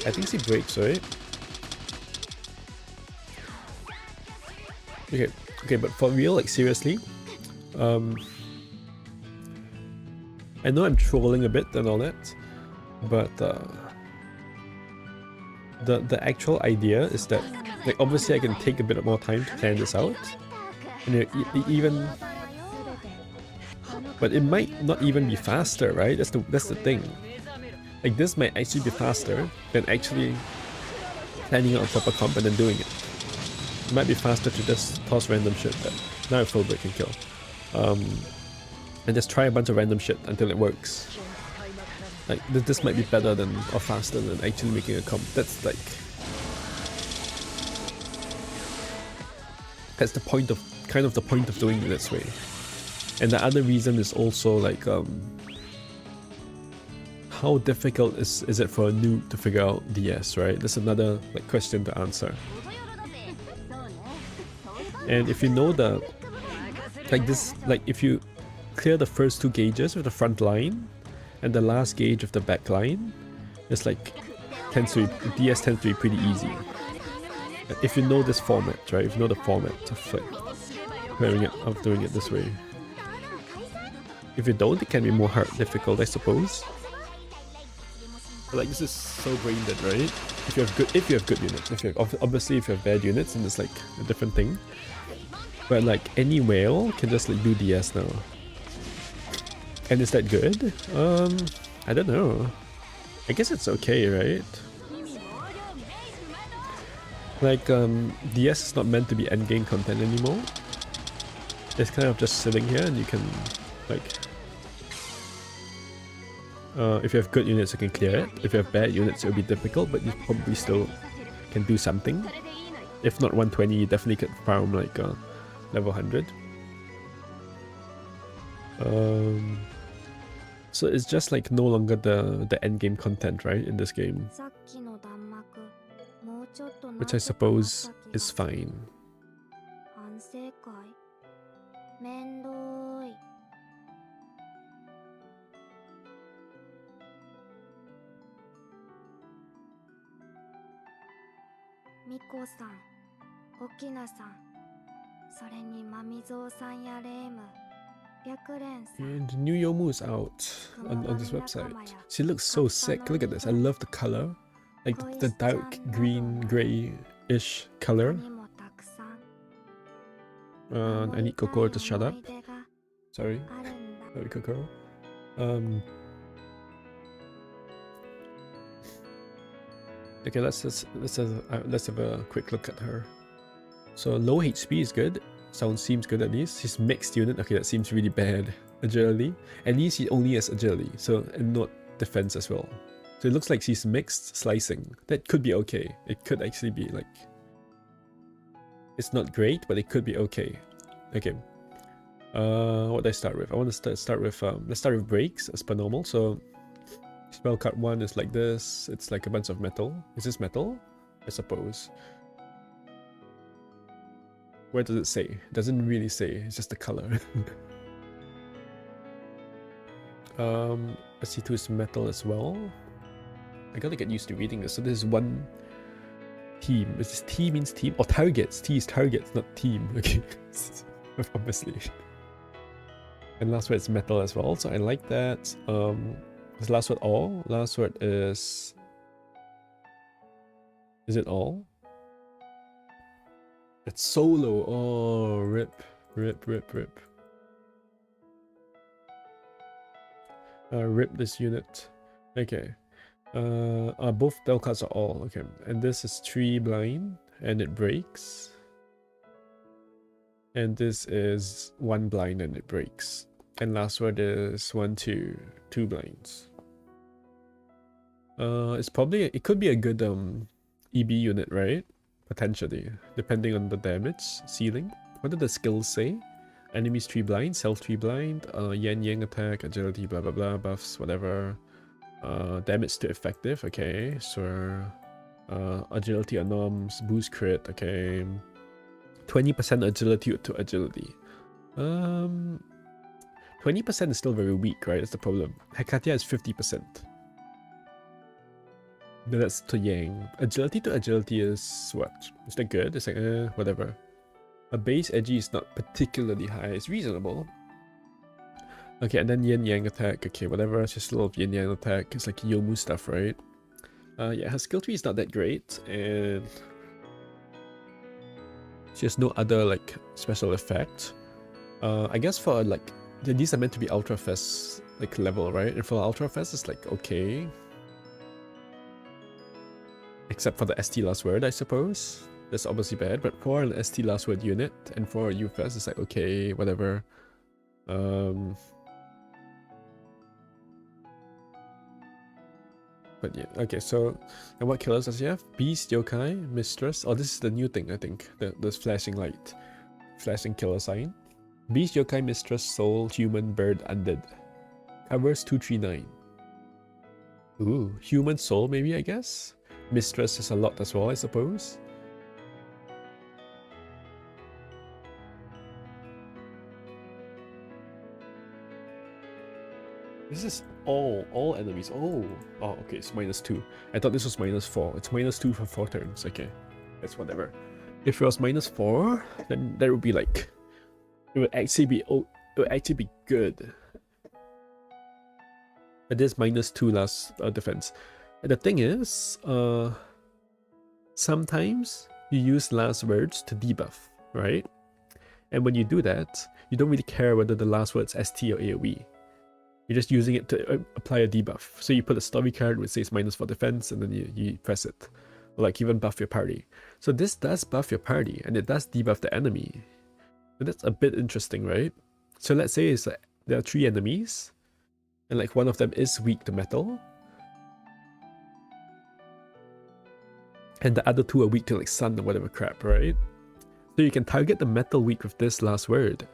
I think she breaks, right? Okay, but for real, like seriously, I know I'm trolling a bit and all that, but the actual idea is that, like, obviously I can take a bit more time to plan this out, and even, but it might not even be faster, right? That's the thing. Like, this might actually be faster than actually planning out a proper comp and then doing it. It might be faster to just toss random shit that now full break can kill. And just try a bunch of random shit until it works. Like, this might be better than or faster than actually making a comp. That's like... That's the point of, kind of the point of doing it this way. And the other reason is also like, how difficult is it for a noob to figure out DS, right? That's another like question to answer. And if you know the, like this, like if you clear the first 2 gauges with the front line and the last gauge of the back line, it's like, DS tends to be pretty easy. If you know this format, right? If you know the format of like doing it this way. If you don't, it can be more difficult, I suppose. But like, this is so brain dead, right? If you have good units, obviously if you have bad units, then it's like a different thing. But like any whale can just like do DS now. And is that good? I don't know. I guess it's okay, right? Like DS is not meant to be endgame content anymore. It's kind of just sitting here and you can like, if you have good units you can clear it. If you have bad units it will be difficult, but you probably still can do something. If not 120, you definitely could farm like level 100. So it's just like no longer the end game content, right, in this game, さっきの弾幕もうちょっとなん which と I かなった suppose 気が is する fine. 反省会めんどーいみこさん沖縄さんそれにまみぞうさんやレーム白蓮さん And new Yomu is out on this website. She looks so sick. Look at this. I love the color. Like the dark green, grey-ish color. 他にもたくさん I need Kokoro to shut up. 思い出が Sorry. あるんだ Sorry, Kokoro. Okay, let's have a quick look at her. So low HP is good. Sound seems good at least. She's mixed unit. Okay, that seems really bad. Agility. At least she only has agility, so and not defense as well. So it looks like she's mixed slicing. That could be okay. It could actually be like, it's not great, but it could be okay. Okay. What do I start with? I want to start with let's start with breaks as per normal. So spell card 1 is like this. It's like a bunch of metal. Is this metal? I suppose. Where does it say? It doesn't really say. It's just the color. SC2 is metal as well. I gotta get used to reading this. So this is one team. Is this T means team? Or targets. T is targets, not team. Okay. Obviously. And last word is metal as well. So I like that. Is last word all? Last word is it all? It's solo. Oh, rip. Rip. Rip this unit. Okay. Both bell cards are all. Okay. And this is 3 blind. And it breaks. And this is 1 blind and it breaks. And last word is 1, 2. 2 blinds. It could be a good EB unit, right? Potentially, depending on the damage ceiling. What do the skills say? Enemies 3 blind, self 3 blind, yang attack, agility, blah blah blah, buffs, whatever. Damage to effective, okay. So agility anoms, boost crit, okay. 20% agility to agility. 20% is still very weak, right? That's the problem. Hekatia is 50%. That's to yang. Agility to agility is what? Is that good? It's like, whatever. A base edgy is not particularly high. It's reasonable. Okay, and then yin yang attack. Okay, whatever. It's just a little yin yang attack. It's like Yomu stuff, right? Yeah, her skill tree is not that great, and she has no other like special effect. I guess for like these are meant to be ultra fast like level, right? And for ultra fast, it's like okay. Except for the ST last word, I suppose. That's obviously bad, but for an ST last word unit and for a UFS, it's like okay, whatever. But yeah, okay, so and what killers does he have? Beast, Yokai, Mistress. Oh, this is the new thing, I think. This flashing light. Flashing killer sign. Beast, Yokai, Mistress, Soul, Human, Bird, Undead. Covers 239. Ooh, Human, Soul maybe, I guess? Mistress is a lot as well, I suppose. This is all enemies. Oh, okay, it's -2. I thought this was -4. It's -2 for 4 turns. Okay, that's whatever. If it was -4, then that would be like, it would actually be good. But this -2 last defense. And the thing is, sometimes you use last words to debuff, right? And when you do that, you don't really care whether the last word's ST or AoE. You're just using it to apply a debuff. So you put a story card which says -4 defense, and then you press it. Or like even buff your party. So this does buff your party, and it does debuff the enemy. And that's a bit interesting, right? So let's say it's like, there are 3 enemies, and like one of them is weak to metal. and the other 2 are weak to like sun or whatever crap, right? So you can target the metal weak with this last word,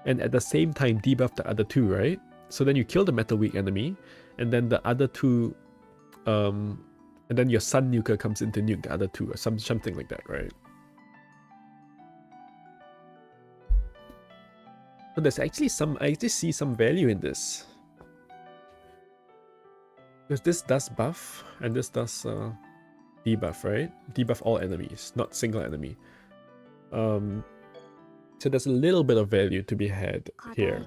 and at the same time debuff the other 2, right? So then you kill the metal weak enemy, and then the other 2, and then your sun nuker comes in to nuke the other 2, or something like that, right? So there's actually I actually see some value in this. Because this does buff, and this does debuff, right? Debuff all enemies, not single enemy. So there's a little bit of value to be had here.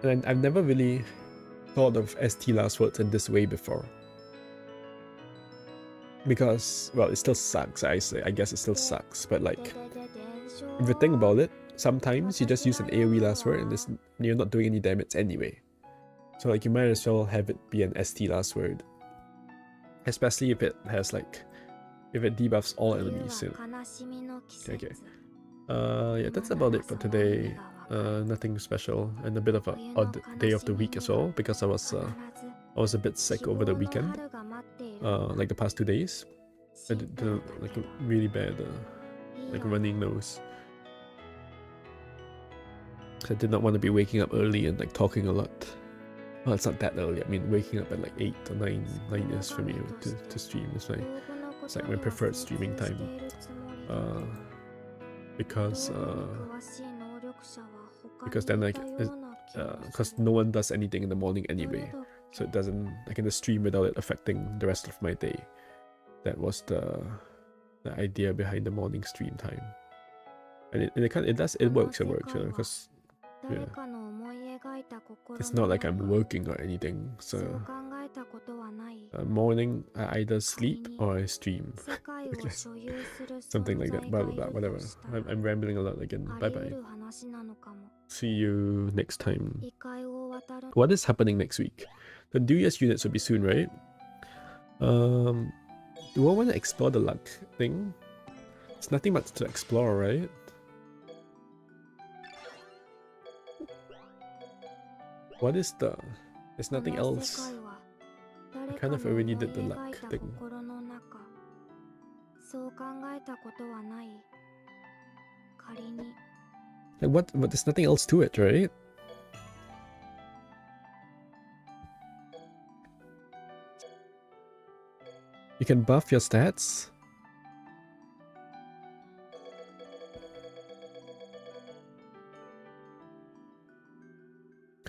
And I've never really thought of ST last words in this way before. Because, well, it still sucks, I guess it still sucks, but like, if you think about it, sometimes you just use an AoE last word and you're not doing any damage anyway. So like, you might as well have it be an ST last word. Especially if it has like, if it debuffs all enemies. You know. Okay. Yeah, that's about it for today. Nothing special, and a bit of an odd day of the week as well, because I was a bit sick over the weekend. Like the past 2 days. I did like a really bad like running nose. So I did not want to be waking up early and like talking a lot. Well, it's not that early. I mean, waking up at like 8 or 9 years for me to stream. It's like my preferred streaming time. Because then like because no one does anything in the morning anyway, so it doesn't, I can just stream without it affecting the rest of my day. That was the idea behind the morning stream time, and it works, you know, because yeah, it's not like I'm working or anything. So morning I either sleep or I stream. Something like that. Blah blah blah. Whatever. I'm rambling a lot again. Bye bye. See you next time. What is happening next week? The New Year's units will be soon, right? Do I want to explore the luck thing? It's nothing much to explore, right? What is the... There's nothing else. I kind of already did the luck thing. Like what? But there's nothing else to it, right? You can buff your stats.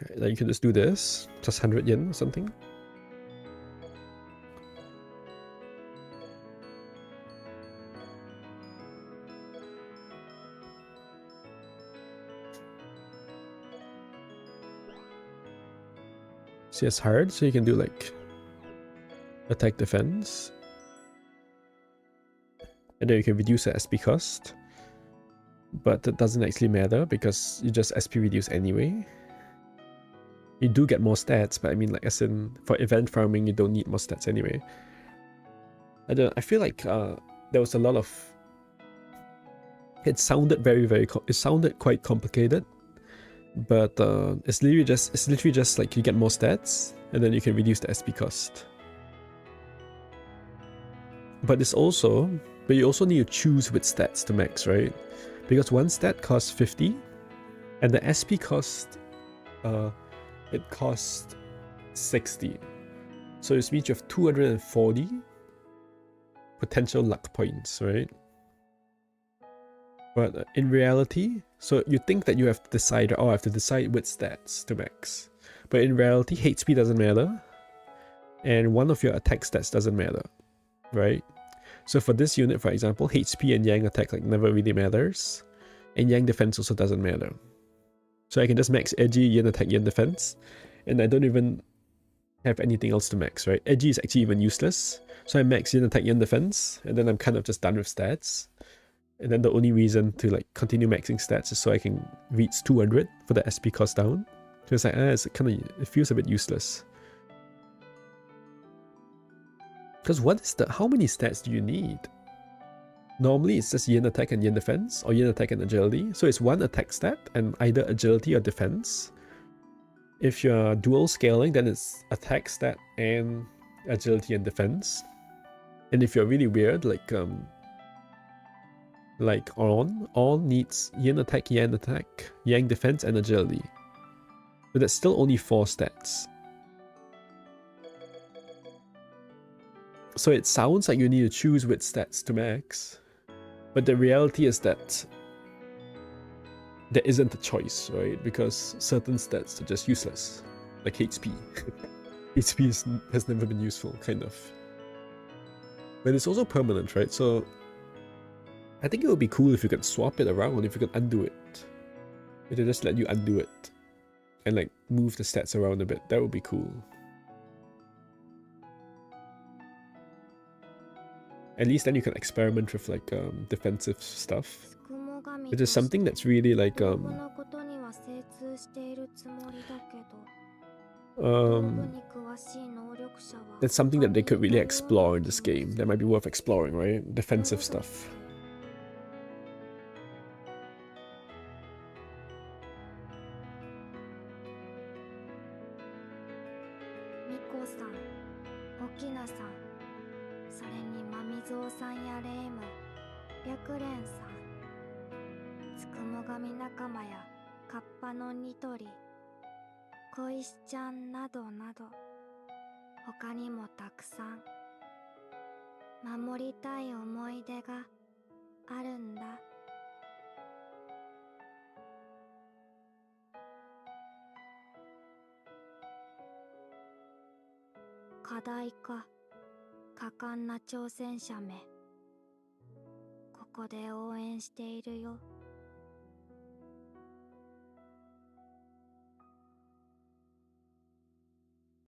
Okay, then you can just do this. Just 100 yen or something. See, it's hard, so you can do like attack defense. And then you can reduce the SP cost. But that doesn't actually matter because you just SP reduce anyway. You do get more stats, but I mean, like, as in for event farming, you don't need more stats anyway. I feel like there was a lot of... It sounded it sounded quite complicated. But it's literally just like you get more stats and then you can reduce the SP cost. But you also need to choose which stats to max, right? Because one stat costs 50 and the SP cost it costs 60. So it means you have 240 potential luck points, right? But in reality, so you think that you have to decide, I have to decide which stats to max. But in reality, HP doesn't matter. And one of your attack stats doesn't matter, right? So for this unit, for example, HP and Yang attack like never really matters. And Yang defense also doesn't matter. So I can just max Edgy, Yen attack, Yen defense. And I don't even have anything else to max, right? Edgy is actually even useless. So I max Yen attack, Yen defense. And then I'm kind of just done with stats. And then the only reason to like continue maxing stats is so I can reach 200 for the SP cost down. So it's like, it feels a bit useless. Because how many stats do you need? Normally it's just Yen attack and Yen defense, or Yen attack and agility. So it's one attack stat and either agility or defense. If you're dual scaling, then it's attack stat and agility and defense. And if you're really weird, like Aunn needs yin attack, yang defense, and agility. But that's still only 4 stats. So it sounds like you need to choose which stats to max. But the reality is that there isn't a choice, right? Because certain stats are just useless. Like HP. HP has never been useful, kind of. But it's also permanent, right? So I think it would be cool if you could swap it around, if you could undo it. If they just let you undo it and like move the stats around a bit, that would be cool. At least then you can experiment with like defensive stuff. Which is something that's really like that's something that they could really explore in this game. That might be worth exploring, right? Defensive stuff.